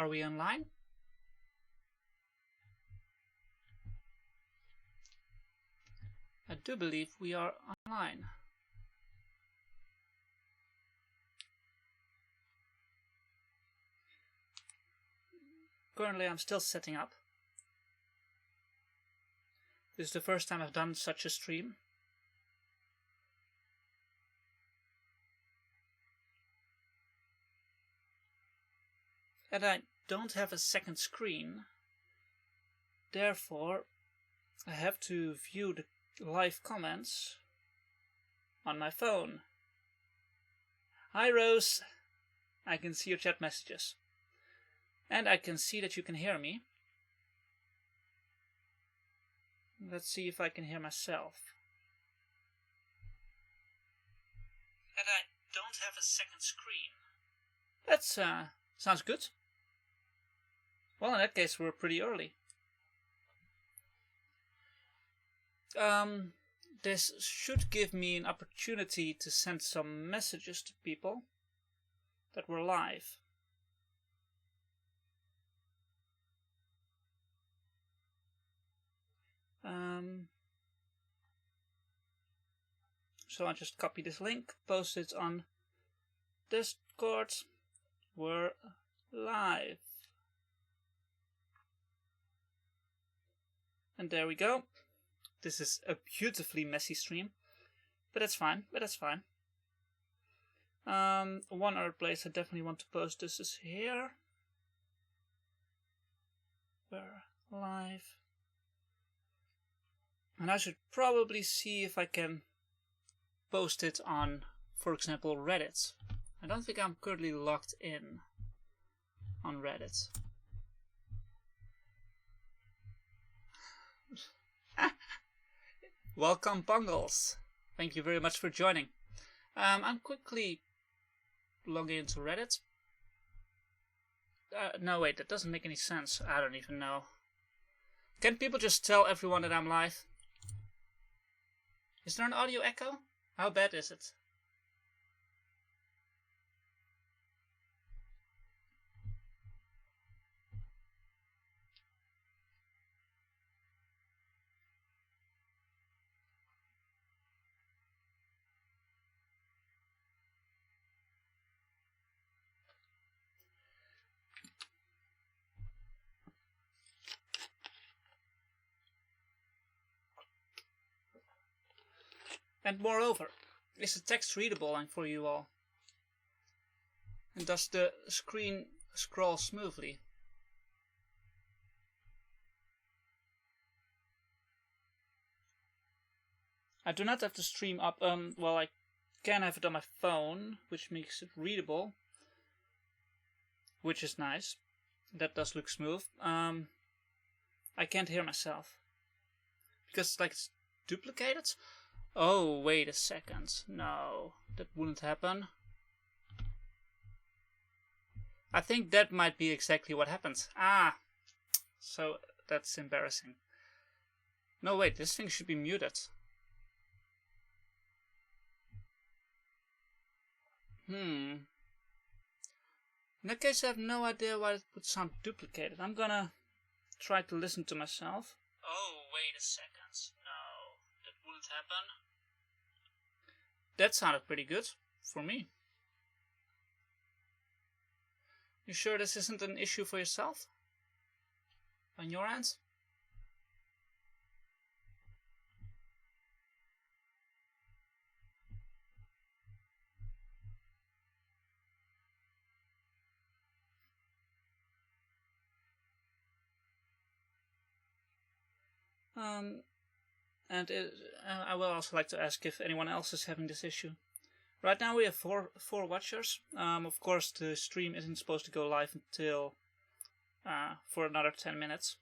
Are we online? I do believe we are online. Currently I'm still setting up. This is the first time I've done such a stream. And I don't have a second screen. Therefore, I have to view the live comments on my phone. Hi Rose, I can see your chat messages. And I can see that you can hear me. Let's see if I can hear myself. And I don't have a second screen. That's sounds good. Well, in that case, we're pretty early. This should give me an opportunity to send some messages to people that we're live. So I just copy this link, post it on Discord. We're live. And there we go. This is a beautifully messy stream, but that's fine. One other place I definitely want to post this is here. We're live. And I should probably see if I can post it on, for example, Reddit. I don't think I'm currently logged in on Reddit. Welcome, Bungles. Thank you very much for joining. I'm quickly logging into Reddit. No, wait, that doesn't make any sense. I don't even know. Can people just tell everyone that I'm live? Is there an audio echo? How bad is it? And moreover, is the text readable for you all? And does the screen scroll smoothly? I do not have the stream up. Well, I can have it on my phone, which makes it readable, which is nice. That does look smooth. I can't hear myself because it's duplicated. Oh, wait a second. No, that wouldn't happen. I think that might be exactly what happened. So that's embarrassing. No, wait, this thing should be muted. In that case, I have no idea why it would sound duplicated. I'm gonna try to listen to myself. Oh, wait a second. No, that wouldn't happen. That sounded pretty good for me. You sure this isn't an issue for yourself? On your end? I will also like to ask if anyone else is having this issue. Right now we have four watchers. Of course, the stream isn't supposed to go live until for another 10 minutes.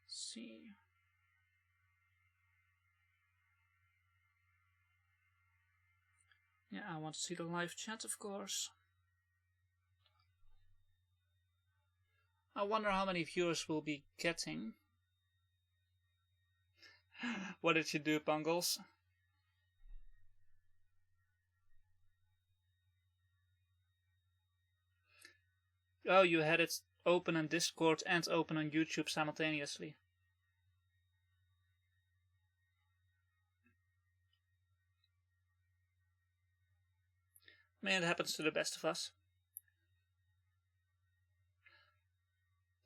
Let's see. Yeah, I want to see the live chat, of course. I wonder how many viewers we'll be getting. What did you do, Pungles? Oh, you had it open on Discord and open on YouTube simultaneously. I mean, it happens to the best of us.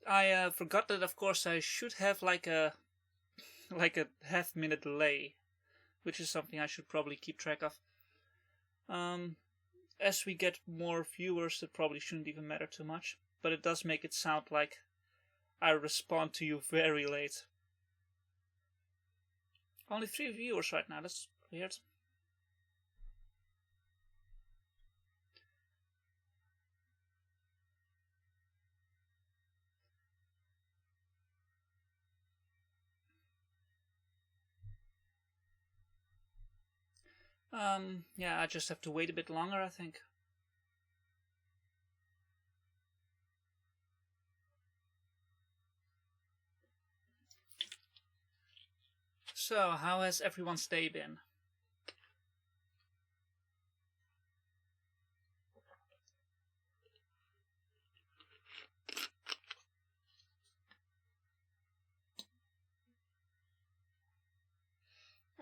I forgot that, of course, I should have like a half-minute delay, which is something I should probably keep track of. As we get more viewers, it probably shouldn't even matter too much, but it does make it sound like I respond to you very late. Only 3 viewers right now, that's weird. Yeah, I just have to wait a bit longer, I think. So, how has everyone's day been?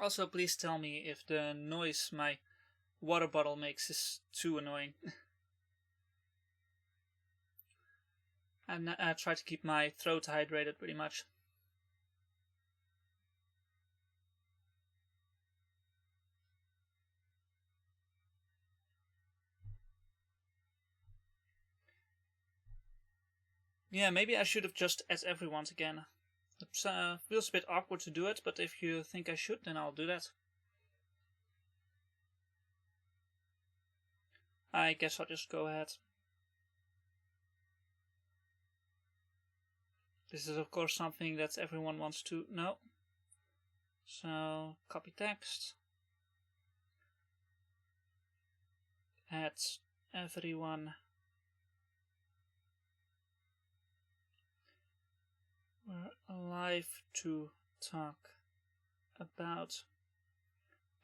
Also, please tell me if the noise my water bottle makes is too annoying. And I try to keep my throat hydrated pretty much. Yeah, maybe I should have just asked everyone's again. It feels a bit awkward to do it, but if you think I should, then I'll do that. I guess I'll just go ahead. This is, of course, something that everyone wants to know. So, copy text. Add everyone. We're live to talk about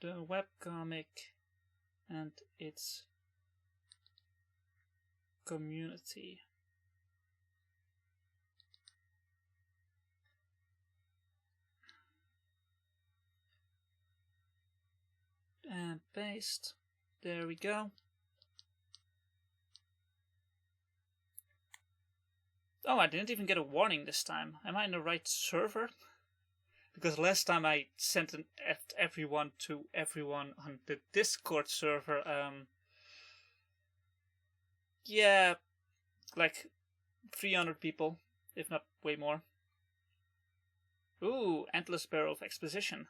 the webcomic and its community. And paste. There we go. Oh, I didn't even get a warning this time. Am I in the right server? Because last time I sent an everyone to everyone on the Discord server. Yeah, like 300 people, if not way more. Ooh, endless barrel of exposition.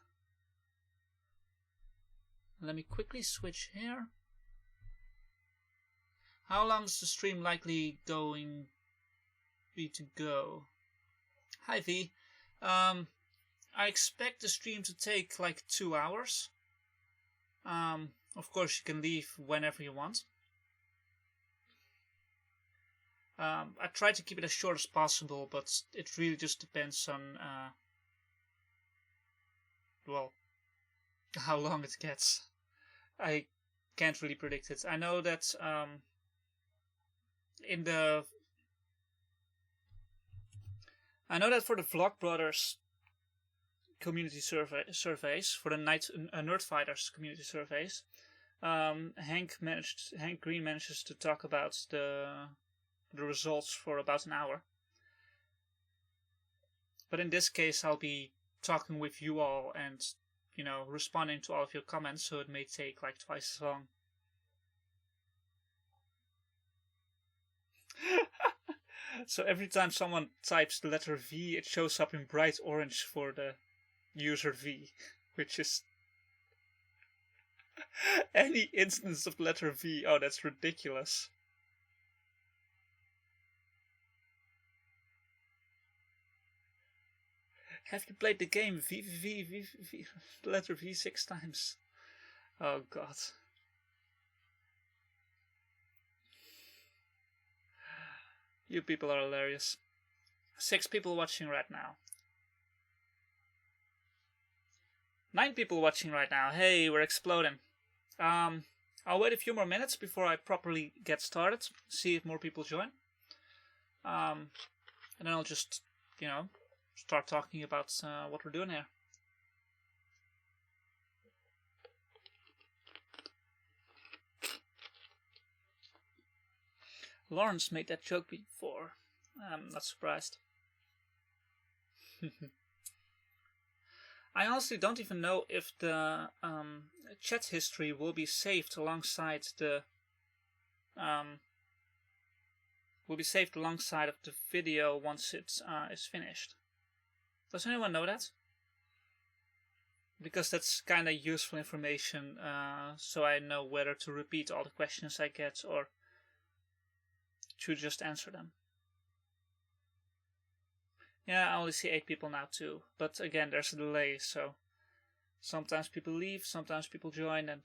Let me quickly switch here. How long is the stream likely going to go? Hi V. I expect the stream to take like 2 hours. Of course, you can leave whenever you want. I try to keep it as short as possible, but it really just depends on, well, how long it gets. I can't really predict it. I know that for the Vlogbrothers community surveys, for the Nerd Fighters community surveys, Hank Green manages to talk about the results for about an hour. But in this case, I'll be talking with you all and, responding to all of your comments, so it may take like twice as long. So every time someone types the letter V, it shows up in bright orange for the user V, which is any instance of the letter V. Oh, that's ridiculous. Have you played the game V, the letter V 6 times? Oh god. You people are hilarious. 6 people watching right now. 9 people watching right now. Hey, we're exploding. I'll wait a few more minutes before I properly get started. See if more people join. And then I'll just, start talking about what we're doing here. Lawrence made that joke before. I'm not surprised. I honestly don't even know if the chat history will be saved alongside the of the video once it is finished. Does anyone know that? Because that's kind of useful information, so I know whether to repeat all the questions I get or to just answer them. Yeah, I only see 8 people now too, but again, there's a delay, so sometimes people leave, sometimes people join, and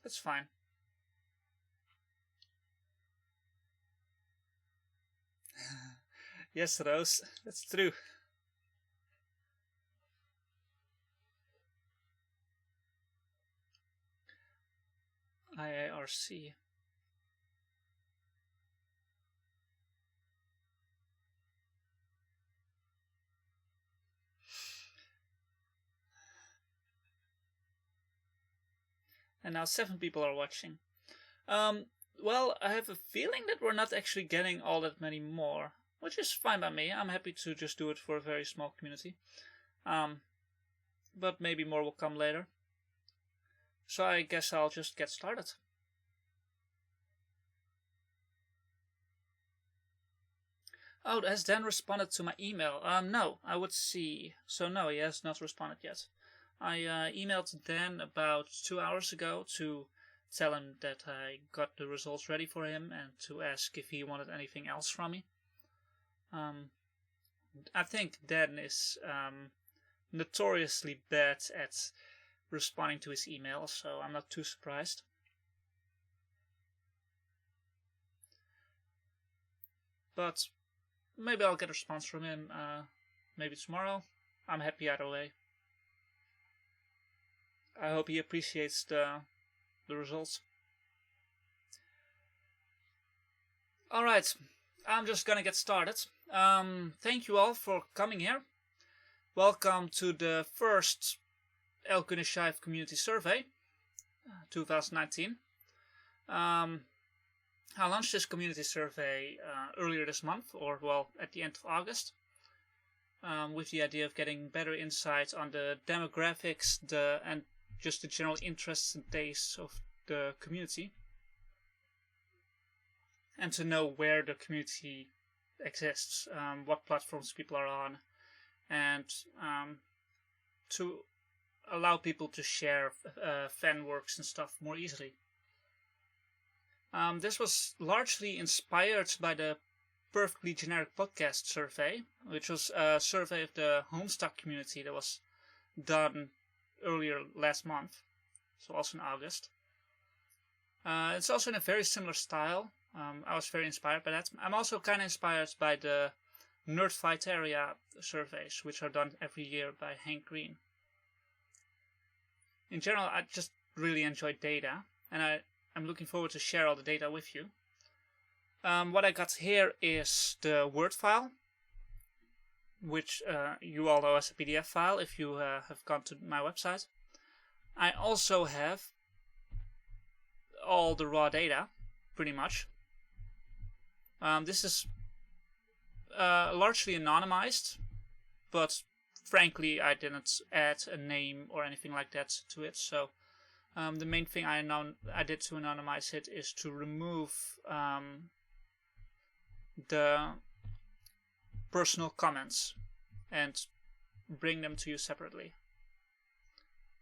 that's fine. Yes, Rose, that's true. IARC. And now 7 people are watching. Well, I have a feeling that we're not actually getting all that many more, which is fine by me. I'm happy to just do it for a very small community. But maybe more will come later. So I guess I'll just get started. Oh, has Dan responded to my email? No, I would see. So no, he has not responded yet. I emailed Dan about 2 hours ago to tell him that I got the results ready for him and to ask if he wanted anything else from me. I think Dan is notoriously bad at responding to his emails, so I'm not too surprised. But maybe I'll get a response from him maybe tomorrow. I'm happy either way. I hope he appreciates the results. Alright, I'm just gonna get started. Thank you all for coming here. Welcome to the first Goonish Shive Community Survey 2019. I launched this community survey earlier this month, or well, at the end of August, with the idea of getting better insight on the demographics and just the general interests and tastes of the community, and to know where the community exists, what platforms people are on, and to allow people to share fan works and stuff more easily. This was largely inspired by the Perfectly Generic Podcast survey, which was a survey of the Homestuck community that was done earlier last month, so also in August. It's also in a very similar style. I was very inspired by that. I'm also kind of inspired by the Nerdfighteria surveys, which are done every year by Hank Green. In general, I just really enjoy data, and I'm looking forward to share all the data with you. What I got here is the Word file, which you all know as a PDF file if you have gone to my website. I also have all the raw data, pretty much. This is largely anonymized, but frankly I didn't add a name or anything like that to it, so the main thing I did to anonymize it is to remove the personal comments and bring them to you separately,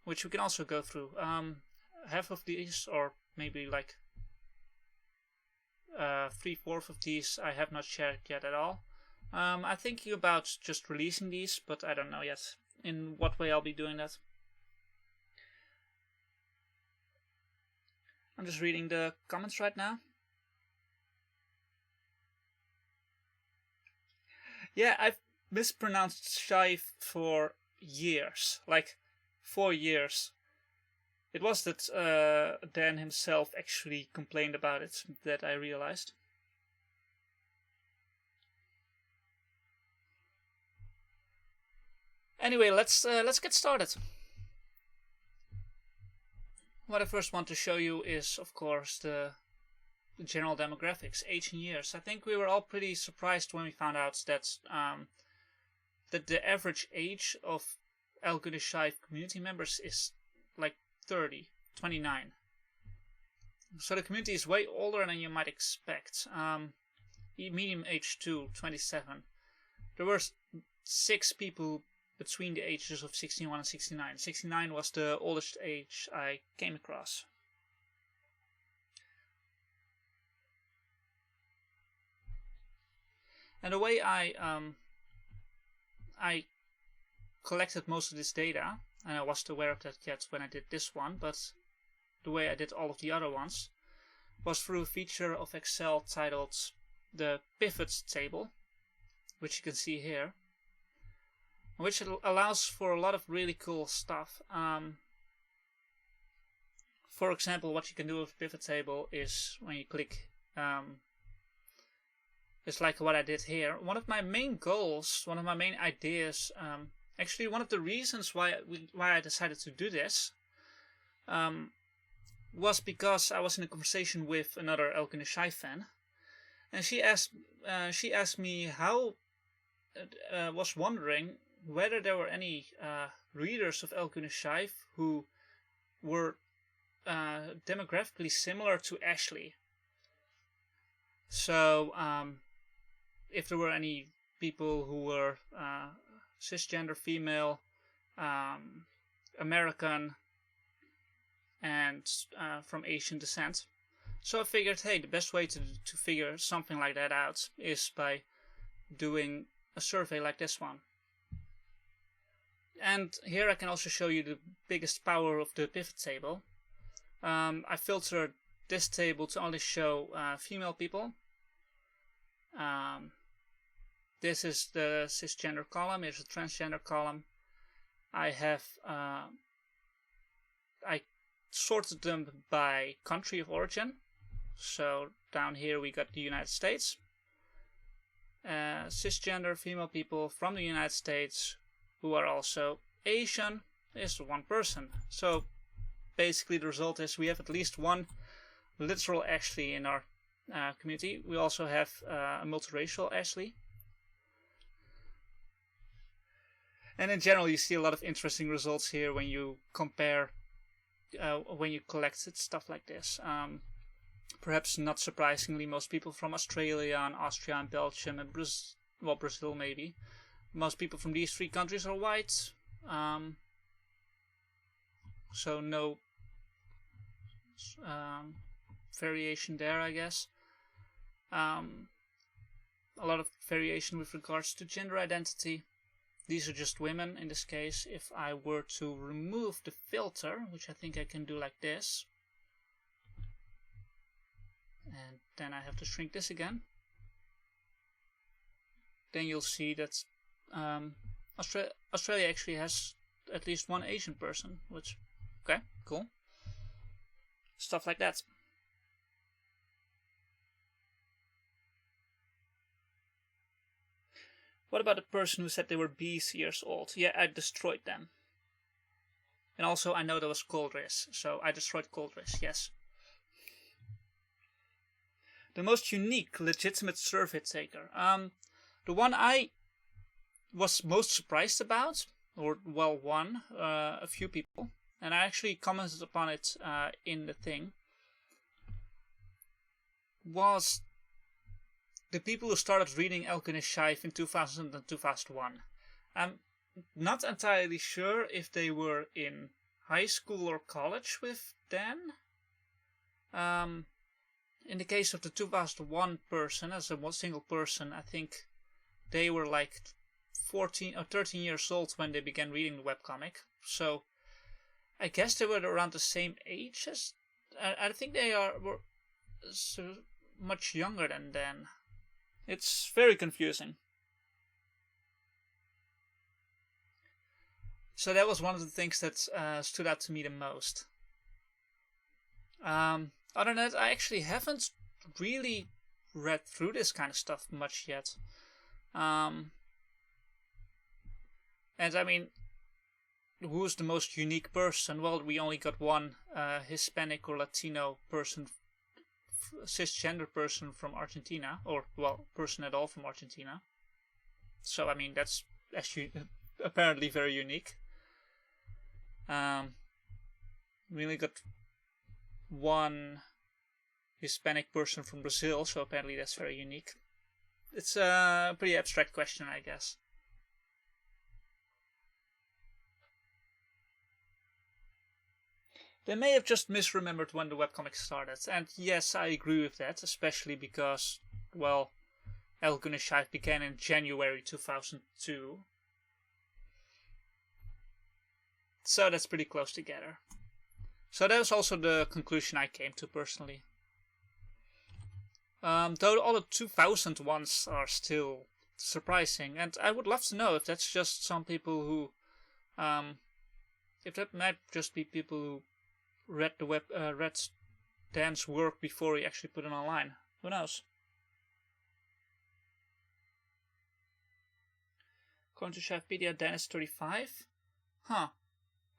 which we can also go through. Half of these, or maybe like 3/4 of these, I have not shared yet at all. I'm thinking about just releasing these, but I don't know yet in what way I'll be doing that. I'm just reading the comments right now. Yeah, I've mispronounced Shive for years. Like, 4 years. It was that Dan himself actually complained about it that I realized. Anyway, let's get started. What I first want to show you is, of course, the general demographics, age and years. I think we were all pretty surprised when we found out that that the average age of Goonish Shive community members is like 29. So the community is way older than you might expect. Medium age too, 27. There were 6 people between the ages of 61 and 69. 69 was the oldest age I came across. And the way I collected most of this data, and I wasn't aware of that yet when I did this one, but the way I did all of the other ones was through a feature of Excel titled the pivot table, which you can see here, which allows for a lot of really cool stuff. For example, what you can do with a pivot table is when you click, it's like what I did here. One of my main goals, one of my main ideas, actually one of the reasons why I decided to do this, was because I was in a conversation with another Goonish Shive fan, and she asked me how, was wondering whether there were any readers of Goonish Shive who were demographically similar to Ashley. So if there were any people who were cisgender female, American, and from Asian descent. So I figured, hey, the best way to figure something like that out is by doing a survey like this one. And here I can also show you the biggest power of the pivot table. I filtered this table to only show female people. This is the cisgender column. Here's the transgender column. I sorted them by country of origin. So down here we got the United States. Cisgender female people from the United States who are also Asian is 1 person. So basically the result is we have at least one literal Ashley in our community. We also have a multiracial Ashley. And in general you see a lot of interesting results here when you compare, when you collect stuff like this. Perhaps not surprisingly, most people from Australia and Austria and Belgium and Brazil maybe. Most people from these 3 countries are white. So no variation there, I guess. A lot of variation with regards to gender identity. These are just women in this case. If I were to remove the filter, which I think I can do like this, and then I have to shrink this again, then you'll see that Australia actually has at least one Asian person, which, okay, cool. Stuff like that. What about the person who said they were BC years old? Yeah, I destroyed them. And also I know there was Coldris, so I destroyed Coldris, yes. The most unique, legitimate survey taker. The one I was most surprised about, or well, a few people, and I actually commented upon it in the thing, was the people who started reading Goonish Shive in 2000 and 2001. I'm not entirely sure if they were in high school or college with Dan. In the case of the 2001 person, as a single person, I think they were like 14 or 13 years old when they began reading the webcomic. So I guess they were around the same age as... I think they were so much younger than Dan. It's very confusing. So that was one of the things that stood out to me the most. Other than that, I actually haven't really read through this kind of stuff much yet. And I mean, who's the most unique person? Well, we only got one Hispanic or Latino person, cisgender person from Argentina, or, well, person at all from Argentina. So, I mean, that's actually apparently very unique. We only got one Hispanic person from Brazil, so apparently that's very unique. It's a pretty abstract question, I guess. They may have just misremembered when the webcomic started, and yes, I agree with that, especially because, well, Goonish Shive began in January 2002. So that's pretty close together. So that was also the conclusion I came to personally. Though all the 2000 ones are still surprising, and I would love to know if that's just some people who, if that might just be people who read Dan's work before he actually put it online. Who knows? According to Shivepedia, Dan is 35. Huh.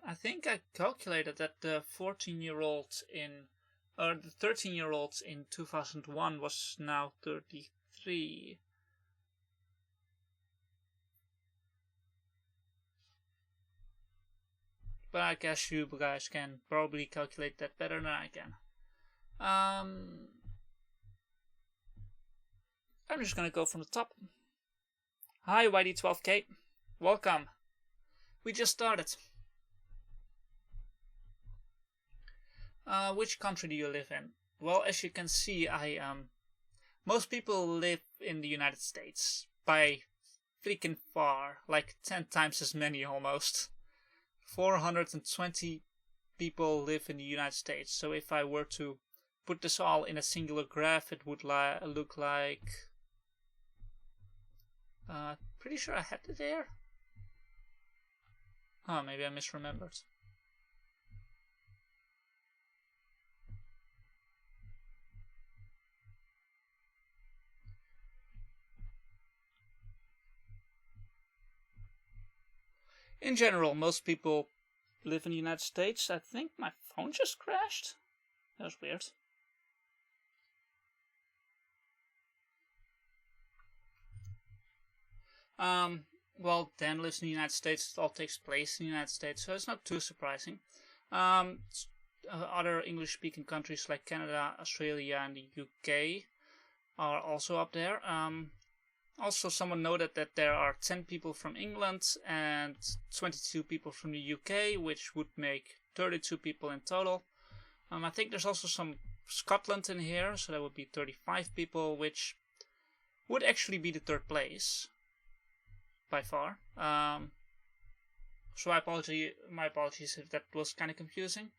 I think I calculated that the 14-year-old the 13-year-old in 2001 was now 33. But I guess you guys can probably calculate that better than I can. I'm just gonna go from the top. Hi YD12K, welcome. We just started. Which country do you live in? Well, as you can see, most people live in the United States by freaking far, like 10 times as many almost. 420 people live in the United States. So if I were to put this all in a singular graph, it would look like... pretty sure I had it there. Oh, maybe I misremembered. In general, most people live in the United States. I think my phone just crashed. That was weird. Well, Dan lives in the United States. It all takes place in the United States, so it's not too surprising. Other English-speaking countries like Canada, Australia, and the UK are also up there. Also, someone noted that there are 10 people from England and 22 people from the UK, which would make 32 people in total. I think there's also some Scotland in here, so that would be 35 people, which would actually be the third place by far. So my apologies if that was kind of confusing.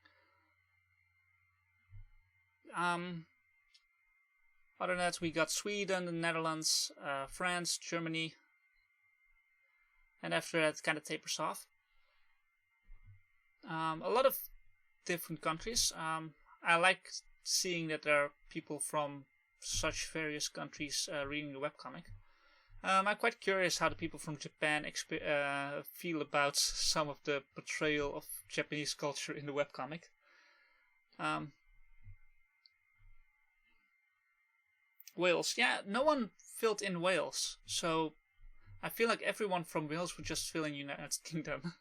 Other than that, we got Sweden, the Netherlands, France, Germany, and after that it kind of tapers off. A lot of different countries. I like seeing that there are people from such various countries reading the webcomic. I'm quite curious how the people from Japan feel about some of the portrayal of Japanese culture in the webcomic. Wales. Yeah, no one filled in Wales, so I feel like everyone from Wales would just fill in United Kingdom.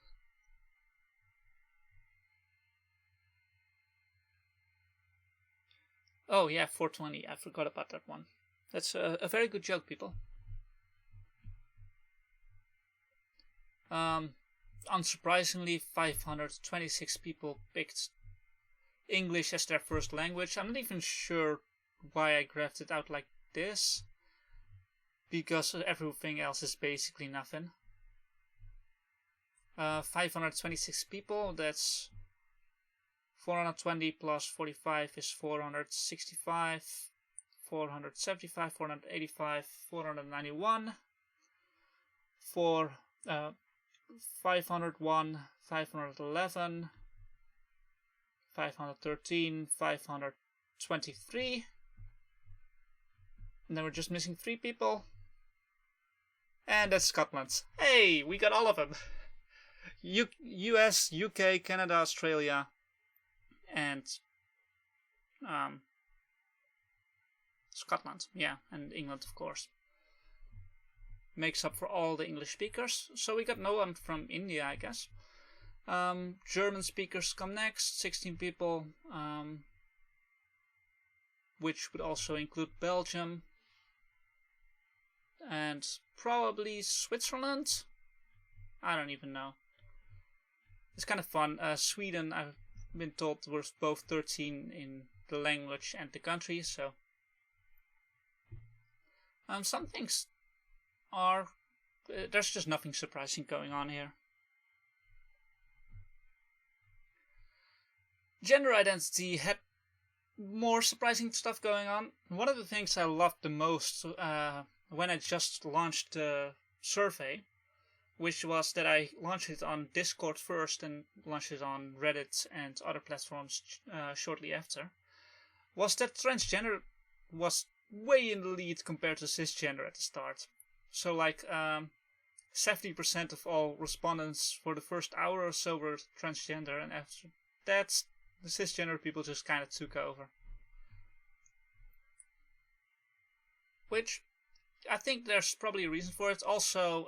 Oh yeah, 420. I forgot about that one. That's a very good joke, people. Unsurprisingly, 526 people picked English as their first language. I'm not even sure why I graphed it out like this, because everything else is basically nothing. 526 people, that's 420 plus 45 is 465, 475, 485, 491, 501, 511, 513, 523. And then we're just missing 3 people. And that's Scotland. Hey, we got all of them. US, UK, Canada, Australia, and Scotland. Yeah, and England, of course. Makes up for all the English speakers. So we got no one from India, I guess. German speakers come next, 16 people, which would also include Belgium and probably Switzerland. I don't even know. It's kind of fun. Sweden, I've been told, was both 13 in the language and the country, so some things are there's just nothing surprising going on here. Gender identity had more surprising stuff going on. One of the things I loved the most when I just launched the survey, which was that I launched it on Discord first and launched it on Reddit and other platforms shortly after, was that transgender was way in the lead compared to cisgender at the start. So like 70% of all respondents for the first hour or so were transgender, and after that the cisgender people just kind of took over. Which I think there's probably a reason for it. Also,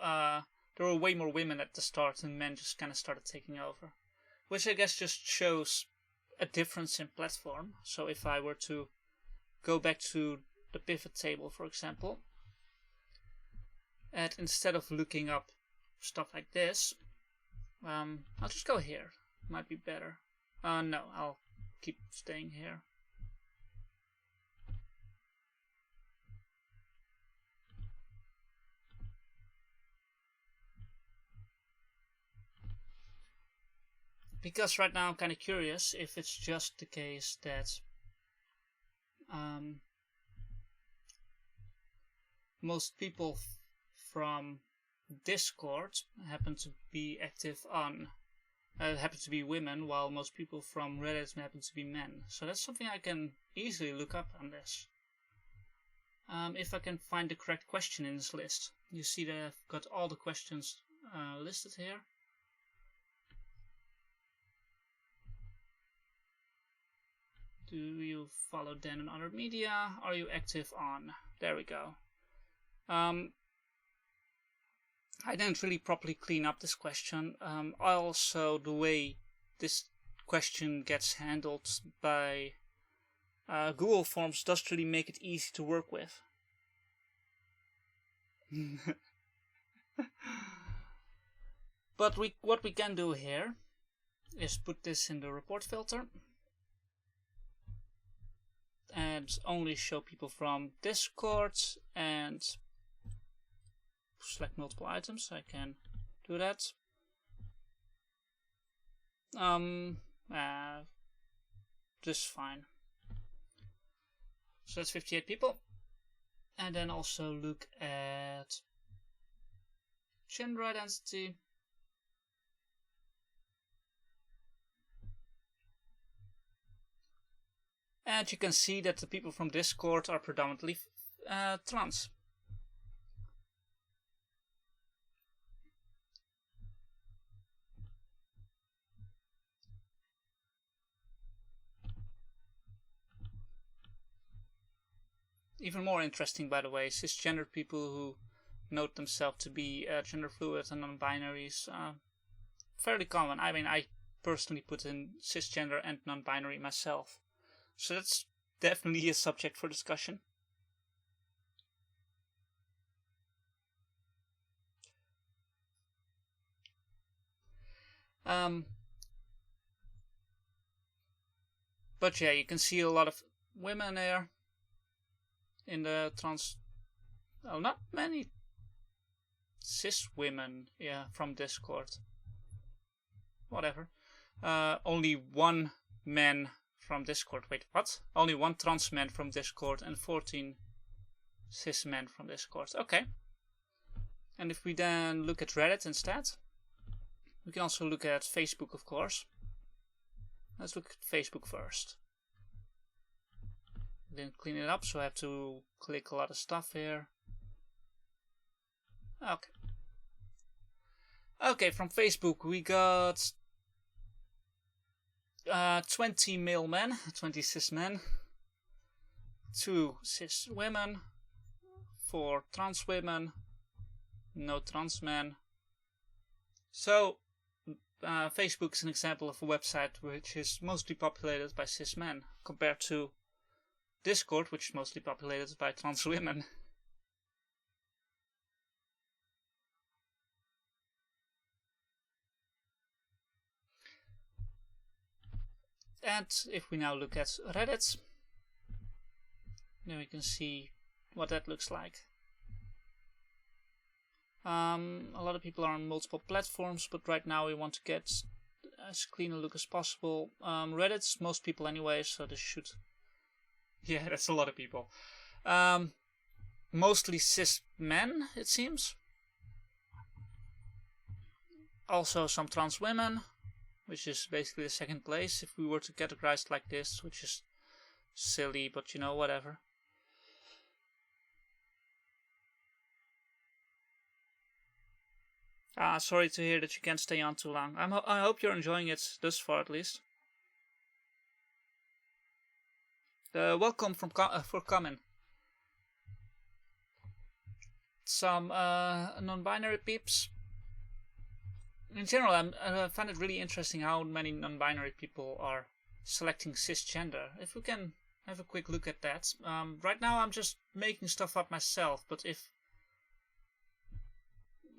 there were way more women at the start and men just kind of started taking over. Which I guess just shows a difference in platform. So if I were to go back to the pivot table, for example, and instead of looking up stuff like this, I'll just go here. Might be better. No, I'll keep staying here. Because right now I'm kind of curious if it's just the case that most people from Discord happen to be active on happen to be women, while most people from Reddit happen to be men. So that's something I can easily look up on this. If I can find the correct question in this list. You see that I've got all the questions listed here. Do you follow Dan and other media? Are you active on? There we go. I didn't really properly clean up this question. Also, the way this question gets handled by Google Forms does really make it easy to work with. But what we can do here is put this in the report filter and only show people from Discord and select multiple items. I can do that. Just fine. So that's 58 people. And then also look at gender identity. And you can see that the people from Discord are predominantly trans. Even more interesting, by the way, cisgender people who note themselves to be gender fluid and non-binaries, fairly common. I mean, I personally put in cisgender and non-binary myself. So that's definitely a subject for discussion. But yeah, you can see a lot of women there in the trans. Oh, not many cis women, yeah, from Discord. Whatever. Only one man from Discord. Wait, what? Only one trans man from Discord and 14 cis men from Discord. Okay. And if we then look at Reddit instead, We can also look at Facebook, of course. Let's look at Facebook first. Didn't clean it up, so I have to click a lot of stuff here. Okay. Okay, from Facebook we got 20 male men, 20 cis men, 2 cis women, 4 trans women, no trans men. So, Facebook is an example of a website which is mostly populated by cis men, compared to Discord, which is mostly populated by trans women. And if we now look at Reddit, then we can see what that looks like. A lot of people are on multiple platforms, but right now we want to get as clean a look as possible. Reddit's most people anyway, so this should... Yeah, that's a lot of people. Mostly cis men, it seems. Also some trans women, which is basically the second place if we were to categorize like this, which is silly, but you know, whatever. Sorry to hear that you can't stay on too long. I hope you're enjoying it thus far, at least. Welcome for coming. Some non-binary peeps. In general, I find it really interesting how many non-binary people are selecting cisgender. If we can have a quick look at that. Right now I'm just making stuff up myself, but if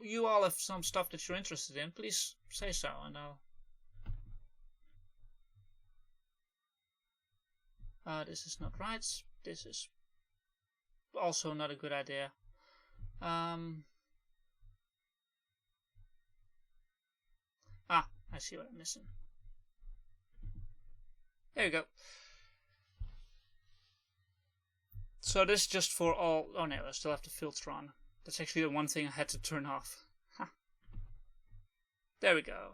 you all have some stuff that you're interested in, please say so, and I'll... this is not right. This is also not a good idea. I see what I'm missing. There you go. So this is just for all... Oh no, I still have the filter on. That's actually the one thing I had to turn off. Huh. There we go.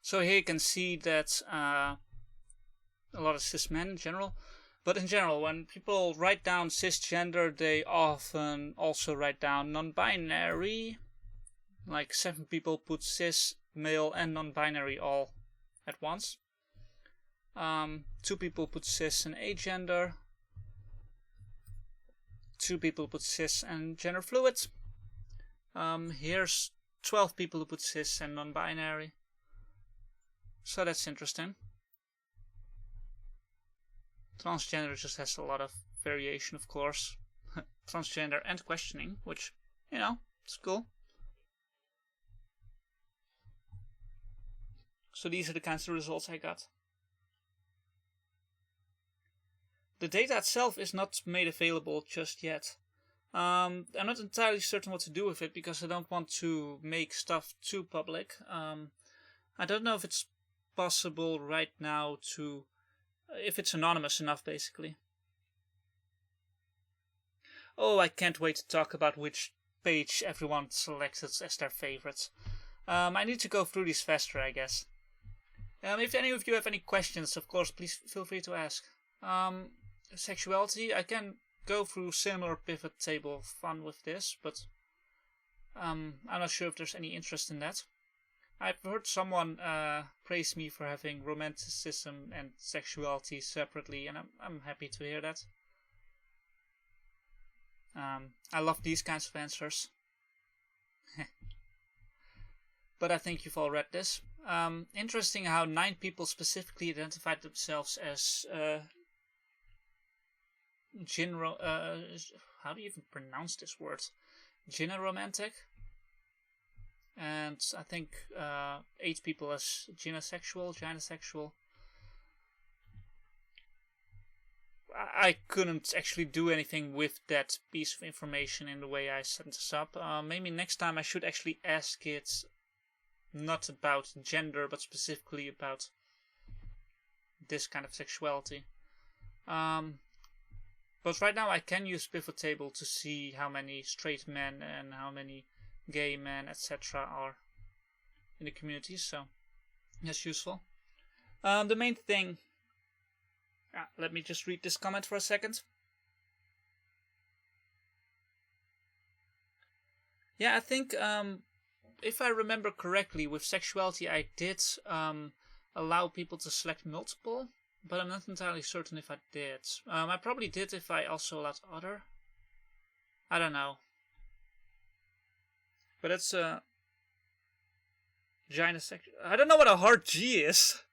So here you can see that a lot of cis men in general. But in general, when people write down cisgender, they often also write down non-binary. Like 7 people put cis, male and non-binary all at once. 2 people put cis and agender. 2 people put cis and gender fluid. Here's 12 people who put cis and non-binary. So that's interesting. Transgender just has a lot of variation, of course. Transgender and questioning, which, you know, it's cool. So these are the kinds of results I got. The data itself is not made available just yet. I'm not entirely certain what to do with it because I don't want to make stuff too public. I don't know if it's possible right now to... if it's anonymous enough, basically. Oh, I can't wait to talk about which page everyone selected as their favorite. I need to go through these faster, I guess. If any of you have any questions, of course, please feel free to ask. Sexuality, I can go through similar pivot table fun with this, but I'm not sure if there's any interest in that. I've heard someone praise me for having romanticism and sexuality separately, and I'm happy to hear that. I love these kinds of answers. But I think you've all read this. Interesting how 9 people specifically identified themselves as how do you even pronounce this word? Gyneromantic. And I think 8 people as gynesexual. I couldn't actually do anything with that piece of information in the way I set this up. Maybe next time I should actually ask it not about gender, but specifically about this kind of sexuality. But right now I can use pivot table to see how many straight men and how many gay men, etc. are in the community, so that's useful. The main thing. Let me just read this comment for a second. Yeah, I think if I remember correctly, with sexuality I did allow people to select multiple, but I'm not entirely certain if I did. I probably did if I also allowed other. I don't know. But it's vagina sex. I don't know what a hard G is.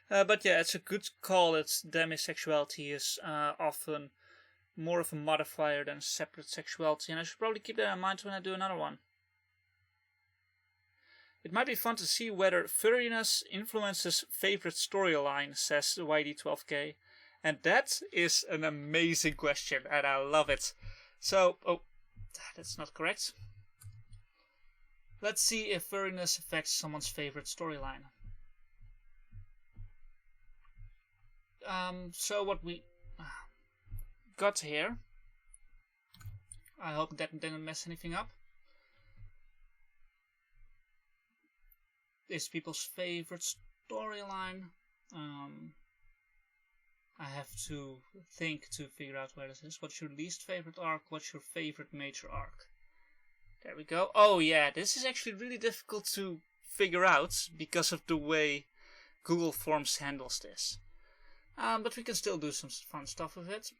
But yeah, it's a good call that demisexuality is often more of a modifier than separate sexuality, and I should probably keep that in mind when I do another one. It might be fun to see whether furriness influences favorite storyline, says YD12K. And that is an amazing question, and I love it. So, oh, that's not correct. Let's see if furriness affects someone's favorite storyline. So what we got here, I hope that didn't mess anything up, is people's favorite storyline. I have to think to figure out where this is. What's your least favorite arc? What's your favorite major arc? There we go. Oh yeah, this is actually really difficult to figure out because of the way Google Forms handles this. But we can still do some fun stuff with it.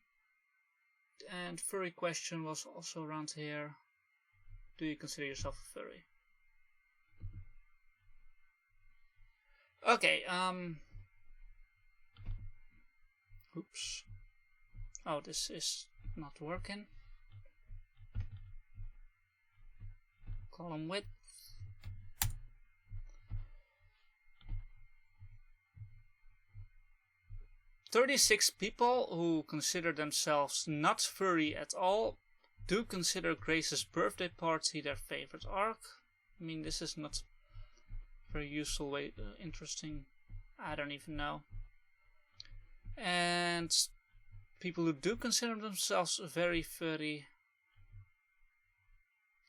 And furry question was also around here. Do you consider yourself a furry? Okay, oops. Oh, this is not working. Column width. "36 people who consider themselves not furry at all do consider Grace's birthday party their favorite arc." I mean, this is not a very useful way, interesting. I don't even know. And people who do consider themselves very furry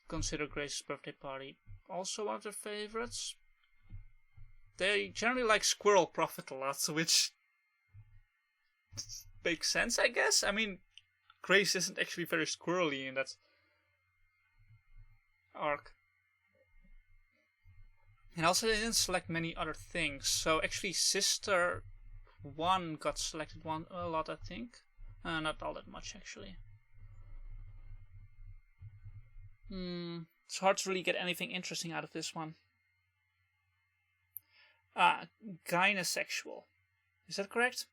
consider Grace's birthday party also one of their favorites. They generally like Squirrel Prophet a lot, which makes sense, I guess. I mean, Grace isn't actually very squirrely in that arc. And also they didn't select many other things. So actually Sister 1 got selected a lot, I think. Not all that much, actually. It's hard to really get anything interesting out of this one. Gynosexual. Is that correct?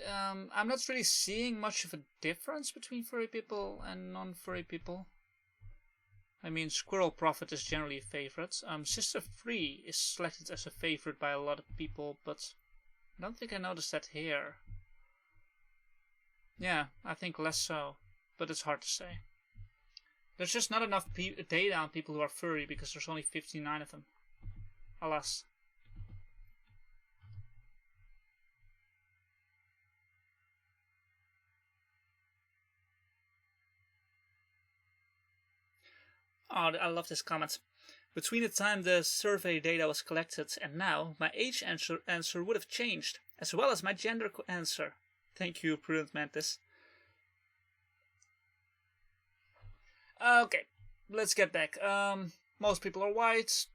I'm not really seeing much of a difference between furry people and non-furry people. I mean, Squirrel Prophet is generally a favorite. Sister 3 is selected as a favorite by a lot of people, but I don't think I noticed that here. Yeah, I think less so, but it's hard to say. There's just not enough data on people who are furry because there's only 59 of them. Alas. Oh, I love this comment. "Between the time the survey data was collected and now, my age answer would have changed, as well as my gender answer." Thank you, Prudent Mantis. Okay, let's get back. Most people are white.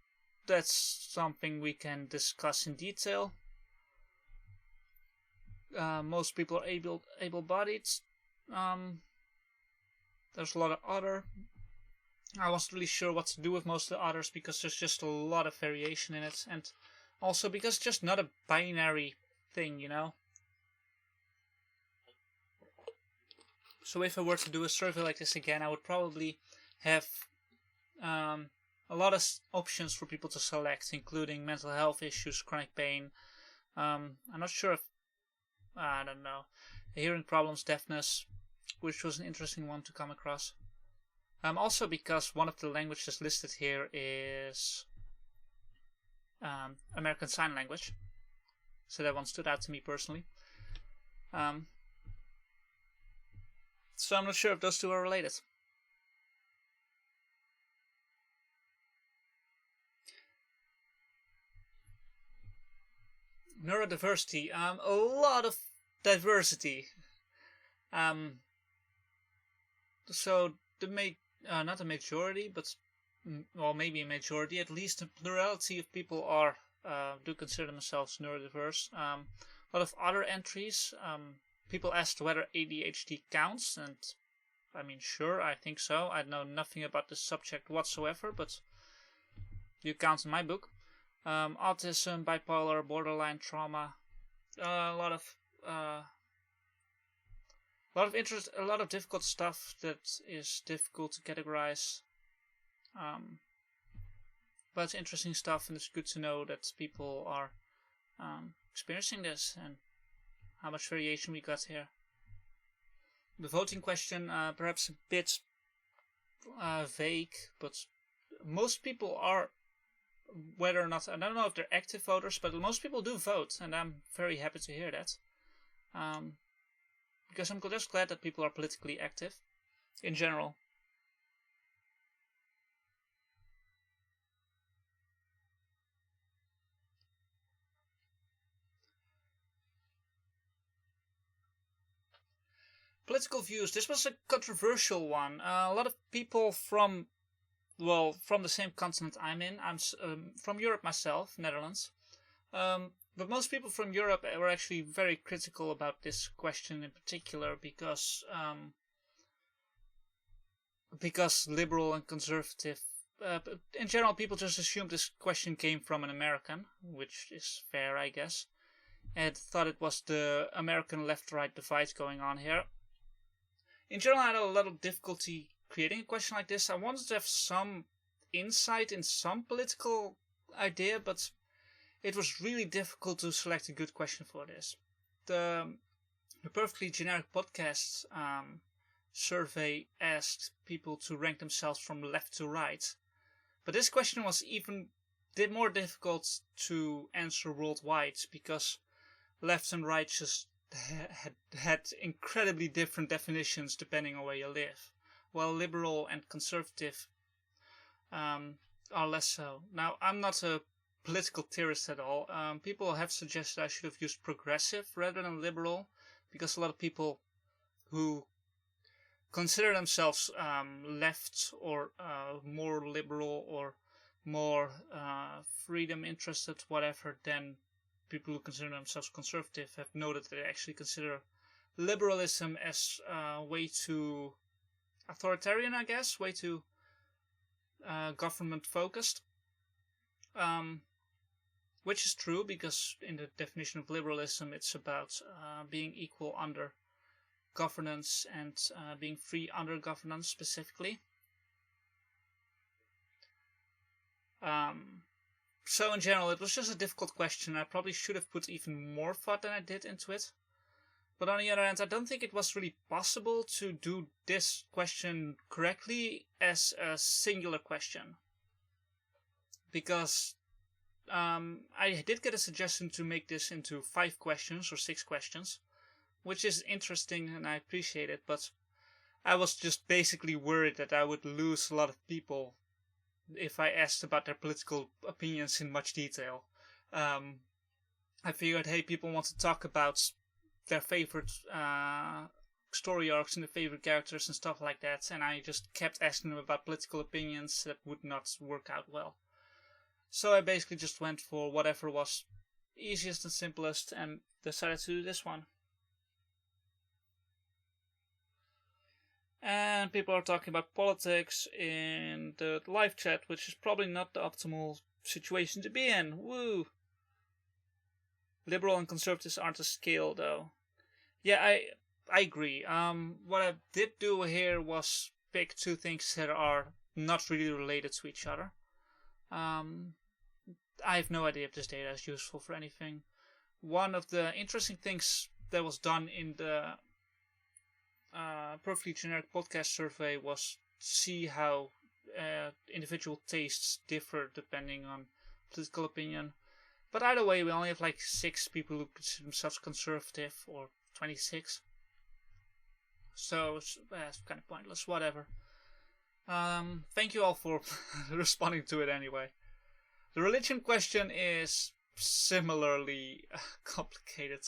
That's something we can discuss in detail. Most people are able-bodied. There's a lot of other. I wasn't really sure what to do with most of the others because there's just a lot of variation in it, and also because it's just not a binary thing, you know? So if I were to do a survey like this again, I would probably have a lot of options for people to select, including mental health issues, chronic pain. I'm not sure if, I don't know, hearing problems, deafness, which was an interesting one to come across. Also because one of the languages listed here is American Sign Language. So that one stood out to me personally. So I'm not sure if those two are related. Neurodiversity. A lot of diversity. So not the majority, but well, maybe a majority, at least a plurality of people are do consider themselves neurodiverse. A lot of other entries. People asked whether ADHD counts, and I mean, sure, I think so. I know nothing about the subject whatsoever, but you count in my book. Autism, bipolar, borderline trauma, a lot of interest, a lot of difficult stuff that is difficult to categorize. But it's interesting stuff, and it's good to know that people are experiencing this and how much variation we got here. The voting question, perhaps a bit vague, but most people are, whether or not, I don't know if they're active voters, but most people do vote, and I'm very happy to hear that. Because I'm just glad that people are politically active in general. Political views. This was a controversial one. A lot of people from the same continent I'm in. I'm from Europe myself, Netherlands. But most people from Europe were actually very critical about this question in particular because liberal and conservative, in general, people just assumed this question came from an American, which is fair, I guess, and thought it was the American left-right divide going on here. In general, I had a lot of difficulty creating a question like this. I wanted to have some insight in some political idea, but it was really difficult to select a good question for this. The perfectly generic podcast survey asked people to rank themselves from left to right, but this question was even more difficult to answer worldwide because left and right just had incredibly different definitions depending on where you live, while liberal and conservative are less so. Now, I'm not a political theorist at all. People have suggested I should have used progressive rather than liberal, because a lot of people who consider themselves left or more liberal or more freedom interested, whatever, than people who consider themselves conservative have noted that they actually consider liberalism as way too authoritarian, I guess, way too government focused. Which is true, because in the definition of liberalism, it's about being equal under governance and being free under governance specifically. So in general, it was just a difficult question. I probably should have put even more thought than I did into it. But on the other hand, I don't think it was really possible to do this question correctly as a singular question. Because I did get a suggestion to make this into 5 questions or 6 questions, which is interesting and I appreciate it, but I was just basically worried that I would lose a lot of people if I asked about their political opinions in much detail. I figured, hey, people want to talk about their favorite story arcs and their favorite characters and stuff like that, and I just kept asking them about political opinions that would not work out well. So I basically just went for whatever was easiest and simplest and decided to do this one. And people are talking about politics in the live chat, which is probably not the optimal situation to be in. Woo! Liberal and conservatives aren't a scale, though. Yeah, I agree. What I did do here was pick 2 things that are not really related to each other. I have no idea if this data is useful for anything. One of the interesting things that was done in the perfectly generic podcast survey was see how individual tastes differ depending on political opinion. But either way, we only have like 6 people who consider themselves conservative, or 26. So it's kind of pointless, whatever. Thank you all for responding to it anyway. The religion question is similarly complicated.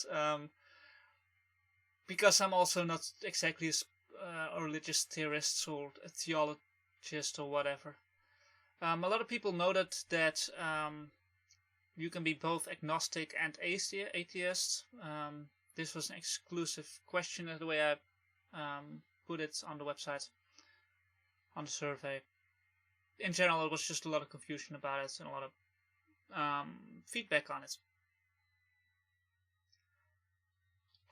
Because I'm also not exactly a religious theorist or a theologist or whatever. A lot of people noted that you can be both agnostic and atheist. This was an exclusive question, the way I put it on the website, on the survey. In general, it was just a lot of confusion about it and a lot of feedback on it.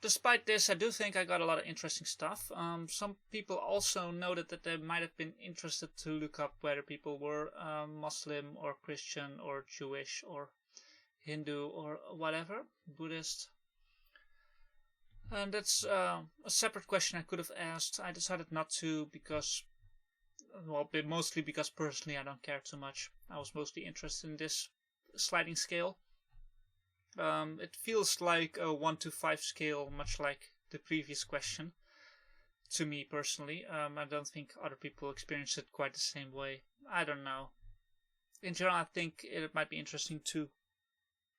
Despite this, I do think I got a lot of interesting stuff. Some people also noted that they might have been interested to look up whether people were Muslim or Christian or Jewish or Hindu or whatever, Buddhist. And that's a separate question I could have asked. I decided not to because, well, mostly because personally I don't care too much. I was mostly interested in this sliding scale. It feels like a 1 to 5 scale, much like the previous question, to me personally. I don't think other people experience it quite the same way. I don't know. In general, I think it might be interesting to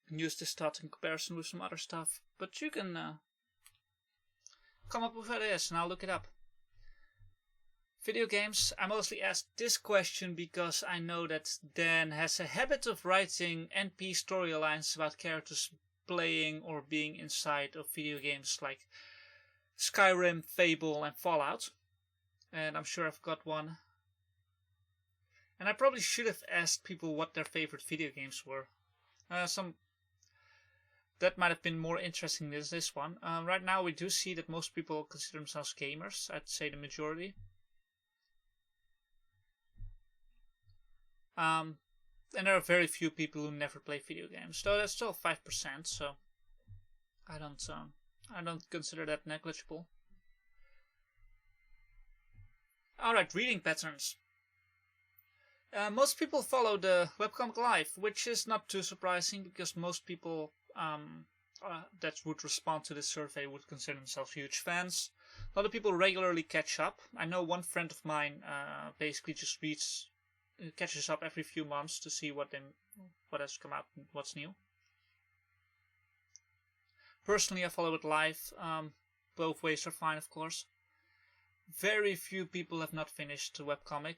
use this thought in comparison with some other stuff. But you can come up with what it is, and I'll look it up. Video games. I mostly asked this question because I know that Dan has a habit of writing NP storylines about characters playing or being inside of video games like Skyrim, Fable, and Fallout. And I'm sure I've got one. And I probably should have asked people what their favorite video games were. That might have been more interesting than this one. Right now we do see that most people consider themselves gamers. I'd say the majority. And there are very few people who never play video games, though that's still 5%. So I don't consider that negligible. All right, reading patterns. Most people follow the webcomic live, which is not too surprising because most people that would respond to this survey would consider themselves huge fans. A lot of people regularly catch up. I know one friend of mine basically just catches up every few months to see what has come out and what's new. Personally, I follow it live. Both ways are fine, of course. Very few people have not finished the webcomic,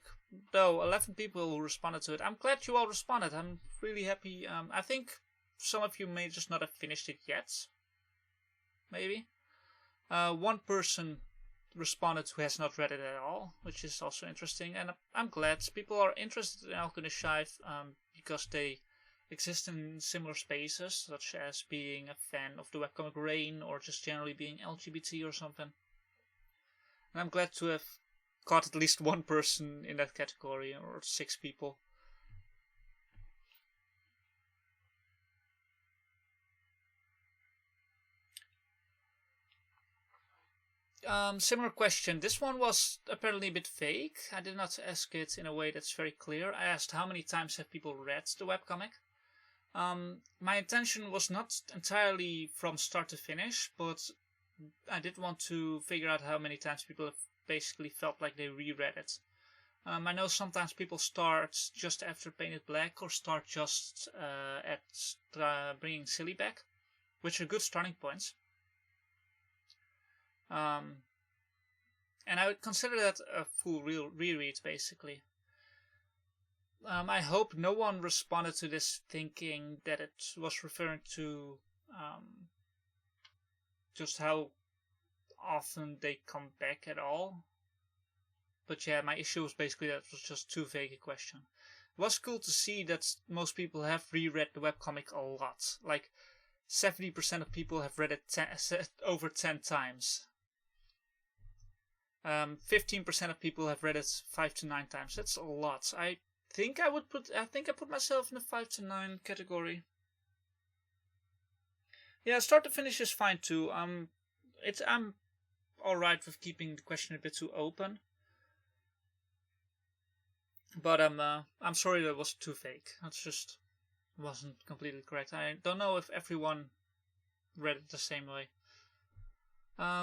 though 11 people who responded to it. I'm glad you all responded. I'm really happy. I think some of you may just not have finished it yet. Maybe. One person responded who has not read it at all, which is also interesting, and I'm glad people are interested in Goonish Shive because they exist in similar spaces, such as being a fan of the webcomic Rain or just generally being LGBT or something. And I'm glad to have caught at least one person in that category, or 6 people. Similar question. This one was apparently a bit vague. I did not ask it in a way that's very clear. I asked how many times have people read the webcomic. My intention was not entirely from start to finish, but I did want to figure out how many times people have basically felt like they reread it. I know sometimes people start just after Painted Black or start just at bringing Silly back, which are good starting points. And I would consider that a full reread, basically. I hope no one responded to this thinking that it was referring to just how often they come back at all. But yeah, my issue was basically that it was just too vague a question. It was cool to see that most people have reread the webcomic a lot. Like 70% of people have read it over 10 times. 15% of people have read it 5 to 9 times. That's a lot. I think I put myself in the 5 to 9 category. Yeah, start to finish is fine too. I'm alright with keeping the question a bit too open. But I'm sorry that was too vague. That's just wasn't completely correct. I don't know if everyone read it the same way.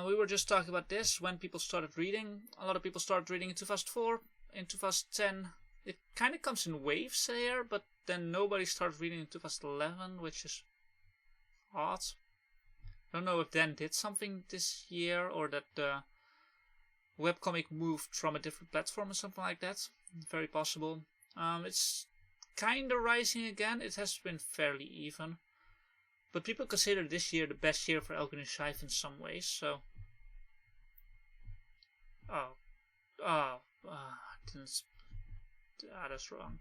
We were just talking about this when people started reading. A lot of people started reading in 2004. In 2010, it kind of comes in waves here, but then nobody started reading in 2011, which is odd. I don't know if Dan did something this year or that the webcomic moved from a different platform or something like that. Very possible. It's kind of rising again. It has been fairly even. But people consider this year the best year for Goonish Shive in some ways, so... that's wrong.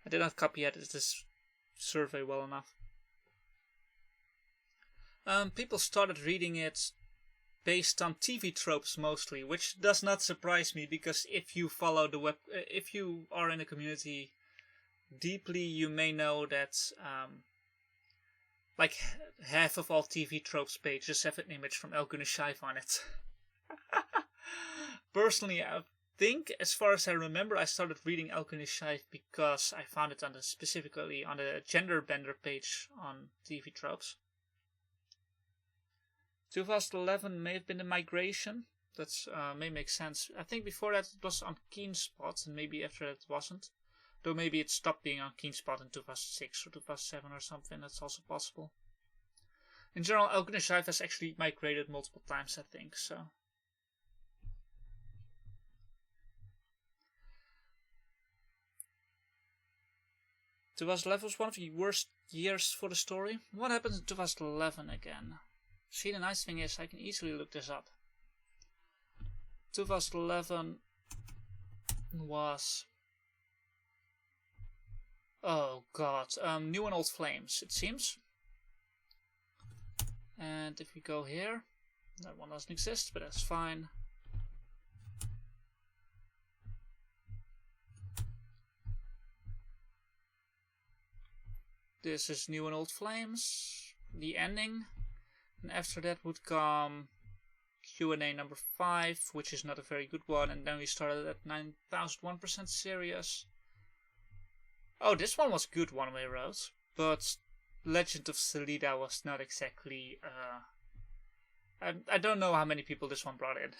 I did not copy edit this survey well enough. People started reading it based on TV tropes mostly, which does not surprise me, because if you follow the if you are in the community deeply, you may know that like half of all TV tropes pages have an image from Goonish Shive on it. Personally, I think, as far as I remember, I started reading Goonish Shive because I found it specifically on the gender bender page on TV tropes. 2011 may have been the migration. That may make sense. I think before that it was on Keenspot, and maybe after that it wasn't. Though maybe it stopped being on Keenspot in 2006 or 2007 or something. That's also possible. In general, Goonish Shive has actually migrated multiple times, I think, so... 2011 was one of the worst years for the story. What happened in 2011 again? See, the nice thing is I can easily look this up. 2011 was... oh god, New and Old Flames, it seems. And if we go here, that one doesn't exist, but that's fine. This is New and Old Flames, the ending, and after that would come Q&A number 5, which is not a very good one, and then we started at 9001% serious. Oh, this one was good One Way Road, but Legend of Selida was not exactly, I don't know how many people this one brought in.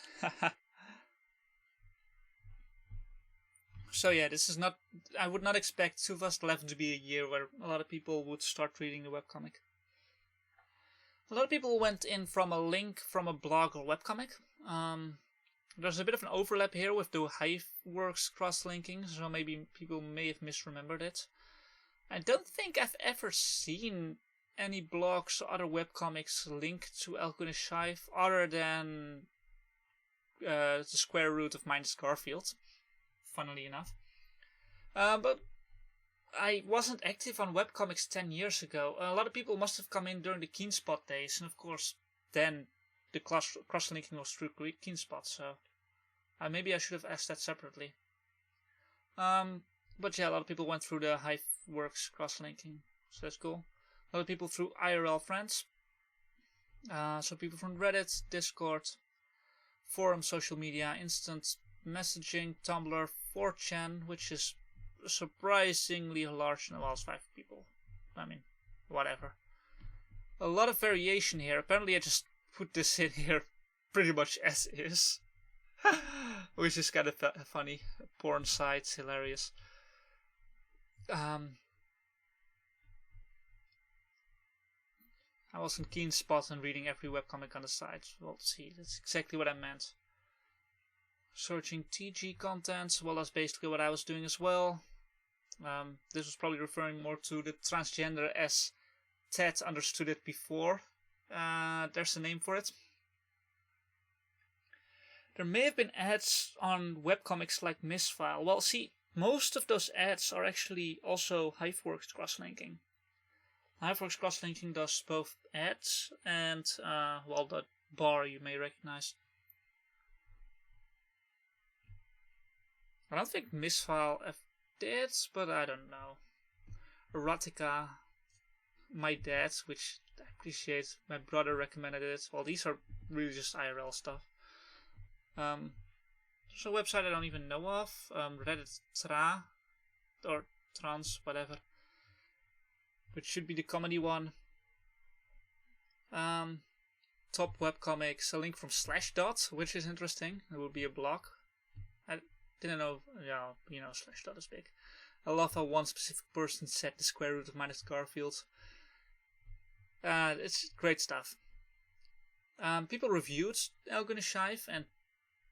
So yeah, this is not, I would not expect 2011 to be a year where a lot of people would start reading the webcomic. A lot of people went in from a link from a blog or webcomic. There's a bit of an overlap here with the HiveWorks cross-linking, so maybe people may have misremembered it. I don't think I've ever seen any blogs or other webcomics linked to Goonish Shive other than the square root of minus Garfield, funnily enough. But I wasn't active on webcomics 10 years ago. A lot of people must have come in during the Keenspot days, and of course then the cross-linking was through Keenspot, so maybe I should have asked that separately. But yeah, a lot of people went through the HiveWorks cross-linking, so that's cool. A lot of people through IRL friends. So people from Reddit, Discord, forum, social media, instant messaging, Tumblr, 4chan, which is surprisingly large, well, it's 5 people. I mean, whatever. A lot of variation here. Apparently I just put this in here pretty much as is. Which is kind of funny. Porn sites, hilarious. I was in Keenspot and reading every webcomic on the site. Well, see, that's exactly what I meant. Searching TG content, well, that's basically what I was doing as well. This was probably referring more to the transgender as Ted understood it before. There's a name for it. There may have been ads on webcomics like Misfile. Well, see, most of those ads are actually also HiveWorks cross-linking. HiveWorks cross-linking does both ads and, well, the bar you may recognize. I don't think Misfile did, but I don't know. Erotica, My Dad, which I appreciate, my brother recommended it. Well, these are really just IRL stuff. There's a website I don't even know of, Reddit Tra, or Trans, whatever. which should be the comedy one. Top webcomics, a link from Slashdot, which is interesting. It would be a blog. I didn't know, yeah, you know, Slashdot is big. I love how one specific person said the square root of minus Garfield. It's great stuff. People reviewed Goonish Shive, and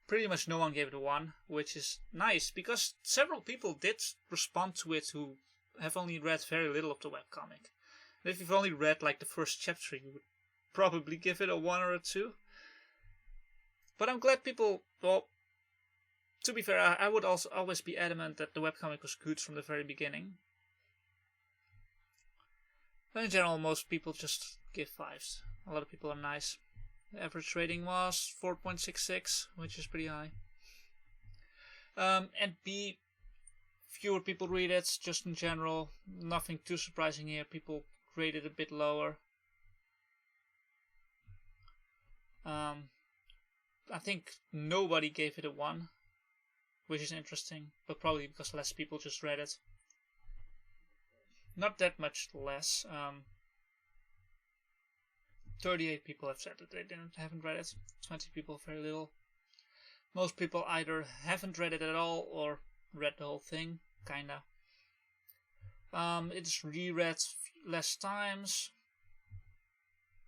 pretty much no one gave it a 1, which is nice, because several people did respond to it who have only read very little of the webcomic. And if you've only read like the first chapter, you would probably give it a 1 or a 2. But I'm glad people, well, to be fair, I would also always be adamant that the webcomic was good from the very beginning. But in general, most people just give 5s. A lot of people are nice. The average rating was 4.66, which is pretty high. And B, fewer people read it, just in general. Nothing too surprising here. People rate it a bit lower. I think nobody gave it a 1, which is interesting, but probably because less people just read it. Not that much less. 38 people have said that they haven't read it. 20 people, very little. Most people either haven't read it at all or read the whole thing, kinda. It's reread less times,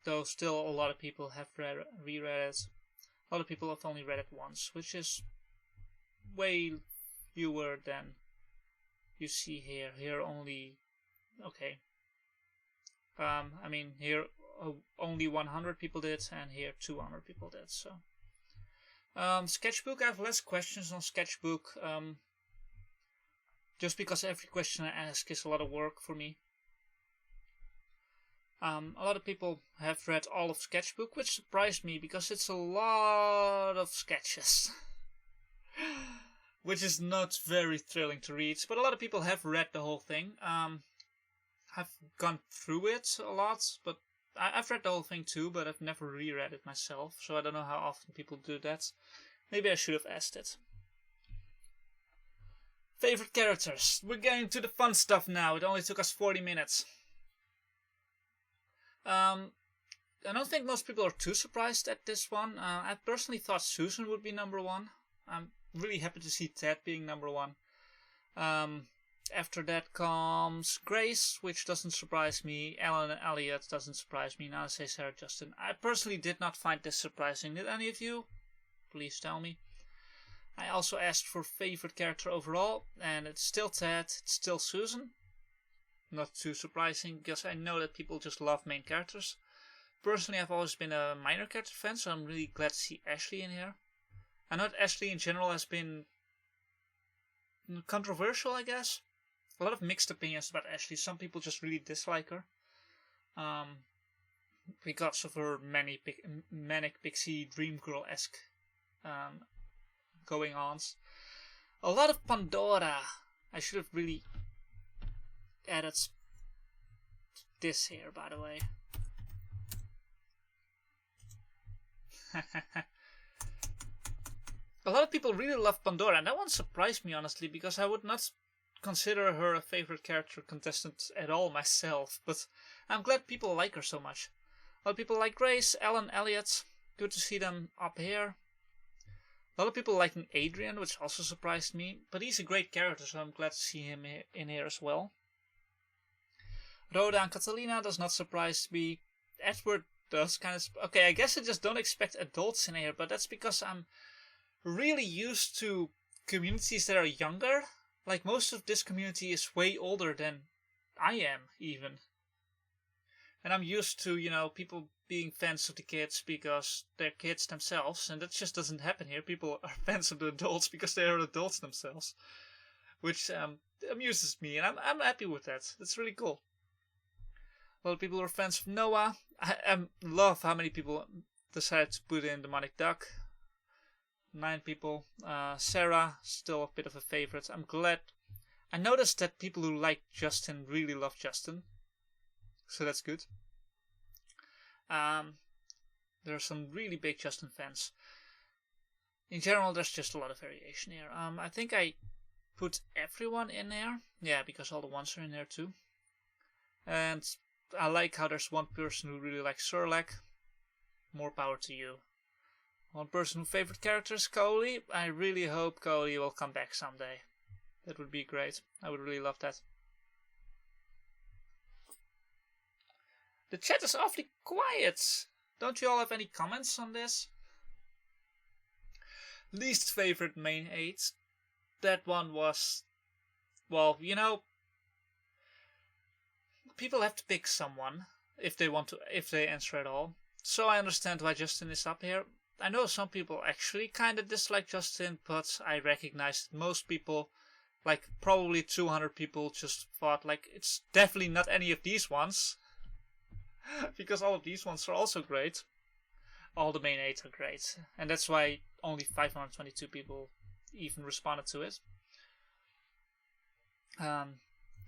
though still a lot of people have reread it. A lot of people have only read it once, which is way fewer than you see here. Here only, okay. I mean, here only 100 people did, and here 200 people did. So, Sketchbook, I have less questions on Sketchbook, just because every question I ask is a lot of work for me. A lot of people have read all of Sketchbook, which surprised me because it's a lot of sketches, which is not very thrilling to read. But a lot of people have read the whole thing. I've gone through it a lot, but I've read the whole thing too, but I've never reread it myself, so I don't know how often people do that. Maybe I should have asked it. Favorite characters. We're getting to the fun stuff now. It only took us 40 minutes. I don't think most people are too surprised at this one. I personally thought Susan would be number 1. I'm really happy to see Ted being number 1. After that comes Grace, which doesn't surprise me. Ellen and Elliot doesn't surprise me. Now I say Sarah Justin. I personally did not find this surprising. Did any of you? Please tell me. I also asked for favorite character overall, and it's still Ted, it's still Susan. Not too surprising, because I know that people just love main characters. Personally, I've always been a minor character fan, so I'm really glad to see Ashley in here. I know that Ashley in general has been controversial, I guess. A lot of mixed opinions about Ashley. Some people just really dislike her. Because of her manic pixie dream girl-esque going-ons. A lot of Pandora. I should have really added this here, by the way. A lot of people really love Pandora, and that one surprised me, honestly, because I would not consider her a favorite character contestant at all myself, but I'm glad people like her so much. A lot of people like Grace, Ellen, Elliot. Good to see them up here. A lot of people liking Adrian, which also surprised me, but he's a great character, so I'm glad to see him in here as well. Rhoda and Catalina does not surprise me. Edward does kind of... Okay, I guess I just don't expect adults in here, but that's because I'm really used to communities that are younger. Like, most of this community is way older than I am, even. And I'm used to, you know, people being fans of the kids because they're kids themselves, and that just doesn't happen here. People are fans of the adults because they are adults themselves, which amuses me, and I'm happy with that. That's really cool. A lot of people are fans of Noah. I love how many people decided to put in Demonic Duck. 9 people. Sarah, still a bit of a favorite. I'm glad. I noticed that people who like Justin really love Justin, so that's good. There are some really big Justin fans. In general, there's just a lot of variation here. I think I put everyone in there. Yeah, because all the ones are in there too. And I like how there's one person who really likes Surlek. More power to you. One person whose favorite character is Coley. I really hope Coley will come back someday. That would be great. I would really love that. The chat is awfully quiet. Don't you all have any comments on this? Least favorite main 8. That one was... Well, you know... People have to pick someone if they answer at all. So I understand why Justin is up here. I know some people actually kind of dislike Justin, but I recognize that most people, like probably 200 people, just thought like it's definitely not any of these ones. Because all of these ones are also great. All the main 8 are great. And that's why only 522 people even responded to it.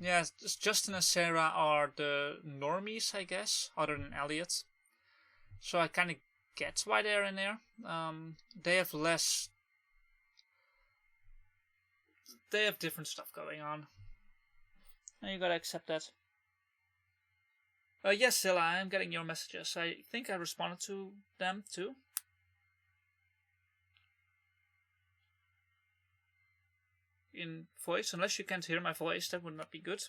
Yeah, Justin and Sarah are the normies, I guess, other than Elliot. So I kind of get why they're in there. They have less... They have different stuff going on. And you gotta accept that. Yes, Zilla, I'm getting your messages. I think I responded to them too. In voice, unless you can't hear my voice, that would not be good.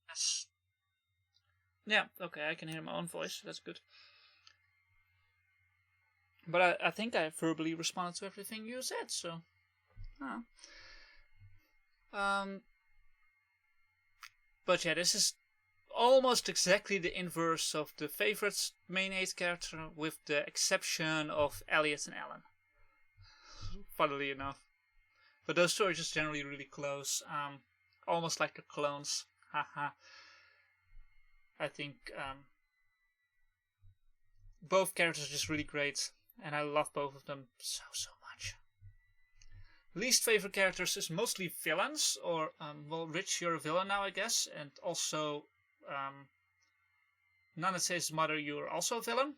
Yes. Yeah, okay, I can hear my own voice, that's good. But I think I verbally responded to everything you said, so... But yeah, this is almost exactly the inverse of the favorite main 8 character, with the exception of Elliot and Alan. Funnily enough. But those two are just generally really close. Almost like the clones. Haha. I think both characters are just really great. And I love both of them so much. Least favorite characters is mostly villains. Or, well, Rich, you're a villain now, I guess. And also, Nana says, Mother, you're also a villain.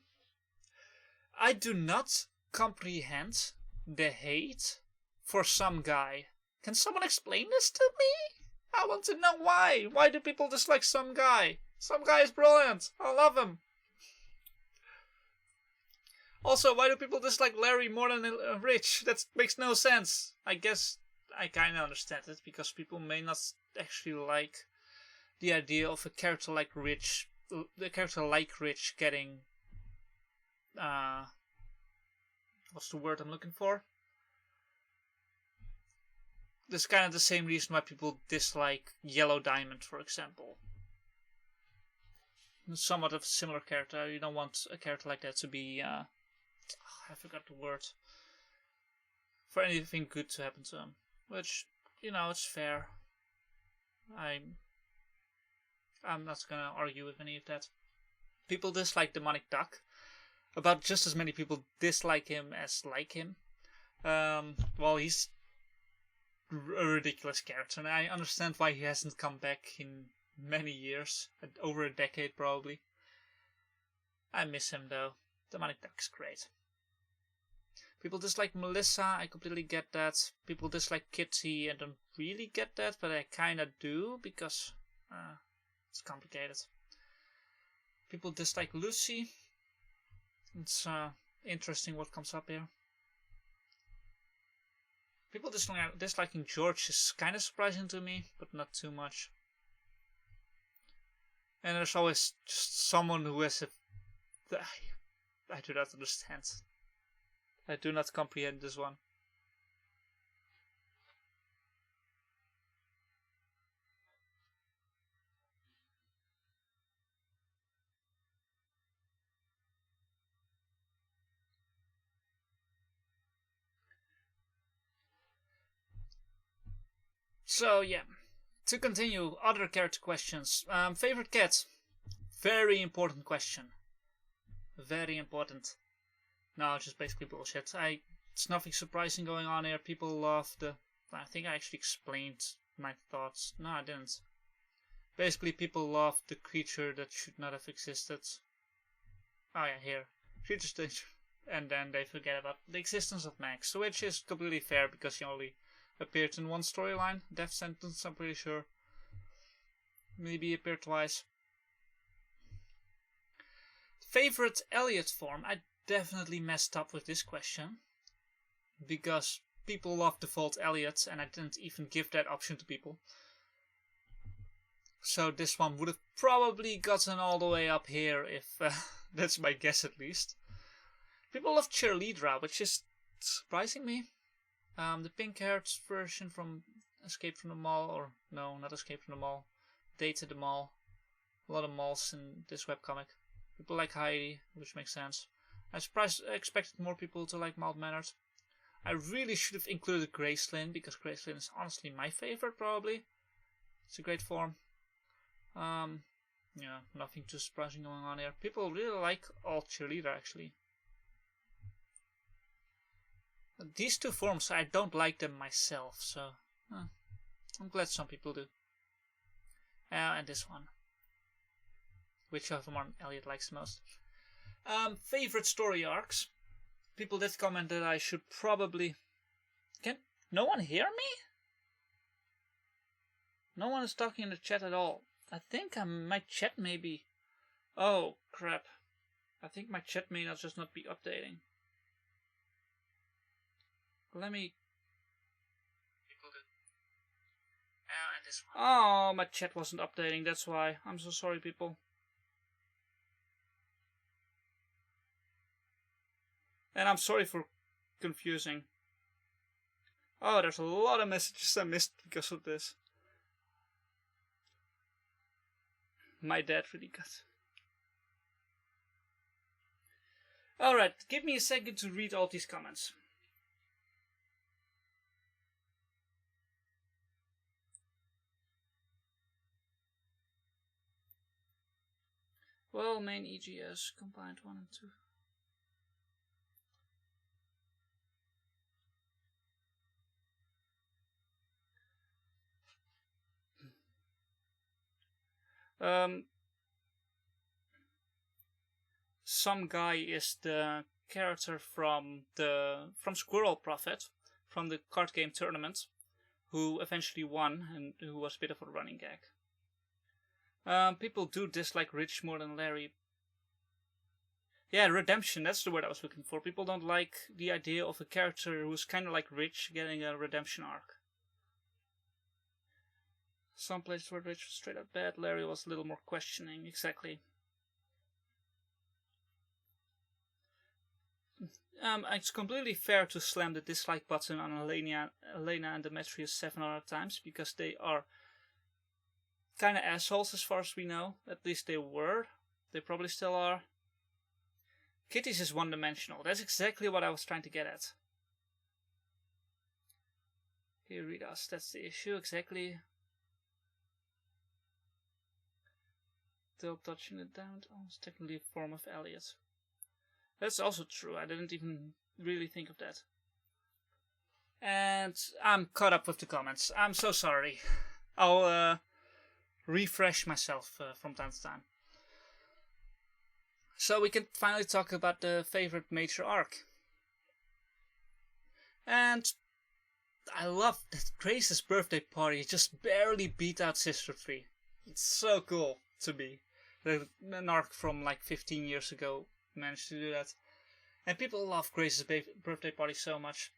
I do not comprehend the hate for some guy. Can someone explain this to me? I want to know why. Why do people dislike some guy? Some guy is brilliant. I love him. Also, why do people dislike Larry more than Rich? That makes no sense. I guess I kind of understand it, because people may not actually like the idea of a character like Rich, getting, what's the word I'm looking for? This is kind of the same reason why people dislike Yellow Diamond, for example. Somewhat of a similar character. You don't want a character like that to be, I forgot the word. For anything good to happen to him. Which, you know, it's fair. I'm not gonna argue with any of that. People dislike Demonic Duck. About just as many people dislike him as like him. Well, he's a ridiculous character, and I understand why he hasn't come back in many years. Over a decade, probably. I miss him, though. Demonic Duck's great. People dislike Melissa, I completely get that. People dislike Kitty, I don't really get that, but I kinda do, because it's complicated. People dislike Lucy. It's interesting what comes up here. People disliking George is kinda surprising to me, but not too much. And there's always just someone who has a... I do not understand. I do not comprehend this one. So yeah, to continue, other character questions. Favorite cat? Very important question. Very important. No, just basically bullshit. It's nothing surprising going on here. People love the... I think I actually explained my thoughts. No, I didn't. Basically, people love the creature that should not have existed. Oh yeah, here. Creatures that... And then they forget about the existence of Max. Which is completely fair, because he only appeared in one storyline. Death Sentence, I'm pretty sure. Maybe appeared twice. Favorite Elliot form? I definitely messed up with this question. Because people love default Elliot and I didn't even give that option to people. So this one would have probably gotten all the way up here if that's my guess at least. People love Cheerleadra, which is surprising me. The pink-haired version from Escape from the Mall, or no, not Escape from the Mall, Date at the Mall. A lot of malls in this webcomic. People like Heidi, which makes sense. I expected more people to like mild-mannered. I really should have included Gracelyn, because Gracelyn is honestly my favorite, probably. It's a great form. Yeah, nothing too surprising going on here. People really like all Cheerleader, actually. These two forms, I don't like them myself, so I'm glad some people do. And this one. Whichever one Elliot likes the most. Favorite story arcs. People did comment that I should probably... Can no one hear me? No one is talking in the chat at all. I think my chat may be... Oh, crap. I think my chat may not just not be updating. Let me... Oh, my chat wasn't updating, that's why. I'm so sorry, people. And I'm sorry for confusing. Oh, there's a lot of messages I missed because of this. My dad really got... Alright, give me a second to read all these comments. Well, main EGS, combined 1 and 2. Some guy is the character from Squirrel Prophet, from the card game tournament, who eventually won and who was a bit of a running gag. People do dislike Rich more than Larry. Yeah, redemption, that's the word I was looking for. People don't like the idea of a character who's kind of like Rich getting a redemption arc. Some places where Rich was straight up bad, Larry was a little more questioning, exactly. It's completely fair to slam the dislike button on Elena and Demetrius 700 times, because they are kind of assholes as far as we know. At least they were. They probably still are. Kitty's is one-dimensional. That's exactly what I was trying to get at. Here, read us. That's the issue, exactly. Still touching it down. Oh, it's technically a form of Elliot. That's also true. I didn't even really think of that. And I'm caught up with the comments. I'm so sorry. I'll refresh myself from time to time. So we can finally talk about the favorite major arc. And I love that Grace's birthday party just barely beat out Sister 3. It's so cool to me. An arc from like 15 years ago managed to do that. And people love Grace's birthday party so much.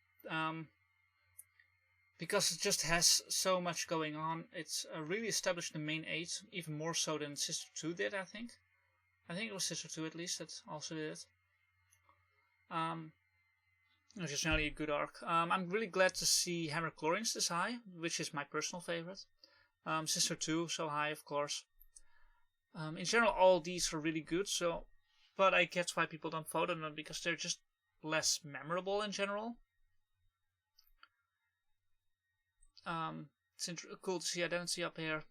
Because it just has so much going on. It's really established the main 8, even more so than Sister 2 did, I think. I think it was Sister 2 at least that also did it. Which is generally a good arc. I'm really glad to see Hammer Chlorines this high, which is my personal favorite. Sister 2, so high, of course. In general, all these are really good, so, but I get why people don't vote on them, because they're just less memorable in general. It's cool to see Identity up here.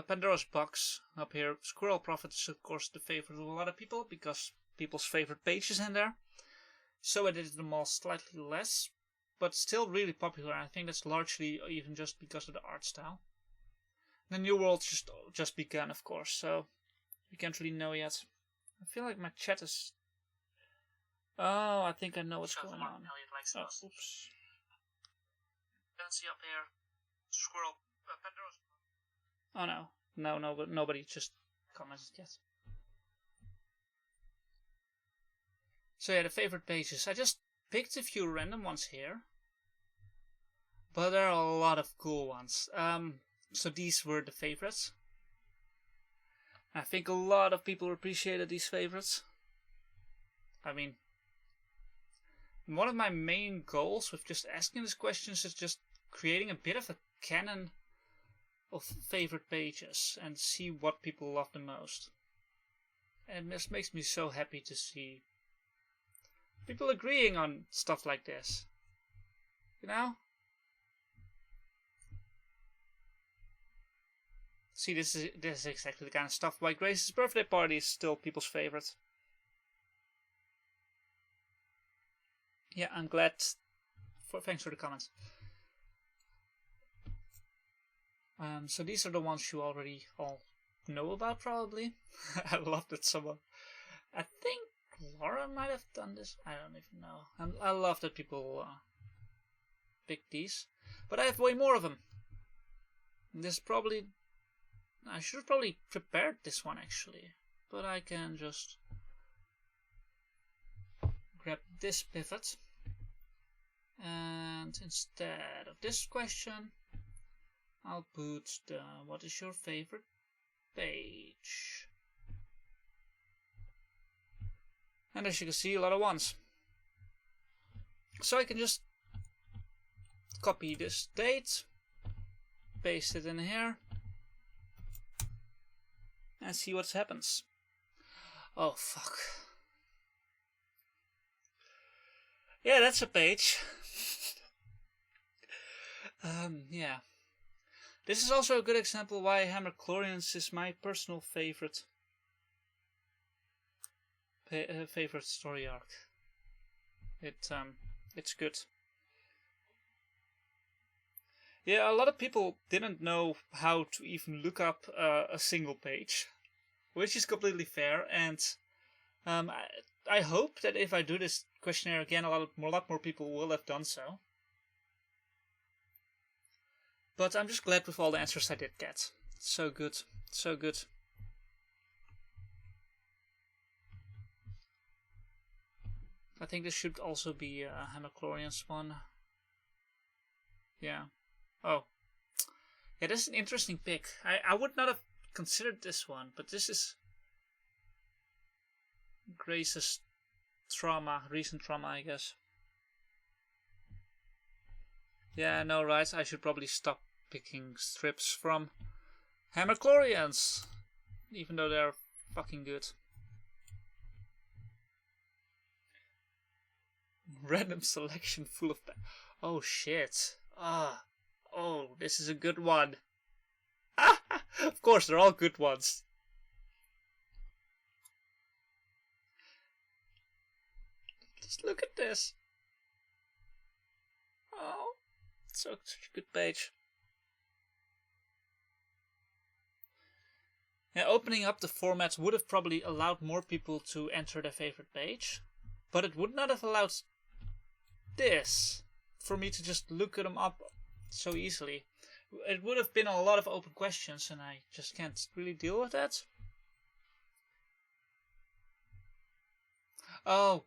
Pandora's Box up here. Squirrel Prophet is of course the favorite of a lot of people, because people's favorite page is in there. So I did them all slightly less, but still really popular. I think that's largely even just because of the art style. The New World just begun, of course, so we can't really know yet. I feel like my chat is... Oh, I think I know what's going on. Oh, oops. Let's see up here. Squirrel. Pandora's... Oh no. No, but nobody just commented yet. So yeah, the favorite pages. I just picked a few random ones here. But there are a lot of cool ones. So these were the favorites. I think a lot of people appreciated these favorites. I mean, one of my main goals with just asking these questions is just creating a bit of a canon of favorite pages and see what people love the most. And this makes me so happy to see people agreeing on stuff like this. You know? See, this is exactly the kind of stuff why Grace's birthday party is still people's favorite. Yeah, I'm glad. Thanks for the comments. So these are the ones you already all know about, probably. I love that someone. I think Laura might have done this. I don't even know. I love that people pick these, but I have way more of them. This probably. I should have probably prepared this one actually, but I can just grab this pivot, and instead of this question, I'll put the what is your favorite page? And as you can see, a lot of ones. So I can just copy this date, paste it in here, and see what happens. Oh fuck. Yeah, that's a page. Yeah. This is also a good example why Hammer Chlorians is my personal favorite story arc. It's good. Yeah, a lot of people didn't know how to even look up a single page, which is completely fair, and I hope that if I do this questionnaire again, a lot more people will have done so. But I'm just glad with all the answers I did get. So good, so good. I think this should also be a Hammerchlorians one. Yeah. Oh. Yeah, this is an interesting pick. I would not have considered this one, but this is Grace's recent trauma, I guess. Yeah, no, right? I should probably stop picking strips from Hammerchlorians, even though they're fucking good. Random selection full of... Oh, shit. Oh, this is a good one. Of course, they're all good ones. Just look at this. Oh, such a good page. Yeah, opening up the format would have probably allowed more people to enter their favorite page, but it would not have allowed this for me to just look them up so easily. It would have been a lot of open questions, and I just can't really deal with that. Oh.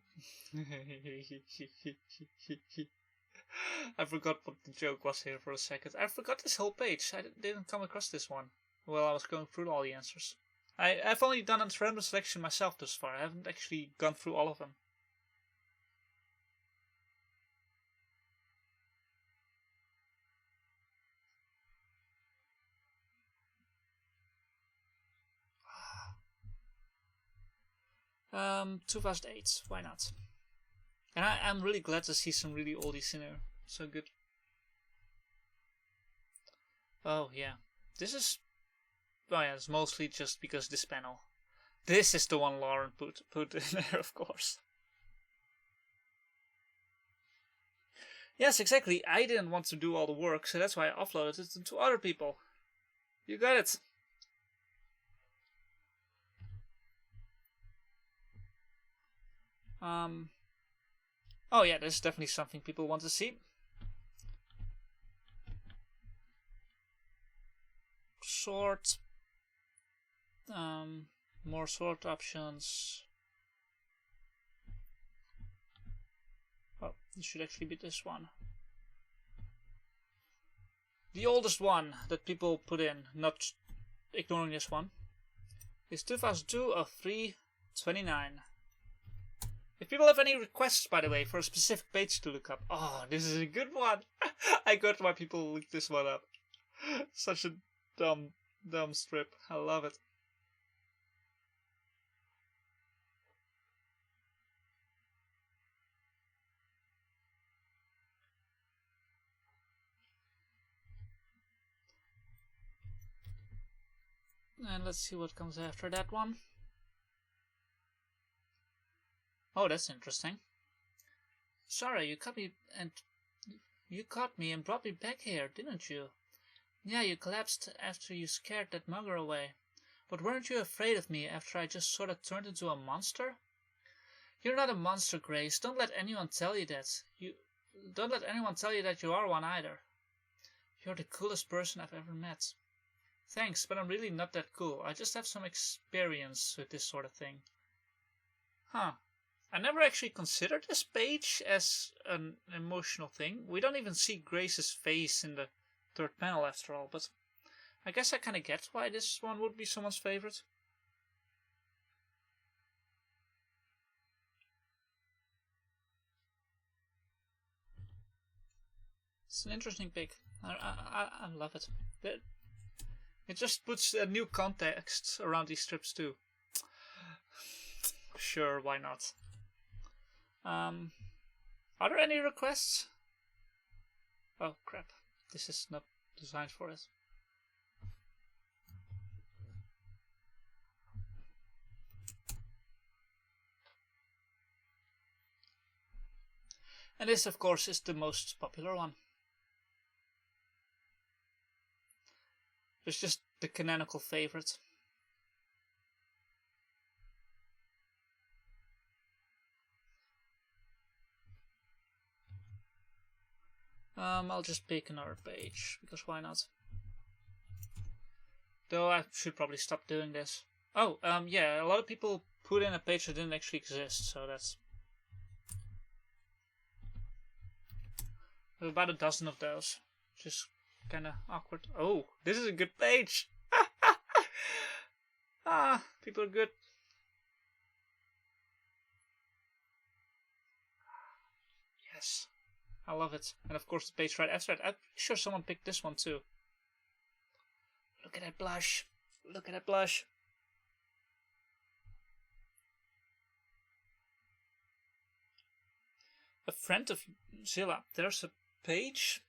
I forgot what the joke was here for a second. I forgot this whole page. I didn't come across this one while I was going through all the answers. I've only done a random selection myself thus far. I haven't actually gone through all of them. Um, 2008. Why not? And I'm really glad to see some really oldies in here. So good. Oh yeah, this is. Oh yeah, it's mostly just because this panel. This is the one Lauren put in there, of course. Yes, exactly. I didn't want to do all the work, so that's why I offloaded it to other people. You got it. Oh yeah, this is definitely something people want to see. sort. More sort options. Oh, this should actually be this one. The oldest one that people put in, not ignoring this one, is 2002-03-29. If people have any requests, by the way, for a specific page to look up, oh, this is a good one. I got why people look this one up. Such a dumb strip. I love it. And let's see what comes after that one. Oh, that's interesting. Sorry, you caught me and brought me back here, didn't you? Yeah, you collapsed after you scared that mugger away. But weren't you afraid of me after I just sort of turned into a monster? You're not a monster, Grace. Don't let anyone tell you that. Don't let anyone tell you that you are one either. You're the coolest person I've ever met. Thanks, but I'm really not that cool. I just have some experience with this sort of thing. Huh. I never actually considered this page as an emotional thing. We don't even see Grace's face in the third panel after all, but I guess I kind of get why this one would be someone's favorite. It's an interesting pick. I love it. It just puts a new context around these strips too. Sure, why not? Are there any requests? Oh crap, this is not designed for it. And this, of course, is the most popular one. It's just the canonical favorite. I'll just pick another page, because why not? Though I should probably stop doing this. Oh, yeah, a lot of people put in a page that didn't actually exist, so that's... There's about a dozen of those, which is kind of awkward. Oh, this is a good page! Ah, people are good. Yes. I love it. And of course the page right after that. I'm sure someone picked this one too. Look at that blush. Look at that blush. A friend of Zilla. There's a page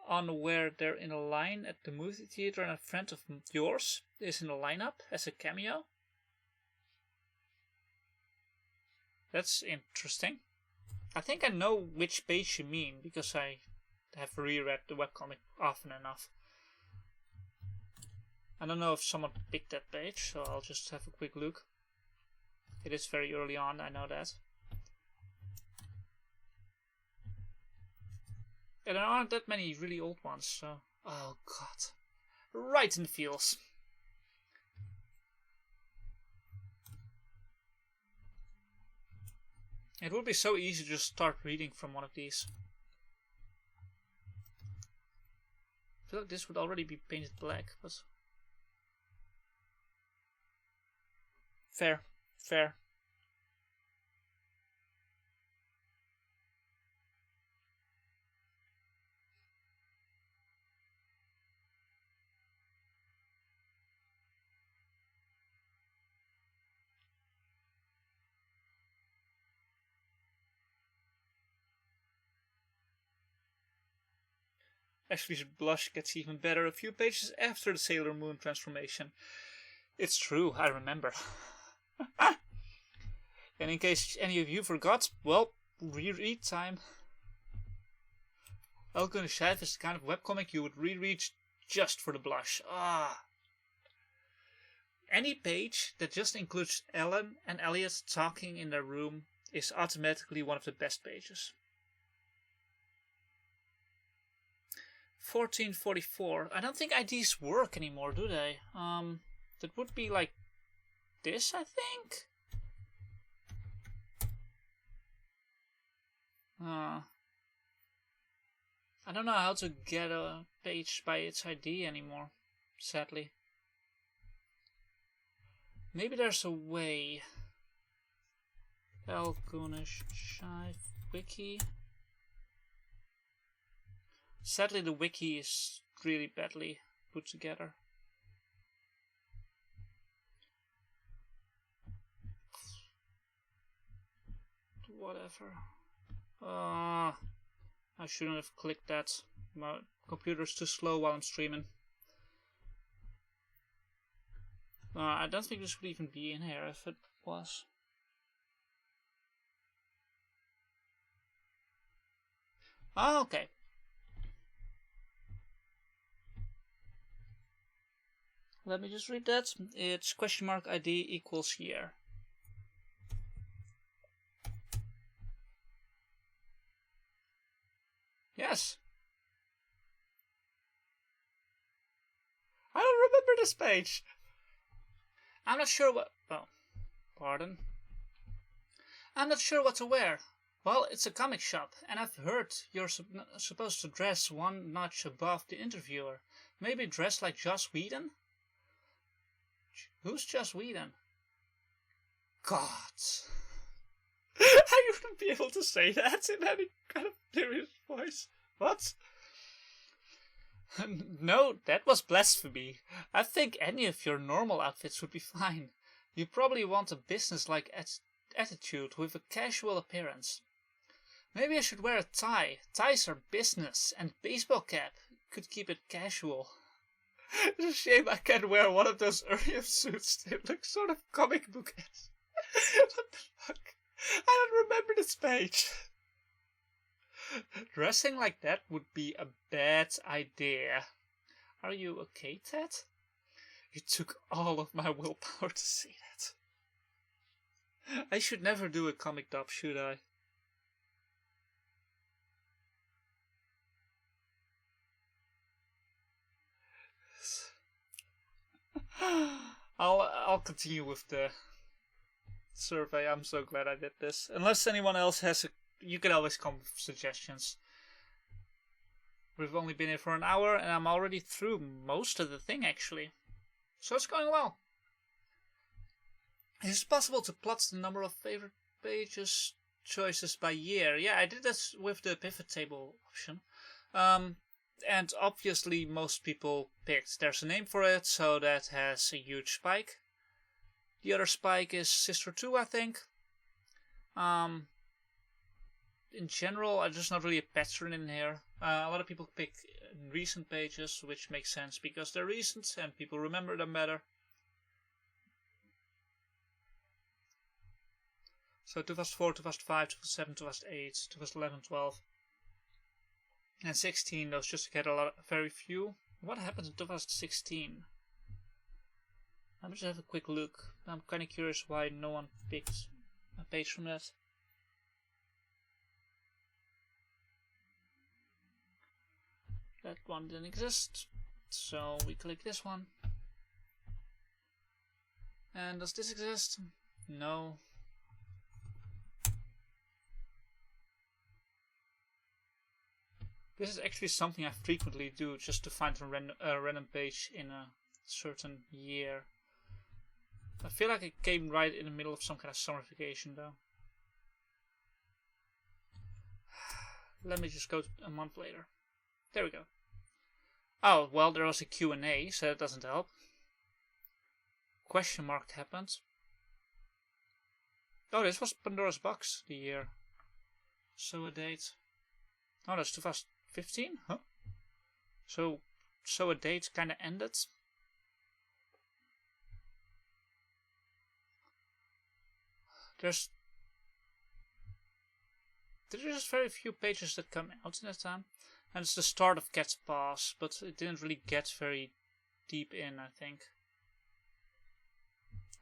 on where they're in a line at the movie theater and a friend of yours is in a lineup as a cameo. That's interesting. I think I know which page you mean, because I have reread the webcomic often enough. I don't know if someone picked that page, so I'll just have a quick look. It is very early on, I know that. Yeah, there aren't that many really old ones, so... Oh god. Right in the feels. It would be so easy to just start reading from one of these. I feel like this would already be painted black, but... Fair. Fair. Ashley's blush gets even better a few pages after the Sailor Moon transformation. It's true, I remember. And in case any of you forgot, well, reread time. Goonish Shive is the kind of webcomic you would reread just for the blush. Ah. Any page that just includes Ellen and Elliot talking in their room is automatically one of the best pages. 1444. I don't think IDs work anymore, do they? That would be like this, I think? I don't know how to get a page by its ID anymore, sadly. Maybe there's a way. Goonish Shive wiki. Sadly, the wiki is really badly put together. Whatever. I shouldn't have clicked that. My computer's too slow while I'm streaming. I don't think this would even be in here if it was. Oh, okay. Let me just read that. It's question mark ID equals year. Yes. I don't remember this page. I'm not sure what... Oh, pardon. I'm not sure what to wear. Well, it's a comic shop, and I've heard you're supposed to dress one notch above the interviewer. Maybe dress like Joss Whedon? Who's Joss Whedon? God. I wouldn't be able to say that in any kind of serious voice. What? No, that was blasphemy. I think any of your normal outfits would be fine. You probably want a business-like attitude with a casual appearance. Maybe I should wear a tie. Ties are business, and baseball cap could keep it casual. It's a shame I can't wear one of those Urium suits. They look sort of comic book-esque. What the fuck? I don't remember this page. Dressing like that would be a bad idea. Are you okay, Ted? You took all of my willpower to say that. I should never do a comic dub, should I? I'll continue with the survey. I'm so glad I did this. Unless anyone else has you can always come with suggestions. We've only been here for an hour and I'm already through most of the thing actually. So it's going well. Is it possible to plot the number of favorite pages choices by year? Yeah, I did this with the pivot table option. And obviously most people picked. There's a name for it, so that has a huge spike. The other spike is Sister 2, I think. In general, there's not really a pattern in here. A lot of people pick recent pages, which makes sense because they're recent and people remember them better. So 2004, 2005, 2007, 2008, 2011, 12. And 16, those just get very few. What happened in 2016? Let me just have a quick look. I'm kind of curious why no one picked a page from that. That one didn't exist, so we click this one. And does this exist? No. This is actually something I frequently do just to find a random page in a certain year. I feel like it came right in the middle of some kind of summer vacation though. Let me just go a month later. There we go. Oh, well, there was a Q&A, so that doesn't help. Question mark happened. Oh, this was Pandora's Box, the year. So a date. Oh, that's 2015? Huh? So a date kinda ended. There's just very few pages that come out in that time. And it's the start of Cat's Paws, but it didn't really get very deep in, I think.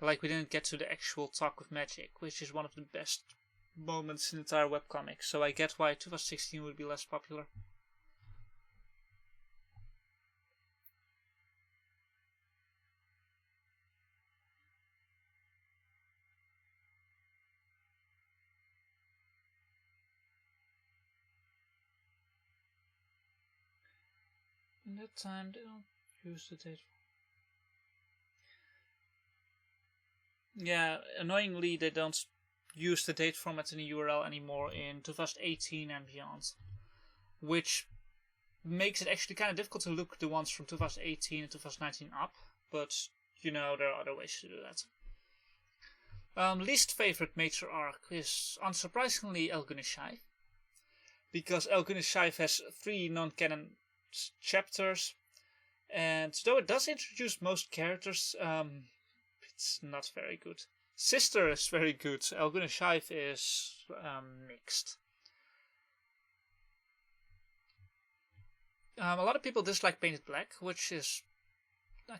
Like, we didn't get to the actual talk with magic, which is one of the best moments in the entire webcomic. So I get why 2016 would be less popular. In that time, they don't use the date. Yeah, annoyingly, they don't use the date format in the URL anymore in 2018 and beyond, which makes it actually kind of difficult to look the ones from 2018 and 2019 up, but you know, there are other ways to do that. Least favorite major arc is, unsurprisingly, Goonish Shive, because Goonish Shive has 3 non-canon chapters, and though it does introduce most characters, it's not very good. Sister is very good. Goonish Shive is mixed. A lot of people dislike Painted Black, which is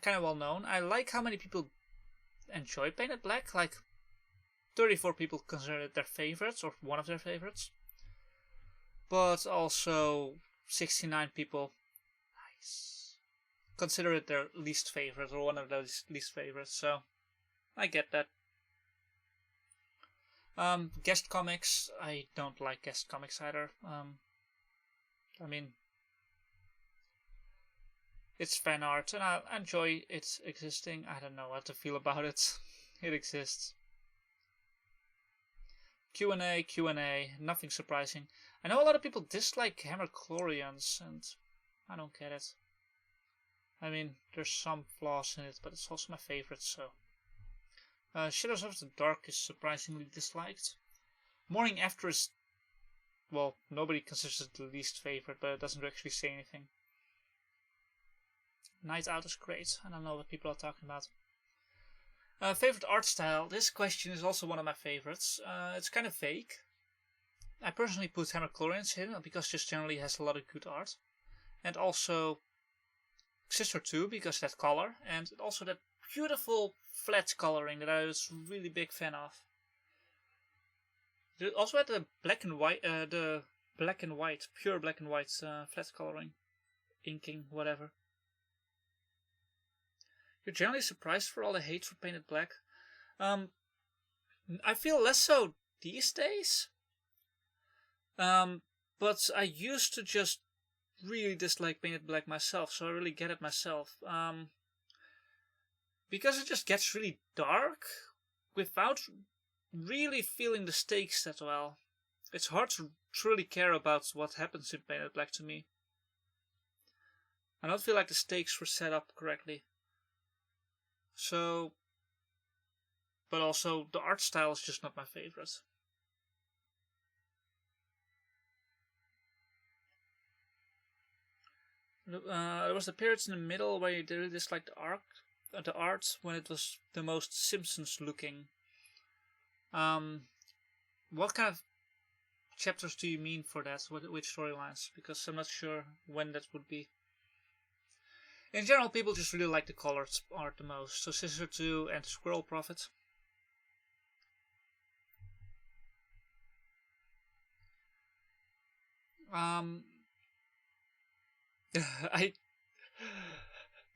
kind of well known. I like how many people enjoy Painted Black. Like 34 people consider it their favorites or one of their favorites, but also 69 people consider it their least favorite or one of their least favorites. So I get that. Guest comics, I don't like guest comics either. I mean, it's fan art, and I enjoy it existing. I don't know how to feel about it. It exists. Q&A, nothing surprising. I know a lot of people dislike Hammer Chlorians, and I don't get it. I mean, there's some flaws in it, but it's also my favorite, so. Shadows of the Dark is surprisingly disliked. Morning After is, well, nobody considers it the least favorite, but it doesn't actually say anything. Night Out is great. I don't know what people are talking about. Favorite art style? This question is also one of my favorites. It's kind of vague. I personally put Hammer Chlorians in because just generally has a lot of good art. And also Sister 2 because that color. And also that beautiful flat coloring that I was really big fan of. It also had the black and white, pure black and white flat coloring, inking, whatever. You're generally surprised for all the hate for Painted Black. I feel less so these days. But I used to just really dislike Painted Black myself, so I really get it myself. Because it just gets really dark without really feeling the stakes that well. It's hard to truly care about what happens in Painted Black to me. I don't feel like the stakes were set up correctly. So, but also the art style is just not my favorite. There was the periods in the middle where you really disliked the art when it was the most Simpsons looking. What kind of chapters do you mean for that? Which storylines? Because I'm not sure when that would be. In general, people just really like the colored art the most. So Sister 2 and Squirrel Prophet.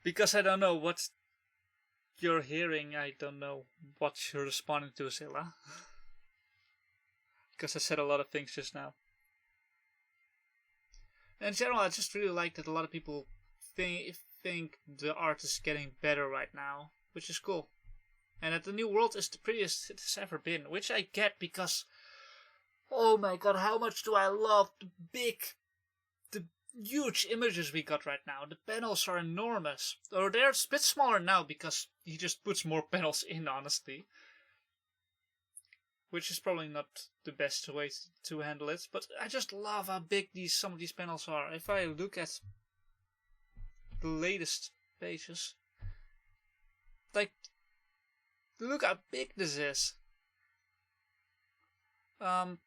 Because I don't know what you're hearing, I don't know what you're responding to, Zilla. Because I said a lot of things just now. In general, I just really like that a lot of people think the art is getting better right now, which is cool. And that the new world is the prettiest it has ever been, which I get because, oh my god, how much do I love the huge images we got right now. The panels are enormous. Or they're a bit smaller now because he just puts more panels in, honestly. Which is probably not the best way to handle it, but I just love how big some of these panels are. If I look at the latest pages, like, look how big this is. I'm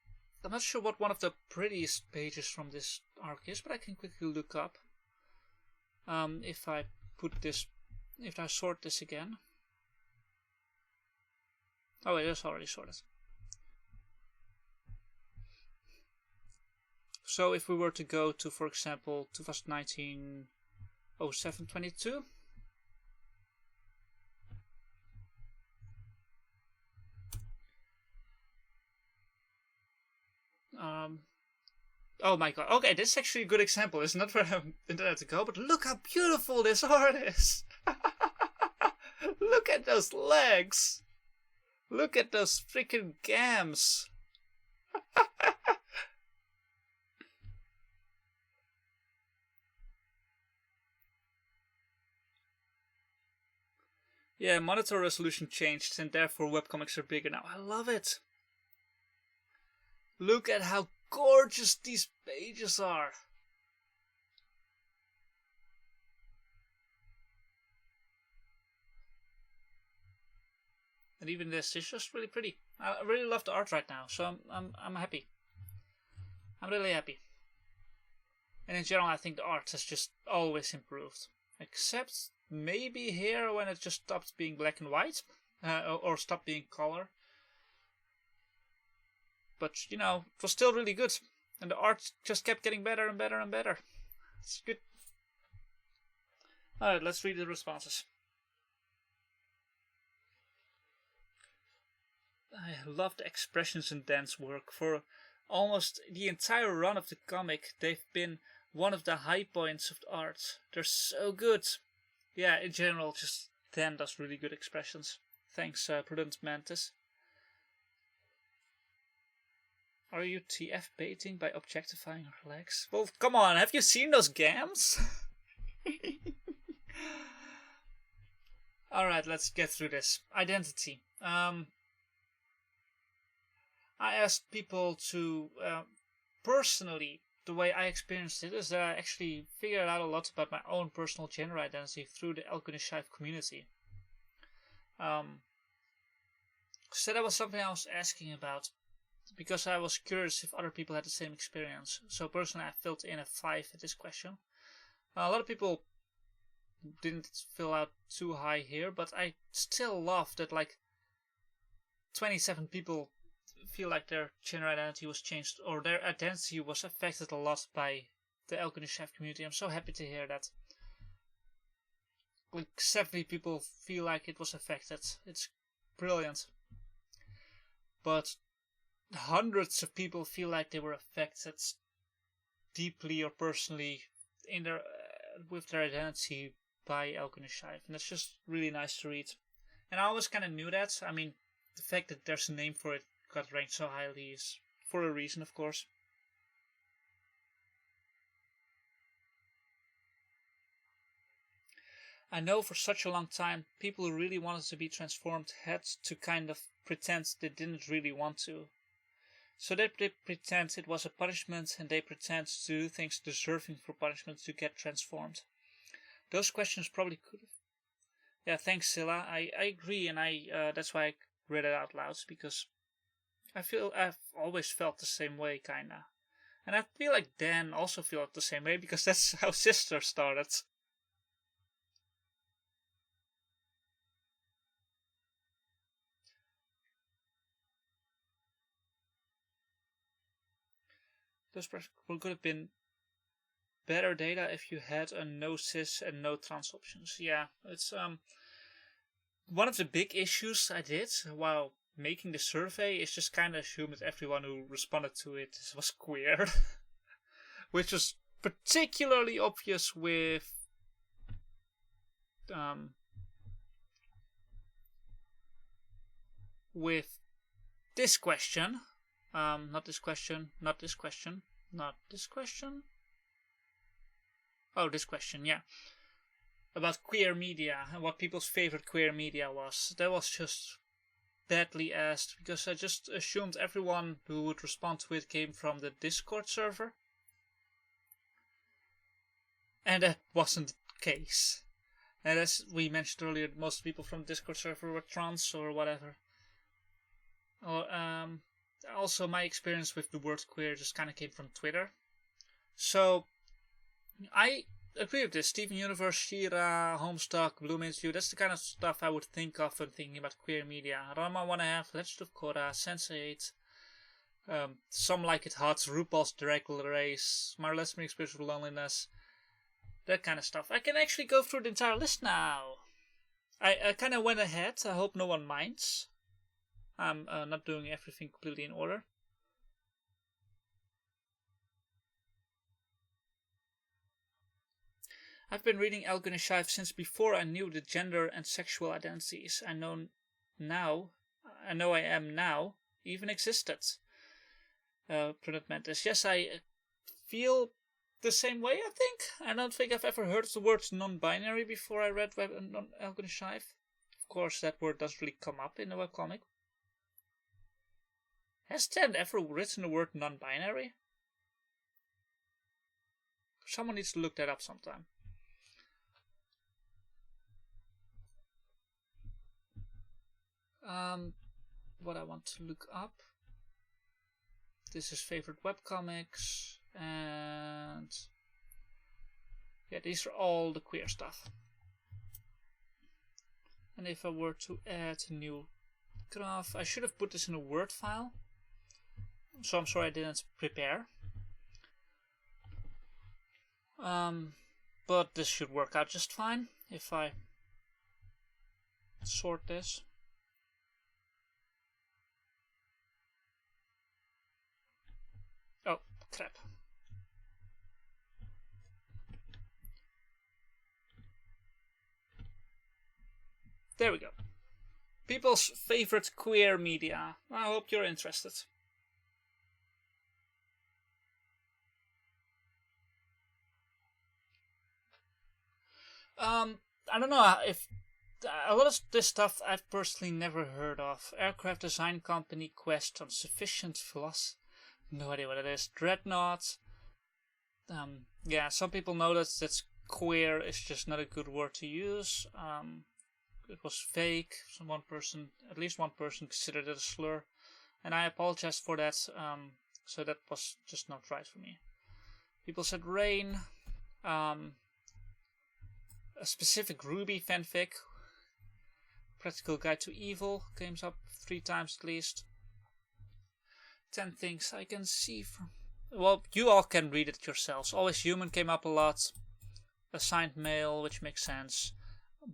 not sure what one of the prettiest pages from this arc is, but I can quickly look up. If I sort this again. Oh wait, it's already sorted. So if we were to go to, for example, 2019 0722. Oh my god. Okay, this is actually a good example. It's not where I intended to go, but look how beautiful this art is. Look at those legs. Look at those freaking gams. Yeah, monitor resolution changed and therefore webcomics are bigger now. I love it. Look at how gorgeous these pages are. And even this is just really pretty. I really love the art right now, so I'm happy. I'm really happy. And in general, I think the art has just always improved, except maybe here when it just stopped being black and white, or stopped being color. But you know, it was still really good, and the art just kept getting better and better and better. It's good. All right, let's read the responses. I love the expressions in Dan's work. For almost the entire run of the comic, they've been one of the high points of the art. They're so good. Yeah, in general, just Dan does really good expressions. Thanks, Prudent Mantis. Are you TF baiting by objectifying her legs? Well, come on, have you seen those gams? Alright, let's get through this. Identity. I asked people to, personally, the way I experienced it is that I actually figured out a lot about my own personal gender identity through the Goonish Shive community. So that was something I was asking about, because I was curious if other people had the same experience. So personally, I filled in a 5 at this question. A lot of people didn't fill out too high here, but I still love that like 27 people feel like their gender identity was changed, or their identity was affected a lot by the Goonish Shive community. I'm so happy to hear that. Like 70 people feel like it was affected. It's brilliant. But hundreds of people feel like they were affected deeply or personally in their with their identity by Goonish Shive, and that's just really nice to read. And I always kind of knew that. I mean, the fact that there's a name for it got ranked so highly is for a reason, of course. I know for such a long time, people who really wanted to be transformed had to kind of pretend they didn't really want to. So they pretend it was a punishment, and they pretend to do things deserving for punishment to get transformed. Those questions probably could have... Yeah, thanks, Scylla. I agree, and that's why I read it out loud, because I've always felt the same way, kinda. And I feel like Dan also felt the same way, because that's how Sister started. Those could have been better data if you had a no cis and no trans options. Yeah, it's one of the big issues I did while making the survey is just kind of assume that everyone who responded to it was queer, which was particularly obvious with this question. Not this question, not this question, not this question. Oh, this question, yeah. About queer media and what people's favorite queer media was. That was just badly asked, because I just assumed everyone who would respond to it came from the Discord server. And that wasn't the case. And as we mentioned earlier, most people from the Discord server were trans or whatever. Or, also, my experience with the word queer just kind of came from Twitter. So, I agree with this. Steven Universe, Shira, Homestuck, Bloom Interview, that's the kind of stuff I would think of when thinking about queer media. Rama 1.5, Legend of Korra, Sense8, Some Like It Hot, RuPaul's Drag Race, My Lesbian Experience with Loneliness, that kind of stuff. I can actually go through the entire list now. I kind of went ahead. I hope no one minds. I'm not doing everything completely in order. I've been reading Goonish Shive since before I knew the gender and sexual identities I know I am now even existed. Prunette Mantis. Yes, I feel the same way, I think. I don't think I've ever heard the word non-binary before I read Goonish Shive. Of course, that word doesn't really come up in the webcomic. Has Ted ever written the word non-binary? Someone needs to look that up sometime. What I want to look up. This is favorite webcomics, and yeah, these are all the queer stuff. And if I were to add a new graph, I should have put this in a Word file, so I'm sorry I didn't prepare. But this should work out just fine if I sort this. Oh, crap. There we go. People's favorite queer media. I hope you're interested. I don't know if a lot of this stuff I've personally never heard of. Aircraft design company quest on sufficient philosophy. No idea what it is. Dreadnought. Yeah, some people know that queer is just not a good word to use. It was fake. At least one person considered it a slur, and I apologize for that. So that was just not right for me. People said rain. A specific Ruby fanfic. Practical Guide to Evil comes up 3 times at least. 10 things I can see from... Well, you all can read it yourselves. Always Human came up a lot. Assigned Male, which makes sense.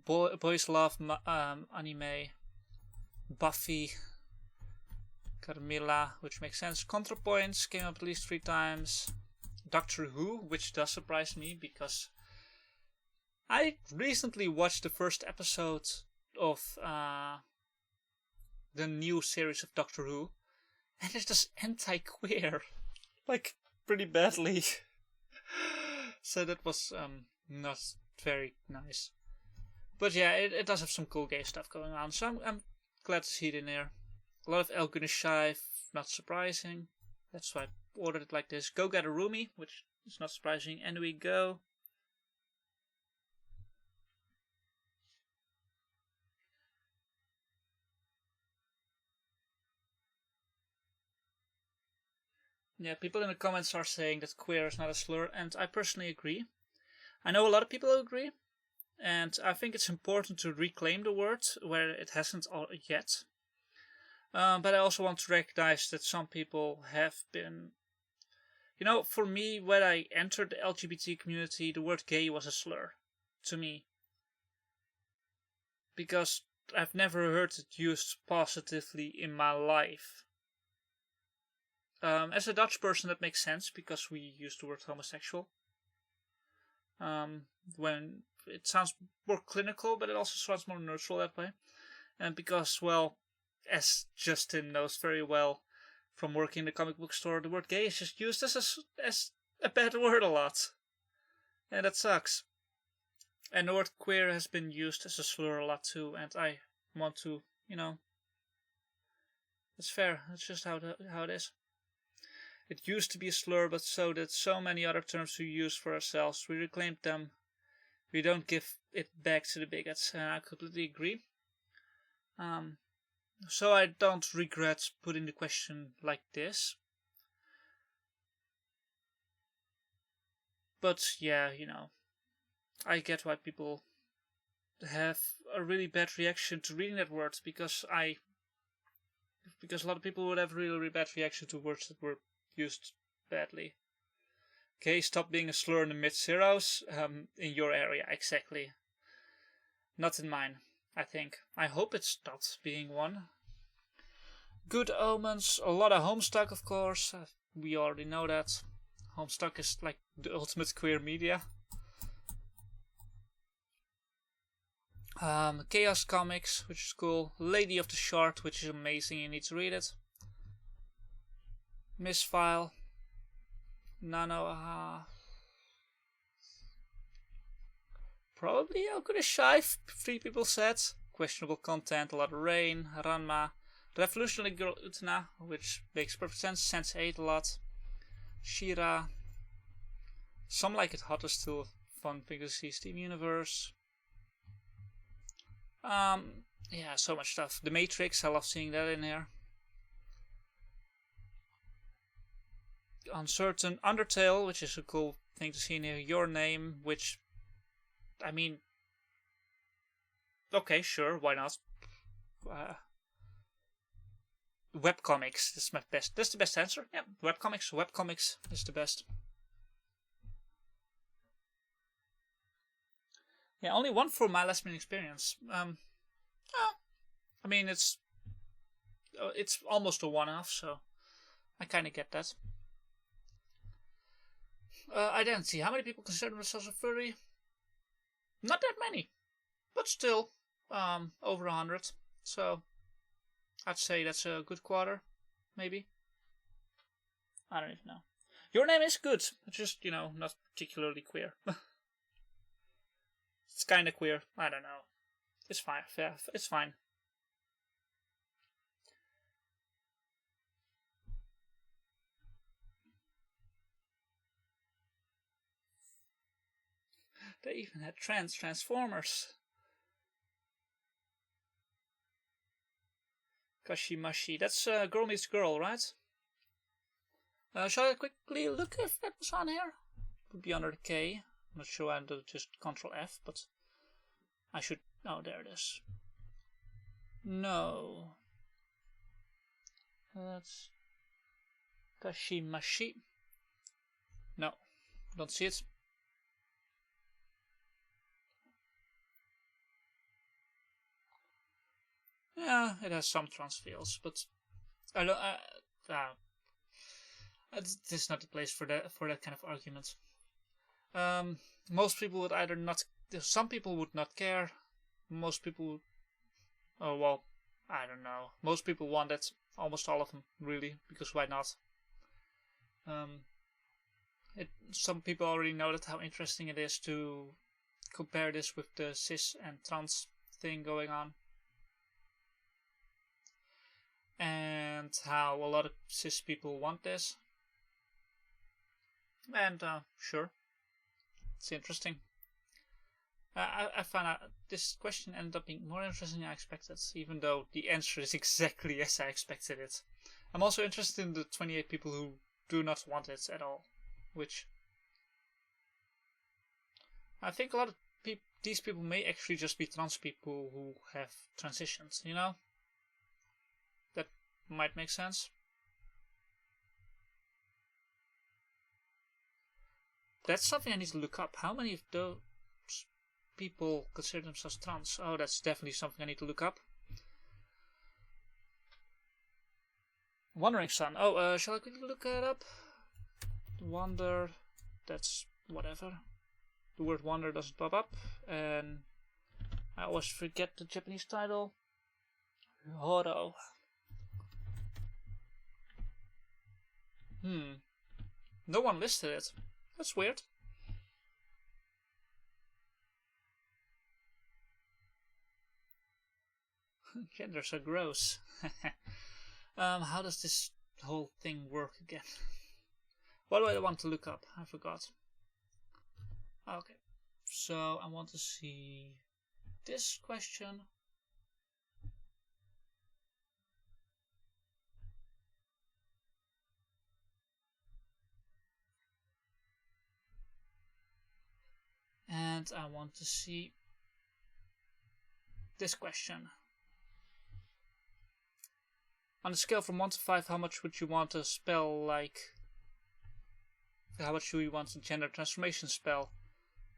Boys Love Anime. Buffy. Carmilla, which makes sense. ContraPoints came up at least 3 times. Doctor Who, which does surprise me because I recently watched the first episode of the new series of Doctor Who, and it's just anti-queer, like pretty badly. So that was not very nice. But yeah, it does have some cool gay stuff going on, so I'm glad to see it in there. A lot of Goonish Shive, not surprising. That's why I ordered it like this. Go Get a Roomie, which is not surprising. And we go. Yeah, people in the comments are saying that queer is not a slur, and I personally agree. I know a lot of people who agree, and I think it's important to reclaim the word where it hasn't yet. But I also want to recognize that some people have been... You know, for me, when I entered the LGBT community, the word gay was a slur to me. Because I've never heard it used positively in my life. As a Dutch person, that makes sense because we use the word homosexual. When it sounds more clinical, but it also sounds more neutral that way. And because, well, as Justin knows very well from working in the comic book store, the word gay is just used as a bad word a lot. And that sucks. And the word queer has been used as a slur a lot too, and I want to, you know, it's fair. That's just how it is. It used to be a slur, but so did so many other terms we use for ourselves. We reclaimed them. We don't give it back to the bigots, and I completely agree. So I don't regret putting the question like this. But yeah, you know, I get why people have a really bad reaction to reading that word, because a lot of people would have a really bad reaction to words that were used badly. Okay, stop being a slur in the mid-zeros. In your area, exactly. Not in mine, I think. I hope it stopped being one. Good Omens, a lot of Homestuck, of course. We already know that. Homestuck is like the ultimate queer media. Chaos Comics, which is cool. Lady of the Shard, which is amazing, you need to read it. Misfile. Nano, probably Goonish Shive, 3 people said. Questionable content, a lot of rain. Ranma. Revolutionary Girl Utena, which makes perfect sense. Sense 8 a lot. Shira. Some like it hot, is still fun thing to see. Steam Universe. Yeah, so much stuff. The Matrix, I love seeing that in here. Uncertain Undertale, which is a cool thing to see in here. Your Name, which, I mean, okay, sure, why not? Webcomics, that's my best. That's the best answer. Yeah, webcomics is the best. Yeah, only one for my last minute experience. I mean, it's almost a one-off, so I kind of get that. Identity. How many people consider themselves a furry? Not that many, but still, over 100. So I'd say that's a good quarter, maybe. I don't even know. Your Name is good, just, not particularly queer. It's kind of queer. I don't know. It's fine. Yeah, it's fine. They even had Transformers. Kashimashi. That's Girl Meets Girl, right? Shall I quickly look if that was on here? It would be under the K. I'm not sure, I'll just Control F, but I should. Oh, there it is. No. That's Kashimashi. No, don't see it. Yeah, it has some trans feels, but I don't. This is not the place for that kind of argument. Most people would either not. Some people would not care. Most people. Oh well, I don't know. Most people want it. Almost all of them, really, because why not? Some people already know that how interesting it is to compare this with the cis and trans thing going on. And how a lot of cis people want this. And sure, it's interesting. I found out this question ended up being more interesting than I expected, even though the answer is exactly as I expected it. I'm also interested in the 28 people who do not want it at all, which I think a lot of these people may actually just be trans people who have transitions, That might make sense. That's something I need to look up. How many of those people consider themselves trans? Oh, that's definitely something I need to look up. Wandering Sun. Oh, shall I quickly look that up? Wander. That's whatever. The word wander doesn't pop up. And I always forget the Japanese title. Horo. No one listed it. That's weird. Genders are gross. How does this whole thing work again? What do I want to look up? I forgot. Okay. So I want to see this question. And I want to see this question. On a scale from 1 to 5, how much would you want a spell like... How much do you want a gender transformation spell?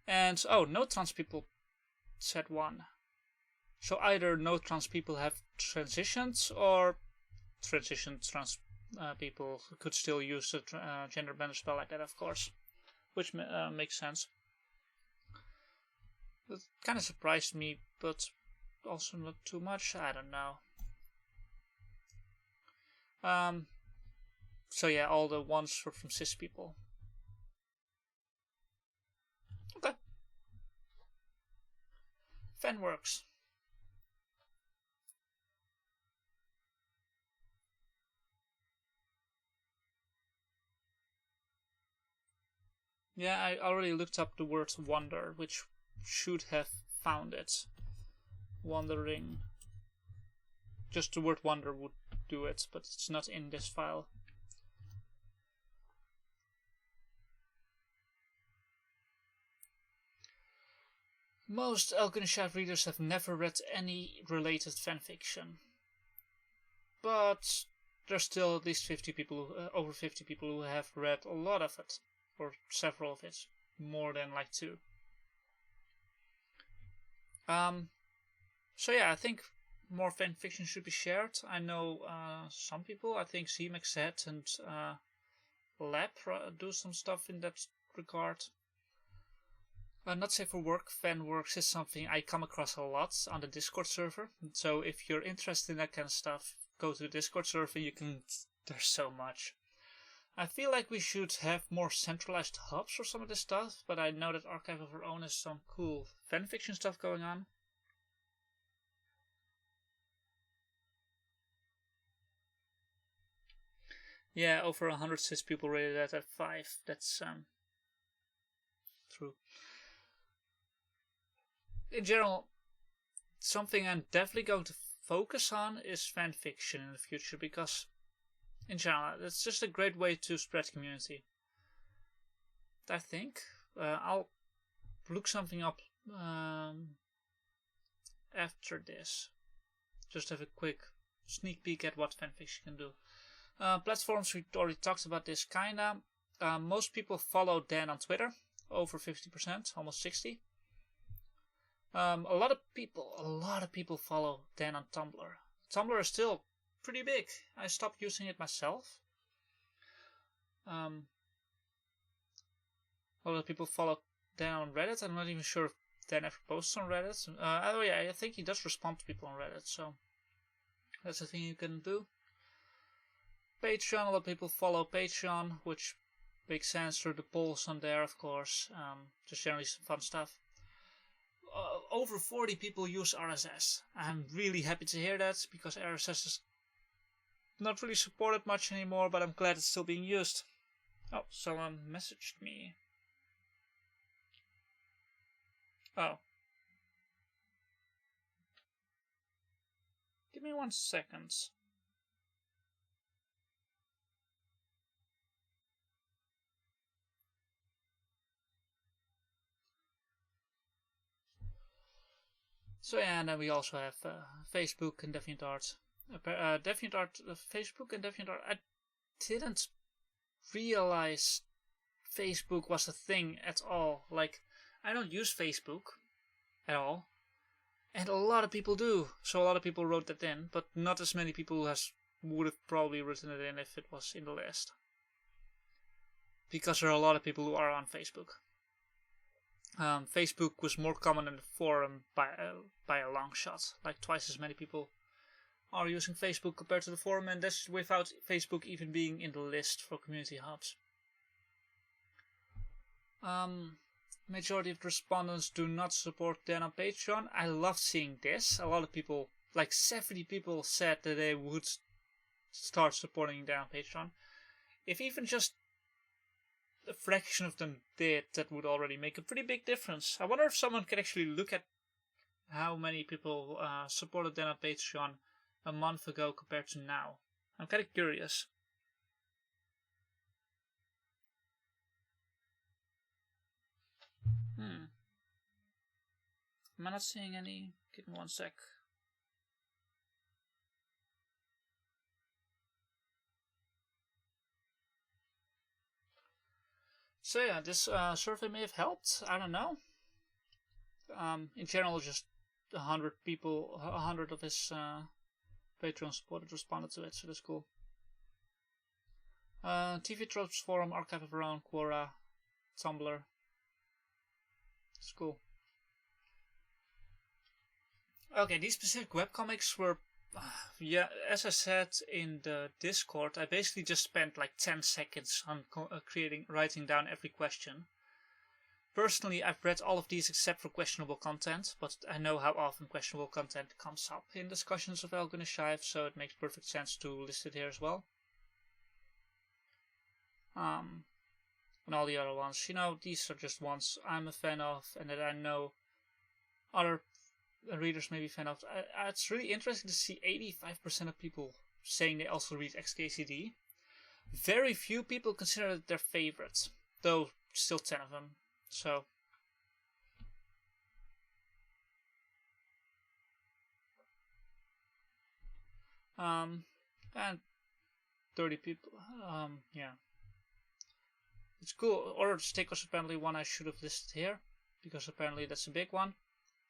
And, no trans people said 1. So either no trans people have transitions, or transition trans people could still use a gender bender spell like that, of course. Which makes sense. It kind of surprised me but also not too much. I don't know. So yeah, all the ones were from cis people. Okay. Fan works. Yeah, I already looked up the word wonder, which should have found it. Wandering. Just the word wonder would do it, but it's not in this file. Most Goonish Shive readers have never read any related fanfiction. But there's still at least 50 people, over 50 people who have read a lot of it. Or several of it. More than like 2. So yeah, I think more fanfiction should be shared. I know some people, I think ZMaxZ and Lab do some stuff in that regard. Not safe for work, fanworks is something I come across a lot on the Discord server. So if you're interested in that kind of stuff, go to the Discord server. There's so much. I feel like we should have more centralized hubs for some of this stuff, but I know that Archive of Our Own has some cool fanfiction stuff going on. Yeah, over 100 cis people rated that at 5. That's true. In general, something I'm definitely going to focus on is fanfiction in the future, because in general, it's just a great way to spread community. I think. I'll look something up after this. Just have a quick sneak peek at what fanfiction can do. Platforms, we already talked about this kinda. Most people follow Dan on Twitter, over 50%, almost 60%. A lot of people follow Dan on Tumblr. Tumblr is still pretty big. I stopped using it myself. A lot of people follow Dan on Reddit. I'm not even sure if Dan ever posts on Reddit. Oh yeah, I think he does respond to people on Reddit, so that's a thing you can do. Patreon, a lot of people follow Patreon, which makes sense through the polls on there, of course. Just generally some fun stuff. Over 40 people use RSS. I'm really happy to hear that, because RSS is not really supported much anymore, but I'm glad it's still being used. Oh, someone messaged me. Oh. Give me 1 second. So yeah, and then we also have Facebook and DeviantArt. DeviantArt, Facebook and DeviantArt. I didn't realize Facebook was a thing at all. Like, I don't use Facebook at all, and a lot of people do. So a lot of people wrote that in, but not as many people as would have probably written it in if it was in the list. Because there are a lot of people who are on Facebook. Facebook was more common than the forum by a long shot. Like twice as many people are using Facebook compared to the forum, and that's without Facebook even being in the list for community hubs. Majority of the respondents do not support Dan on Patreon. I love seeing this. A lot of people, like 70 people, said that they would start supporting Dan on Patreon. If even just a fraction of them did, that would already make a pretty big difference. I wonder if someone could actually look at how many people supported Dan on Patreon a month ago compared to now. I'm kind of curious. Am I not seeing any? Give me 1 sec. So yeah, this survey may have helped. I don't know. In general, just 100 people, 100 of his Patreon supporters responded to it, so that's cool. TV Tropes Forum, Archive of Our Own, Quora, Tumblr. It's cool. Okay, these specific webcomics were, yeah, as I said in the Discord, I basically just spent like 10 seconds on writing down every question. Personally, I've read all of these except for questionable content, but I know how often questionable content comes up in discussions of Goonish Shive, so it makes perfect sense to list it here as well. And all the other ones, you know, these are just ones I'm a fan of and that I know other readers may be fan of. It's really interesting to see 85% of people saying they also read XKCD. Very few people consider it their favorite, though still 10 of them. So, and 30 people, yeah. It's cool. Order Stick was apparently one I should have listed here, because apparently that's a big one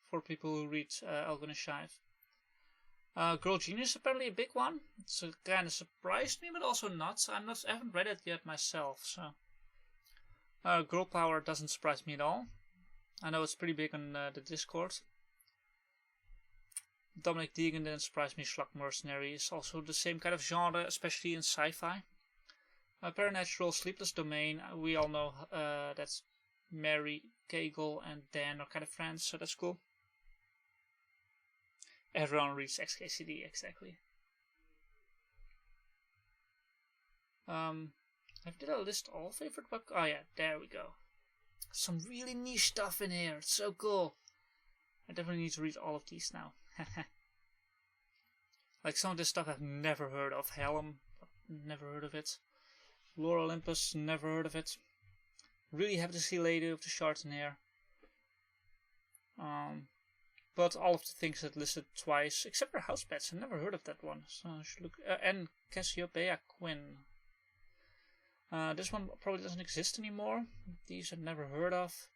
for people who read Goonish Shive. Girl Genius apparently a big one. It's kind of surprised me, but also not. I haven't read it yet myself, so. Girl Power doesn't surprise me at all. I know it's pretty big on the Discord. Dominic Deegan didn't surprise me. Schlock Mercenary is also the same kind of genre, especially in sci-fi. Paranatural Sleepless Domain, we all know that Mary, Kegel, and Dan are kind of friends, so that's cool. Everyone reads XKCD, exactly. Did I list all favorite web? Oh yeah, there we go. Some really niche stuff in here. It's so cool. I definitely need to read all of these now. Like some of this stuff I've never heard of. Helm, never heard of it. Lore Olympus, never heard of it. Really happy to see Lady of the Shards in here. But all of the things that listed twice, except for House Pets, I've never heard of that one. So I should look. And Cassiopeia Quinn. This one probably doesn't exist anymore. These I've never heard of.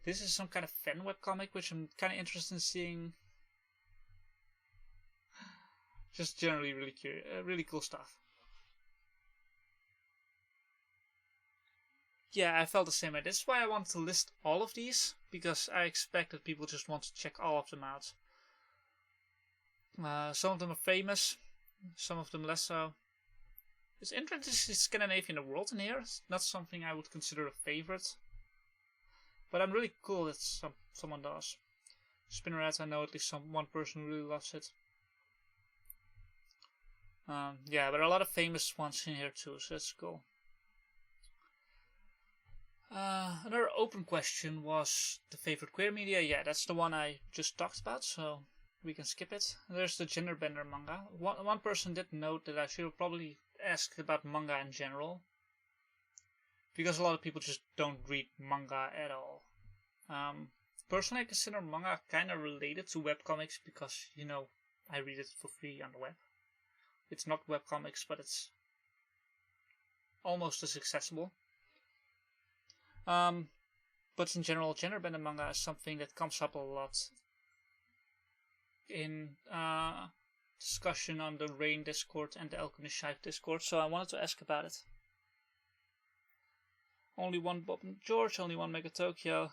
This is some kind of fan webcomic, which I'm kind of interested in seeing. Just generally really curious, really cool stuff. Yeah, I felt the same way. That's why I wanted to list all of these, because I expect that people just want to check all of them out. Some of them are famous, some of them less so. It's interesting to see Scandinavian in the world in here. It's not something I would consider a favorite. But I'm really cool that someone does. Spinneret, I know at least one person who really loves it. Yeah, but there are a lot of famous ones in here too, so that's cool. Another open question was the favorite queer media. Yeah, that's the one I just talked about, so we can skip it. There's the Genderbender manga. One person did note that I should have probably asked about manga in general, because a lot of people just don't read manga at all. Personally, I consider manga kind of related to webcomics because, you know, I read it for free on the web. It's not webcomics, but it's almost as accessible. But in general, genderbender manga is something that comes up a lot in discussion on the Rain Discord and the Goonish Shive Discord, so I wanted to ask about it. Only one Bob and George, only one Mega Tokyo.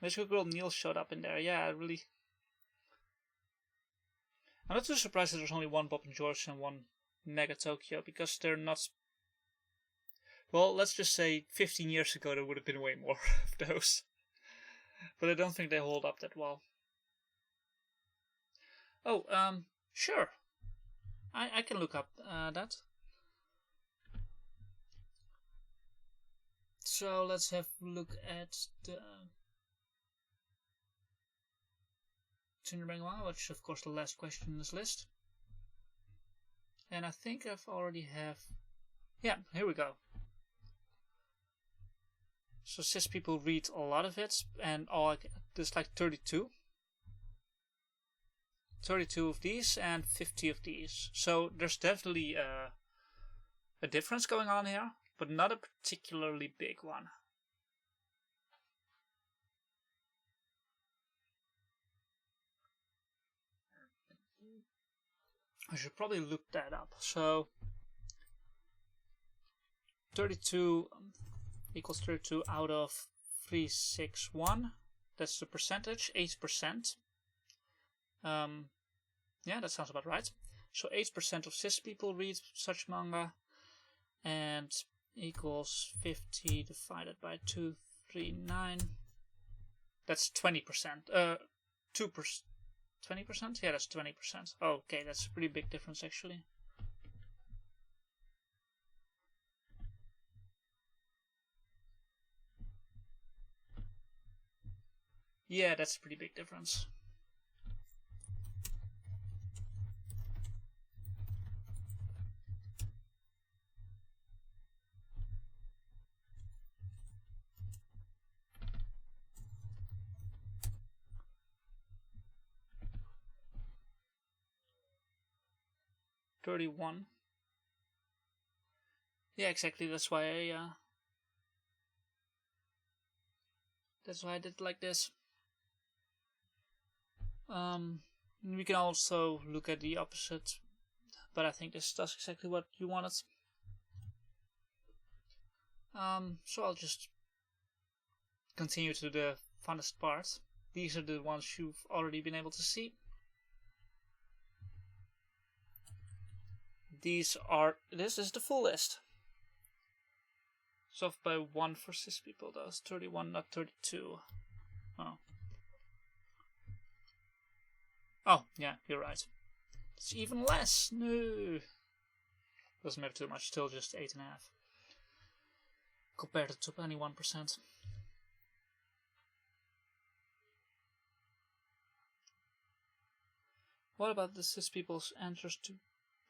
Magical Girl Neil showed up in there. Yeah, really. I'm not too surprised that there's only one Bob and George and one Mega Tokyo, because they're not. Well, let's just say 15 years ago there would have been way more of those. But I don't think they hold up that well. Oh, sure. I can look up that. So let's have a look at the Tinderbang, which is of course the last question in this list. And I think I've already have. Yeah, here we go. So cis people read a lot of it, and there's like 32. 32 of these and 50 of these. So there's definitely a difference going on here, but not a particularly big one. I should probably look that up. So 32 equals 32 out of 361. That's the percentage, 8%. Yeah, that sounds about right. So 8% of cis people read such manga, and equals 50 divided by 239. That's 20%. 2%. 20%? Yeah, that's 20%. Oh, okay, that's a pretty big difference actually. Yeah, that's a pretty big difference. $31. Yeah, exactly. That's why I did it like this. We can also look at the opposite, but I think this does exactly what you wanted. So I'll just continue to the funnest part. These are the ones you've already been able to see. This is the full list. It's off by 1 for cis people, though. It's 31, not 32. Oh, yeah, you're right. It's even less. No. Doesn't matter too much. Still just 8.5. Compared to 21%. What about the cis people's answers to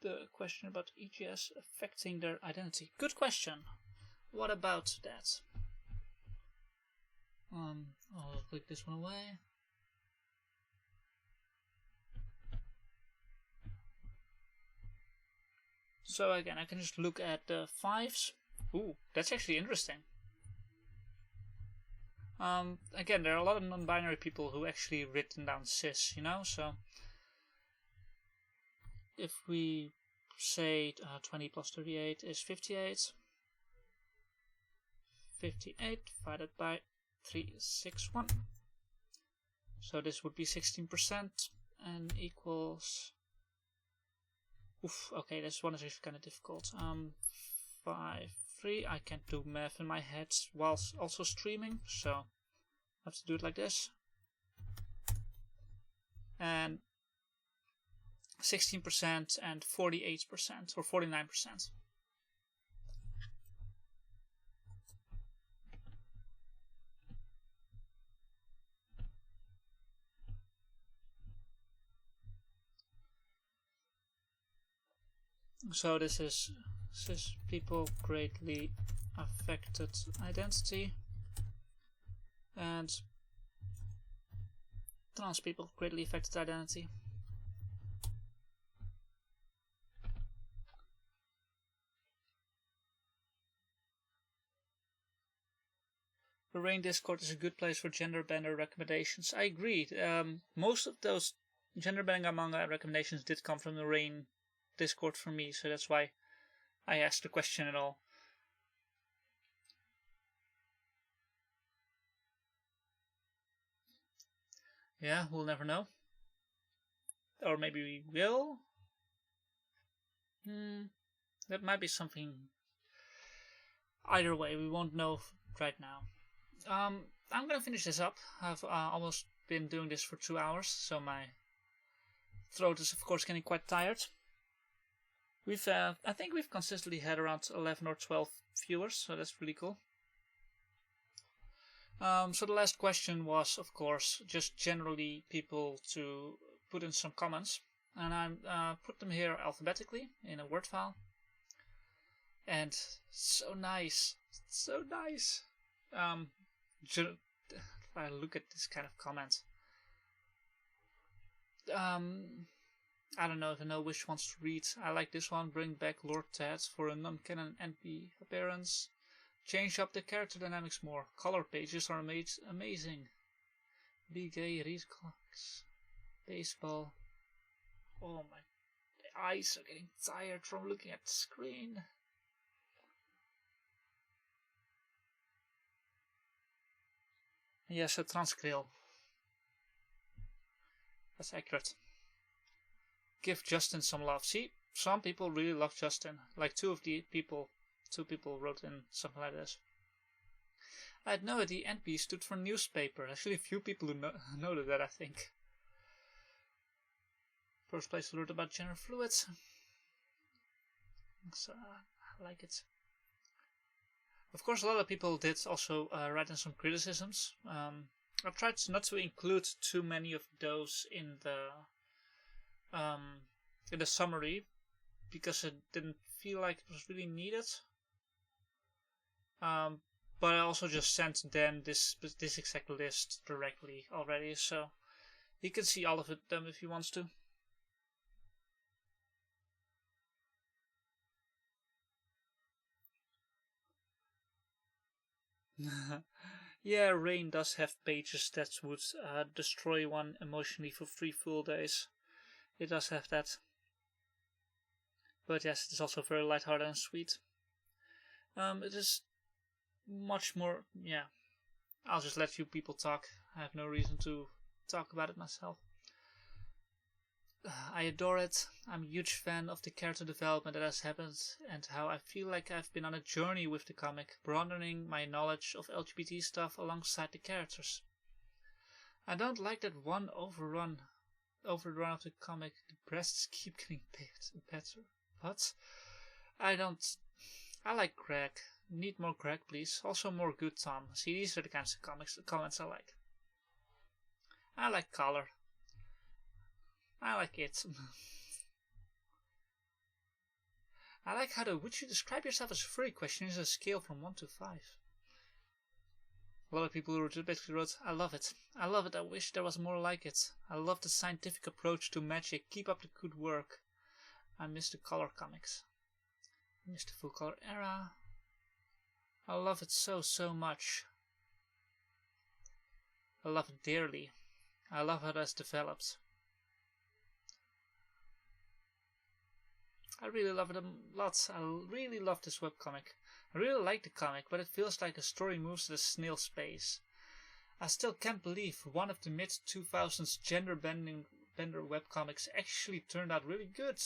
the question about EGS affecting their identity? Good question. What about that? I'll click this one away. So again, I can just look at the 5s. Ooh, that's actually interesting. Again, there are a lot of non-binary people who actually written down cis, so if we say 20 plus 38 is 58, 58 divided by 361. So this would be 16% and equals... Oof, okay, this one is actually kind of difficult. 5, 3. I can't do math in my head whilst also streaming, so I have to do it like this. And 16% and 48% or 49%. So this is cis people greatly affected identity, and trans people greatly affected identity. The Rain Discord is a good place for gender bender recommendations. I agree. Most of those gender bender manga recommendations did come from the Rain Discord for me, so that's why I asked the question at all. Yeah, we'll never know. Or maybe we will. That might be something. Either way, we won't know right now. I'm gonna finish this up. I've almost been doing this for 2 hours, so my throat is of course getting quite tired. I think we've consistently had around 11 or 12 viewers, so that's really cool. So the last question was, of course, just generally people to put in some comments, and I put them here alphabetically in a Word file. And so nice. If I look at this kind of comment, I don't know if I know which ones to read. I like this one. Bring back Lord Ted for a non-canon NP appearance. Change up the character dynamics more. Color pages are amazing. Be gay, read comics. Baseball. Oh my eyes are getting tired from looking at the screen. Yes, a transkrill. That's accurate. Give Justin some love. See, some people really love Justin. Like two people wrote in something like this. I had no idea NP stood for newspaper. Actually, a few people who noted that, I think. First place to learn about gender fluids. So, I like it. Of course, a lot of people did also write in some criticisms. I tried not to include too many of those in the summary because it didn't feel like it was really needed. But I also just sent Dan this exact list directly already, so he can see all of them if he wants to. Yeah, Rain does have pages that would destroy one emotionally for 3 full days. It does have that. But yes, it is also very lighthearted and sweet. It is much more, yeah. I'll just let you people talk. I have no reason to talk about it myself. I adore it. I'm a huge fan of the character development that has happened and how I feel like I've been on a journey with the comic, broadening my knowledge of LGBT stuff alongside the characters. I don't like that one overrun of the comic. The breasts keep getting better. What? I like Greg. Need more Greg, please. Also more good Tom. See, these are the kinds of comments I like. I like color. I like it. I like how the "would you describe yourself as furry" question is a scale from 1 to 5. A lot of people who basically wrote, I love it. I love it. I wish there was more like it. I love the scientific approach to magic. Keep up the good work. I miss the color comics. I miss the full color era. I love it so much. I love it dearly. I love how that's developed. I really love it a lot. I really love this webcomic. I really like the comic, but it feels like a story moves at a snail's pace. I still can't believe one of the mid-2000s gender webcomics actually turned out really good.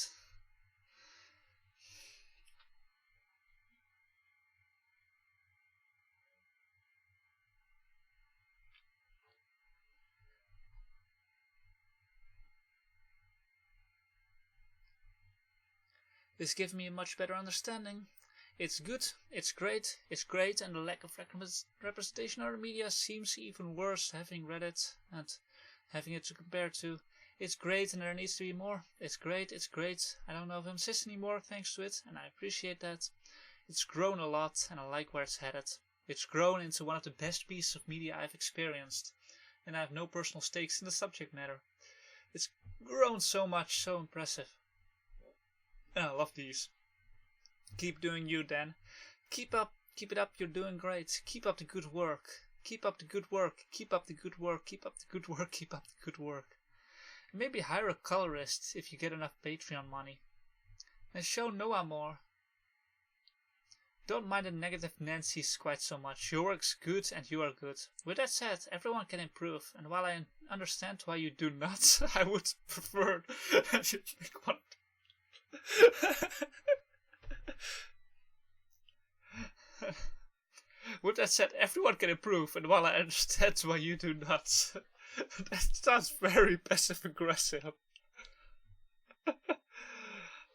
This gives me a much better understanding. It's good, it's great, and the lack of representation in our media seems even worse having read it and having it to compare to. It's great and there needs to be more. It's great. I don't know if I'm cis anymore thanks to it, and I appreciate that. It's grown a lot and I like where it's headed. It's grown into one of the best pieces of media I've experienced, and I have no personal stakes in the subject matter. It's grown so much, so impressive. And I love these. Keep doing you, Dan. Keep it up, you're doing great. Keep up the good work. Keep up the good work. Keep up the good work. Keep up the good work. Keep up the good work. Maybe hire a colorist if you get enough Patreon money. And show Noah more. Don't mind the negative Nancy's quite so much. Your work's good and you are good. With that said, everyone can improve, and while I understand why you do not, I would prefer that you pick one. With that said, everyone can improve, and while I understand why you do not, that sounds very passive aggressive.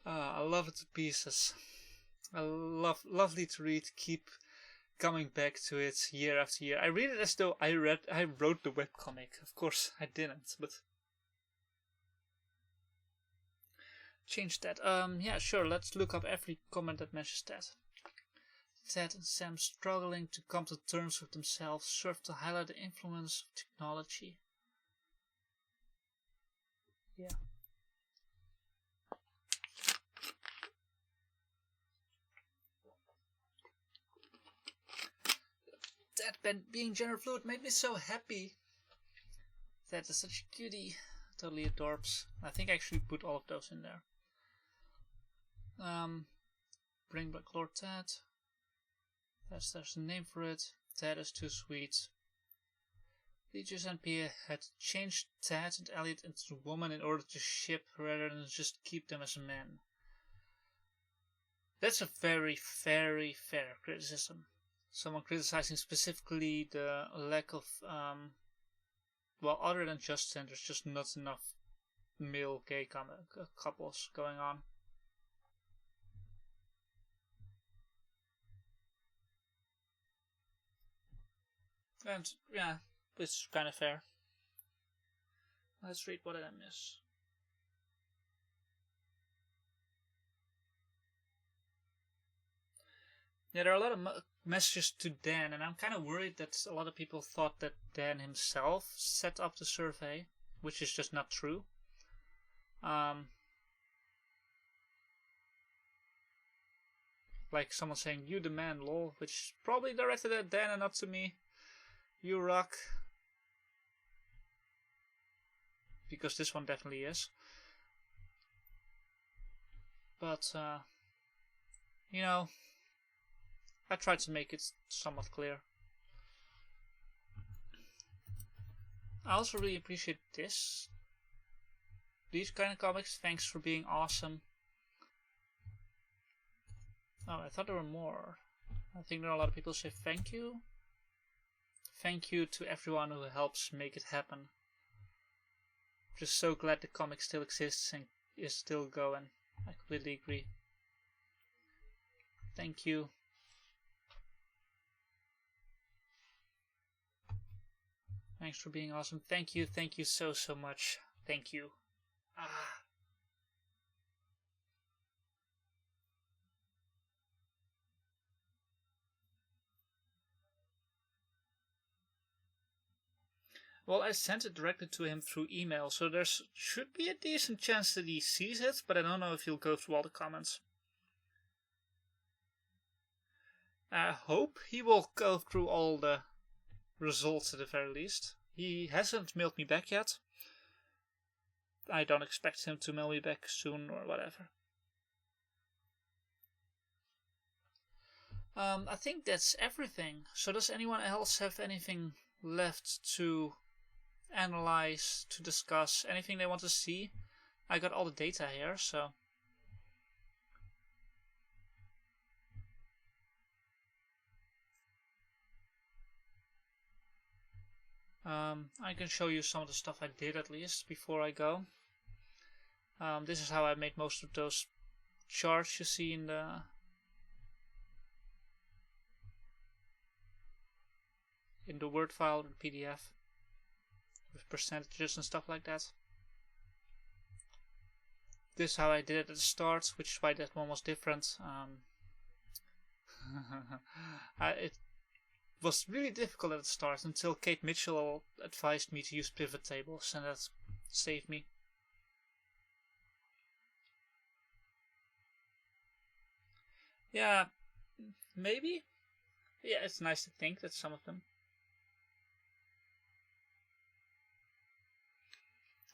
I love it to pieces. Lovely to read. Keep coming back to it year after year. I read it as though I wrote the webcomic. Of course, I didn't, but change that. Yeah, sure. Let's look up every comment that mentions that. Ted and Sam struggling to come to terms with themselves serve to highlight the influence of technology. Yeah. That being gender fluid made me so happy. That is such a cutie. Totally adorbs. I think I actually put all of those in there. Bring back Lord Ted. There's a name for it. Ted is too sweet. Beatrice and Pia had changed Ted and Elliot into a woman in order to ship rather than just keep them as men. That's a very, very fair criticism. Someone criticizing specifically the lack of, well, other than Justin, there's just not enough male gay couples going on. And, yeah, it's kind of fair. Let's read what did I miss. Yeah, there are a lot of messages to Dan, and I'm kind of worried that a lot of people thought that Dan himself set up the survey, which is just not true. Like someone saying, "You the man, lol," which is probably directed at Dan and not to me. You rock. Because this one definitely is. But, you know, I tried to make it somewhat clear. I also really appreciate these kind of comics. Thanks for being awesome. Oh, I thought there were more. I think there are a lot of people who say thank you. Thank you to everyone who helps make it happen. Just so glad the comic still exists and is still going. I completely agree. Thank you. Thanks for being awesome. Thank you so much. Thank you. Well, I sent it directly to him through email, so there should be a decent chance that he sees it, but I don't know if he'll go through all the comments. I hope he will go through all the results at the very least. He hasn't mailed me back yet. I don't expect him to mail me back soon or whatever. I think that's everything. So does anyone else have anything left to analyze, to discuss, anything they want to see? I got all the data here, so... I can show you some of the stuff I did at least before I go. This is how I made most of those charts you see in the Word file or the PDF with percentages and stuff like that. This is how I did it at the start, which is why that one was different. It was really difficult at the start until Kate Mitchell advised me to use pivot tables, and that saved me. Yeah, maybe. Yeah, it's nice to think that some of them.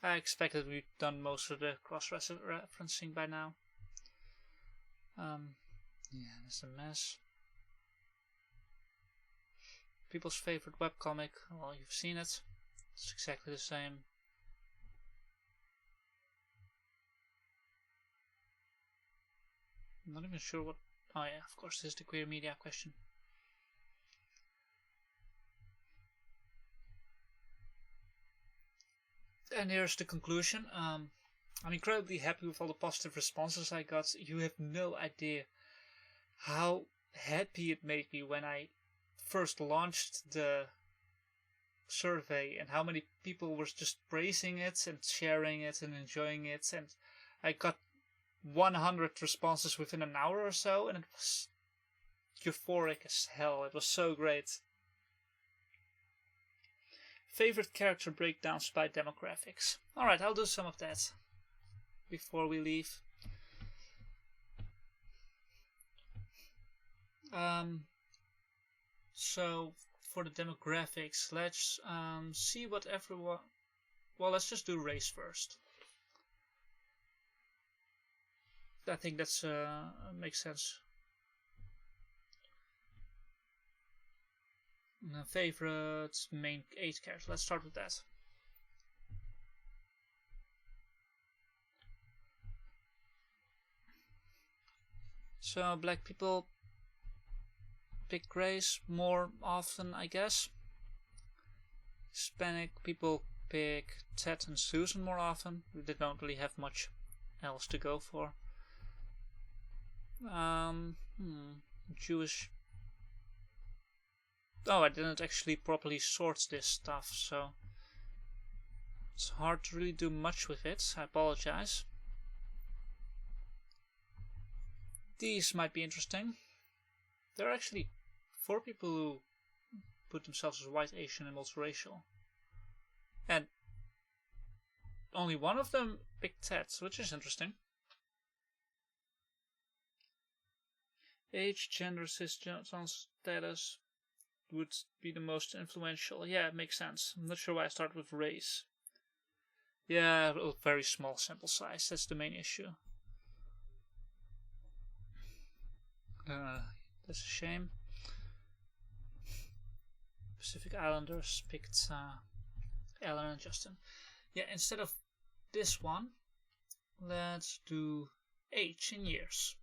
I expected we'd done most of the cross-referencing by now. Yeah, that's a mess. People's favorite webcomic. Well, you've seen it. It's exactly the same. I'm not even sure what... Oh yeah, of course, this is the queer media question. And here's the conclusion. I'm incredibly happy with all the positive responses I got. You have no idea how happy it made me when I first launched the survey and how many people were just praising it and sharing it and enjoying it. And I got 100 responses within an hour or so, and it was euphoric as hell. It was so great. Favorite character breakdowns by demographics. Alright, I'll do some of that before we leave. So, for the demographics, let's see what everyone... Well, let's just do race first. I think that's makes sense. Favorite main 8 character. Let's start with that. So black people pick Grace more often, I guess. Hispanic people pick Ted and Susan more often. They don't really have much else to go for. Jewish. Oh, I didn't actually properly sort this stuff, so it's hard to really do much with it. I apologize. These might be interesting. There are actually 4 people who put themselves as white, Asian, and multiracial. And only one of them picked Ted, which is interesting. Age, gender, cisgender status would be the most influential. Yeah, it makes sense. I'm not sure why I start with race. Yeah, a very small sample size. That's the main issue. That's a shame. Pacific Islanders picked Ellen and Justin. Yeah, instead of this one, let's do age in years.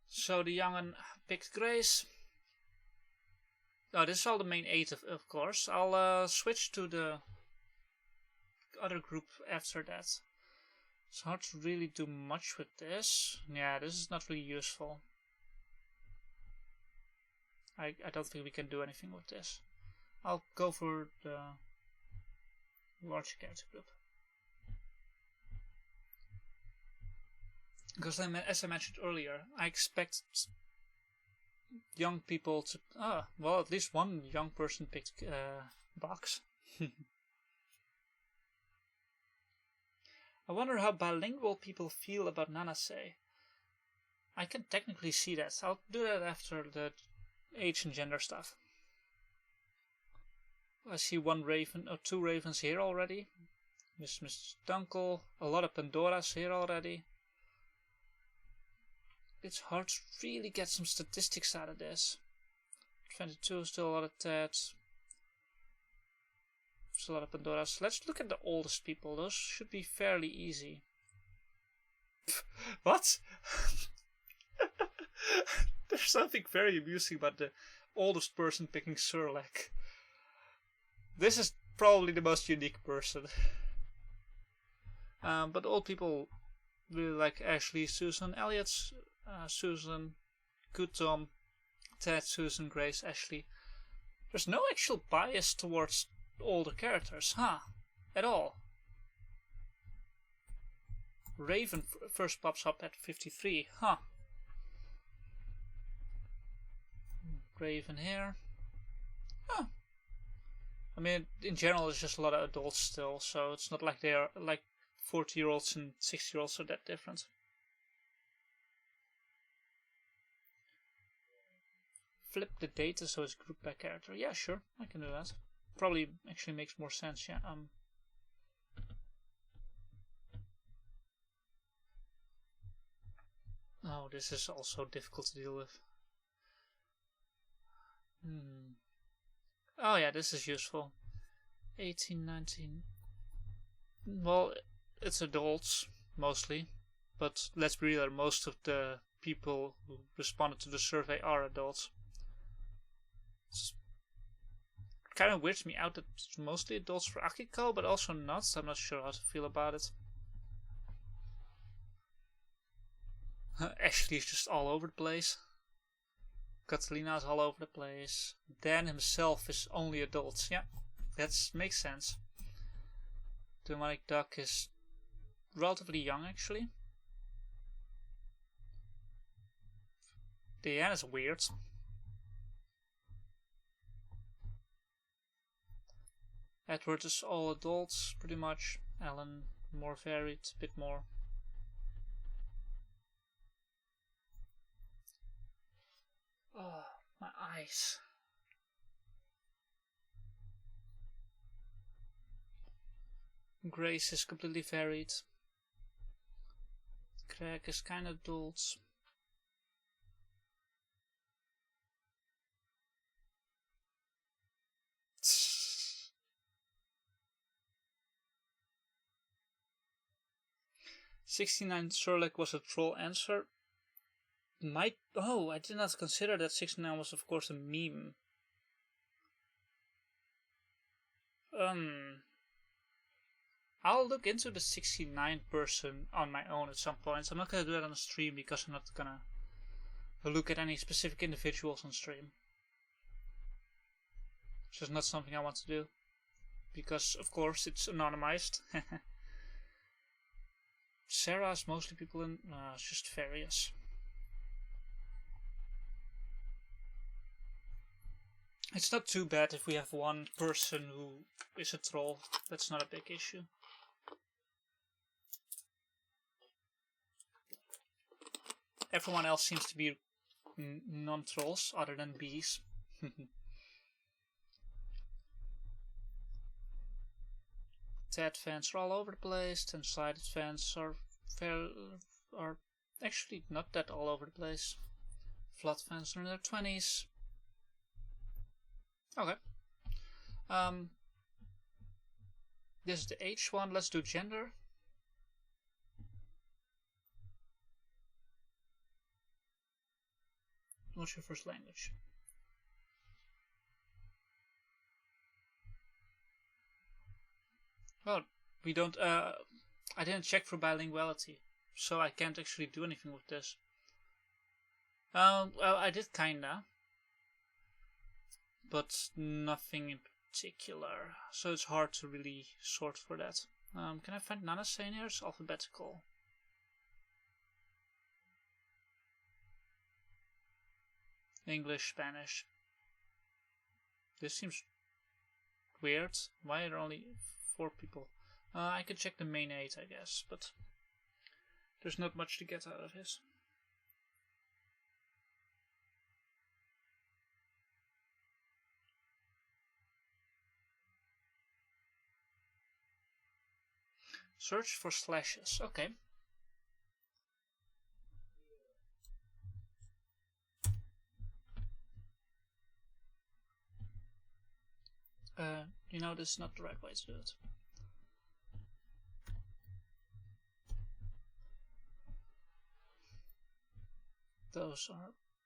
So the young'un picked Grace. Oh, this is all the main 8 of course. I'll switch to the other group after that. It's hard to really do much with this. Yeah, this is not really useful. I don't think we can do anything with this. I'll go for the large character group. Because as I mentioned earlier, I expect young people to... well, at least one young person picked Box. I wonder how bilingual people feel about Nanase. I can technically see that. I'll do that after the age and gender stuff. I see 1 raven or 2 ravens here already. Mr. Dunkel. A lot of Pandoras here already. It's hard to really get some statistics out of this. 22, still a lot of Tats. Still a lot of Pandoras. Let's look at the oldest people. Those should be fairly easy. What? There's something very amusing about the oldest person picking Surlek. This is probably the most unique person. But old people really like Ashley, Susan, Elliot, Susan, Good Tom, Ted, Susan, Grace, Ashley. There's no actual bias towards older characters, at all. Raven first pops up at 53, Raven here. I mean, in general, it's just a lot of adults still, so it's not like they are like 40-year-olds and 60-year-olds are that different. Flip the data so it's grouped by character. Yeah, sure, I can do that. Probably actually makes more sense, yeah. Oh, this is also difficult to deal with. Oh yeah, this is useful. 18, 19. Well, it's adults, mostly. But let's be real, most of the people who responded to the survey are adults. It's kind of weirds me out that it's mostly adults for Akiko, but also not, so I'm not sure how to feel about it. Ashley is just all over the place. Catalina is all over the place. Dan himself is only adults. Yeah, that makes sense. Demonic Duck is relatively young, actually. Diane is weird. Edward is all adults, pretty much. Alan, more varied, a bit more. Oh, my eyes. Grace is completely varied. Crack is kind of dulled. "69 Sherlock was a troll answer." I did not consider that 69 was of course a meme. I'll look into the 69 person on my own at some point. I'm not gonna do that on stream because I'm not gonna look at any specific individuals on stream. It's just not something I want to do. Because, of course, it's anonymized. Sarah's mostly people in... it's just various. It's not too bad if we have one person who is a troll. That's not a big issue. Everyone else seems to be non-trolls, other than bees. Ted fans are all over the place. 10-sided fans are actually not that all over the place. Flood fans are in their 20s. Okay. This is the age one. Let's do gender. What's your first language? Well, we don't. I didn't check for bilinguality, so I can't actually do anything with this. Well, I did kinda, but nothing in particular, so it's hard to really sort for that. Can I find Nana saying here? It's alphabetical. English, Spanish. This seems weird. Why are there only 4 people? I could check the main 8, I guess, but there's not much to get out of this. Search for slashes. Okay. You know, this is not the right way to do it.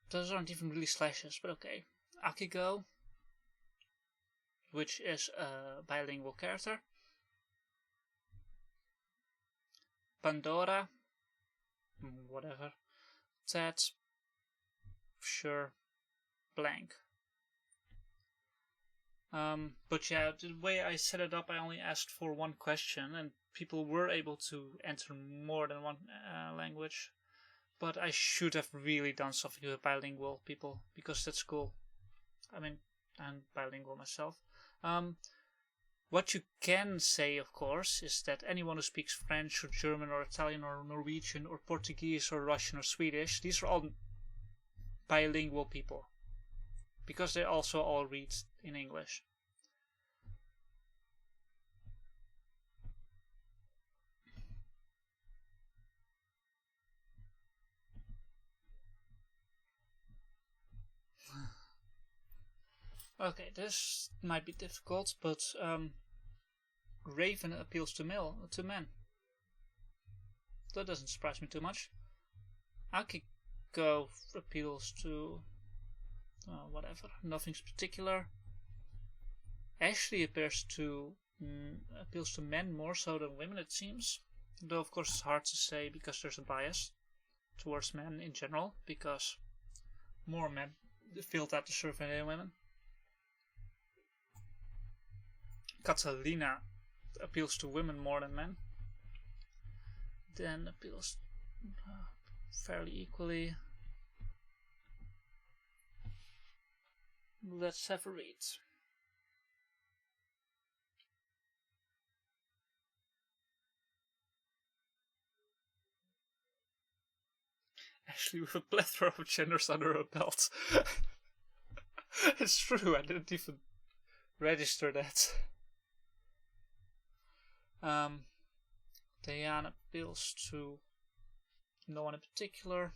Those aren't even really slashes, but okay. Akigo, which is a bilingual character. Pandora, whatever. Ted, sure. Blank. But yeah, the way I set it up, I only asked for one question, and people were able to enter more than one language. But I should have really done something with bilingual people, because that's cool. I mean, I'm bilingual myself. What you can say, of course, is that anyone who speaks French or German or Italian or Norwegian or Portuguese or Russian or Swedish, these are all bilingual people. Because they also all read in English. Okay, this might be difficult, but Raven appeals to men. That doesn't surprise me too much. Akiko appeals to whatever, nothing's particular. Ashley appeals to men more so than women, it seems. Though of course it's hard to say because there's a bias towards men in general, because more men filled out the survey than women. Catalina appeals to women more than men. Dan appeals fairly equally. Let's have a read. Actually, with a plethora of genders under her belt. It's true, I didn't even register that. Diana appeals to No one in particular.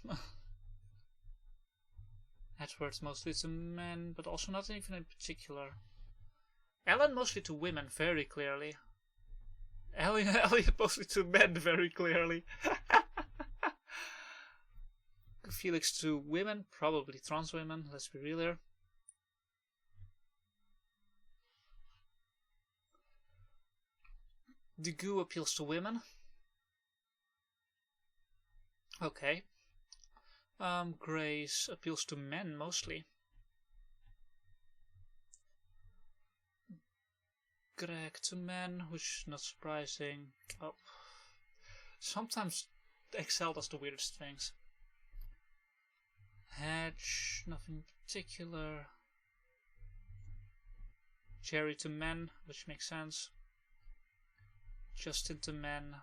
Edward mostly to men, but also not even in particular. Ellen mostly to women, very clearly. Elliot mostly to men, very clearly. Felix to women, probably trans women, let's be real here. The goo appeals to women. Okay. Grace appeals to men mostly. Greg to men, which is not surprising. Oh. Sometimes Excel does the weirdest things. Hedge, nothing particular. Jerry to men, which makes sense. Justin to men.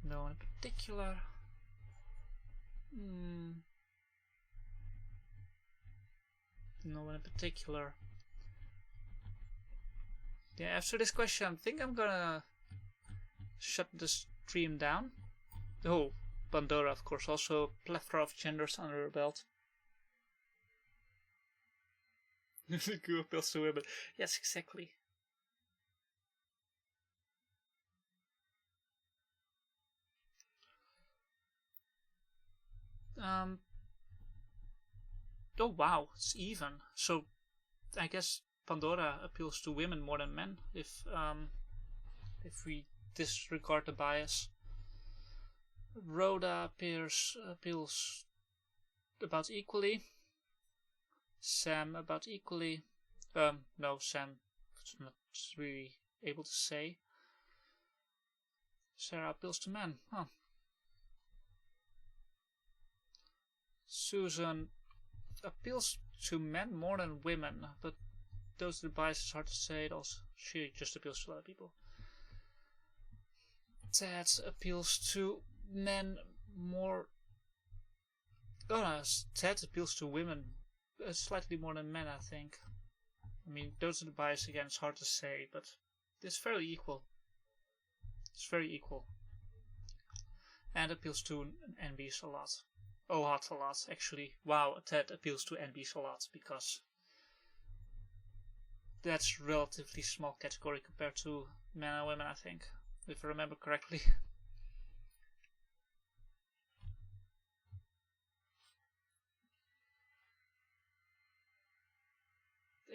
No one in particular. No one in particular. Yeah, after this question, I think I'm gonna shut the stream down. Oh, Pandora, of course, also a plethora of genders under her belt. Goo appeals to women. Yes, exactly. Oh wow, it's even. So I guess Pandora appeals to women more than men if we disregard the bias. Rhoda appeals about equally. Sam about equally. No, Sam is not really able to say. Sarah appeals to men. Huh. Susan appeals to men more than women, but those are the biases, hard to say. It also, she just appeals to a lot of people. Ted appeals to men more. Oh no, Ted appeals to women slightly more than men, I think. I mean, those are the biases again, it's hard to say, but it's fairly equal. It's very equal. And appeals to NBs a lot. Oh, a lot, actually. Wow, Ted appeals to NBs a lot, because that's relatively small category compared to men and women, I think, if I remember correctly.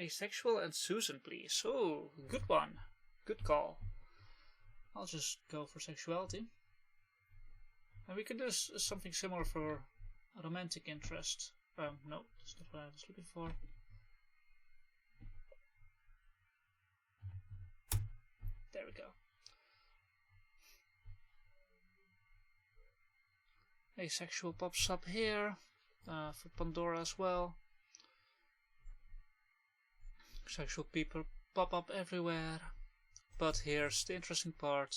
Asexual and Susan, please. Oh, good one. Good call. I'll just go for sexuality. And we can do something similar for romantic interest. No, that's not what I was looking for. There we go. Asexual pops up here, for Pandora as well. Sexual people pop up everywhere. But here's the interesting part.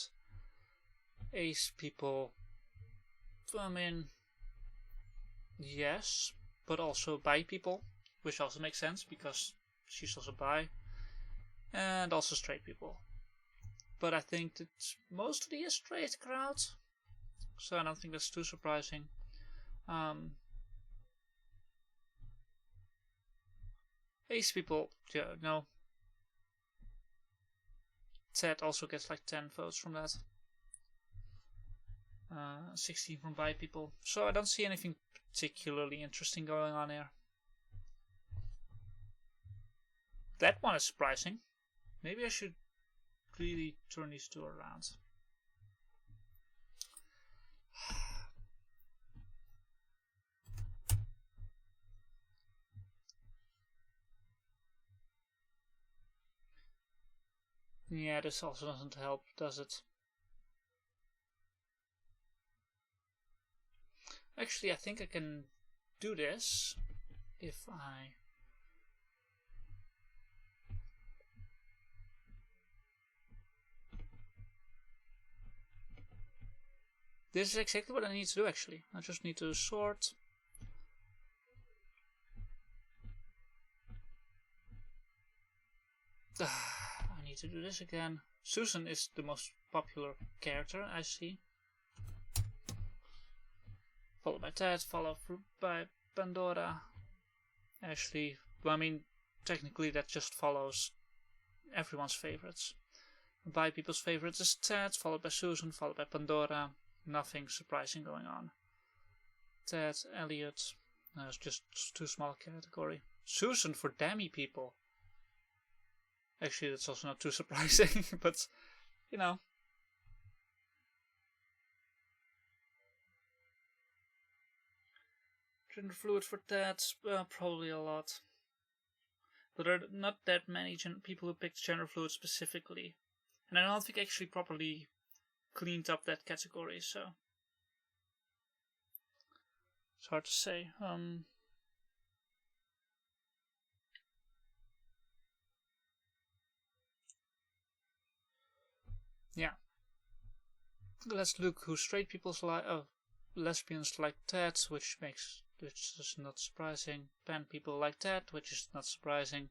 Ace people, I mean, yes, but also bi people, which also makes sense because she's also bi. And also straight people. But I think it's mostly a straight crowd, so I don't think that's too surprising. Ace people, yeah, no. Ted also gets like 10 votes from that. 16 from bi people. So I don't see anything particularly interesting going on here. That one is surprising. Maybe I should really turn these two around. Yeah, this also doesn't help, does it? Actually, I think I can do this if I... This is exactly what I need to do, actually. I just need to sort. I need to do this again. Susan is the most popular character, I see. followed by Ted, followed by Pandora. Actually, well, I mean, technically that just follows everyone's favorites. By people's favorites is Ted, followed by Susan, followed by Pandora. Nothing surprising going on. Ted, Elliot, it's just too small a category. Susan for Dammy people. Actually, that's also not too surprising, but, you know. Gender fluid for Ted, probably a lot. But there are not that many people who picked gender fluid specifically. And I don't think I actually properly cleaned up that category, so it's hard to say. Yeah. Let's look who straight people's like. Lesbians like Ted, which is not surprising. Pan people like Ted, which is not surprising.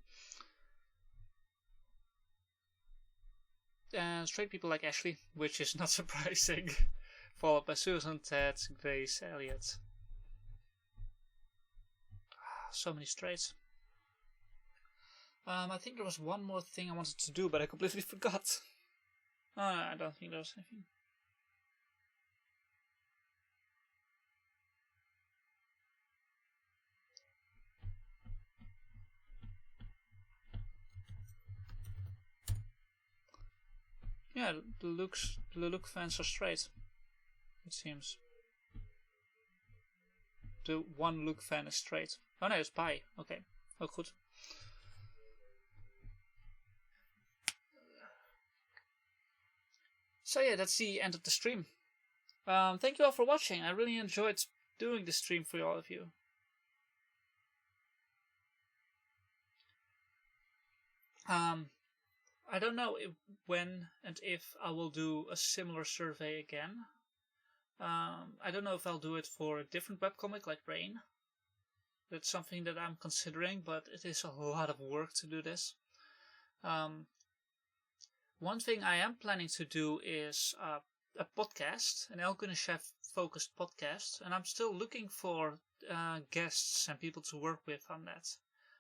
And straight people like Ashley, which is not surprising. Followed by Susan, Ted, Grace, Elliot. So many straights. I think there was one more thing I wanted to do, but I completely forgot. I don't think there was anything. Yeah, the look fans are straight. It seems. The one look fan is straight. Oh no, it's bi. Okay. Oh, good. So yeah, that's the end of the stream. Thank you all for watching. I really enjoyed doing this stream for all of you. I don't know when and if I will do a similar survey again. I don't know if I'll do it for a different webcomic like Rain. That's something that I'm considering, but it is a lot of work to do this. One thing I am planning to do is a podcast, an Goonish Shive focused podcast, and I'm still looking for guests and people to work with on that.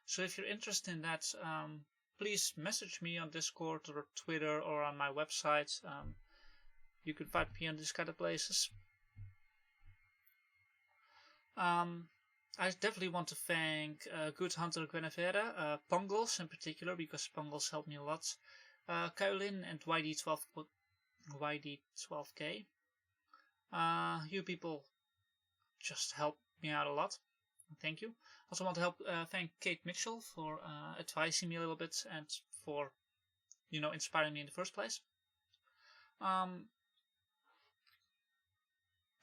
So if you're interested in that, please message me on Discord or Twitter or on my website. You can find me on these kind of places. I definitely want to thank Good Hunter Guinevere, Pongles in particular, because Pongles helped me a lot, Kaolin and YD12K. You people just help me out a lot. Thank you. Also want to thank Kate Mitchell for advising me a little bit and for, inspiring me in the first place.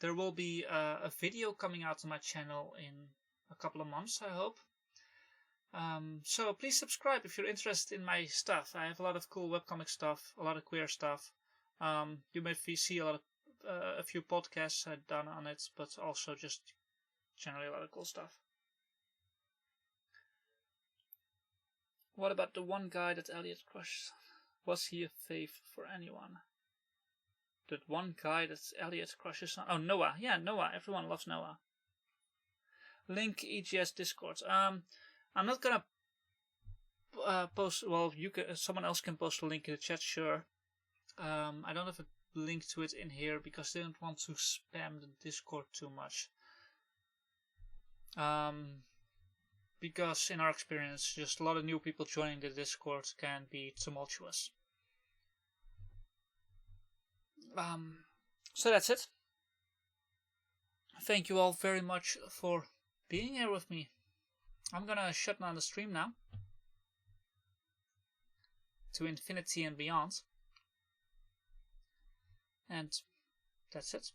There will be a video coming out on my channel in a couple of months, I hope. So please subscribe if you're interested in my stuff. I have a lot of cool webcomic stuff, a lot of queer stuff. You may see a few podcasts I've done on it, but also just generally a lot of cool stuff. What about the one guy that Elliot crushes? Was he a fave for anyone? That one guy that Elliot crushes on? Oh, Noah. Yeah, Noah. Everyone loves Noah. Link EGS Discord. I'm not gonna post. Well, someone else can post a link in the chat. Sure. I don't have a link to it in here because I didn't want to spam the Discord too much. Because in our experience, just a lot of new people joining the Discord can be tumultuous. So that's it. Thank you all very much for being here with me. I'm gonna shut down the stream now. To infinity and beyond. And that's it.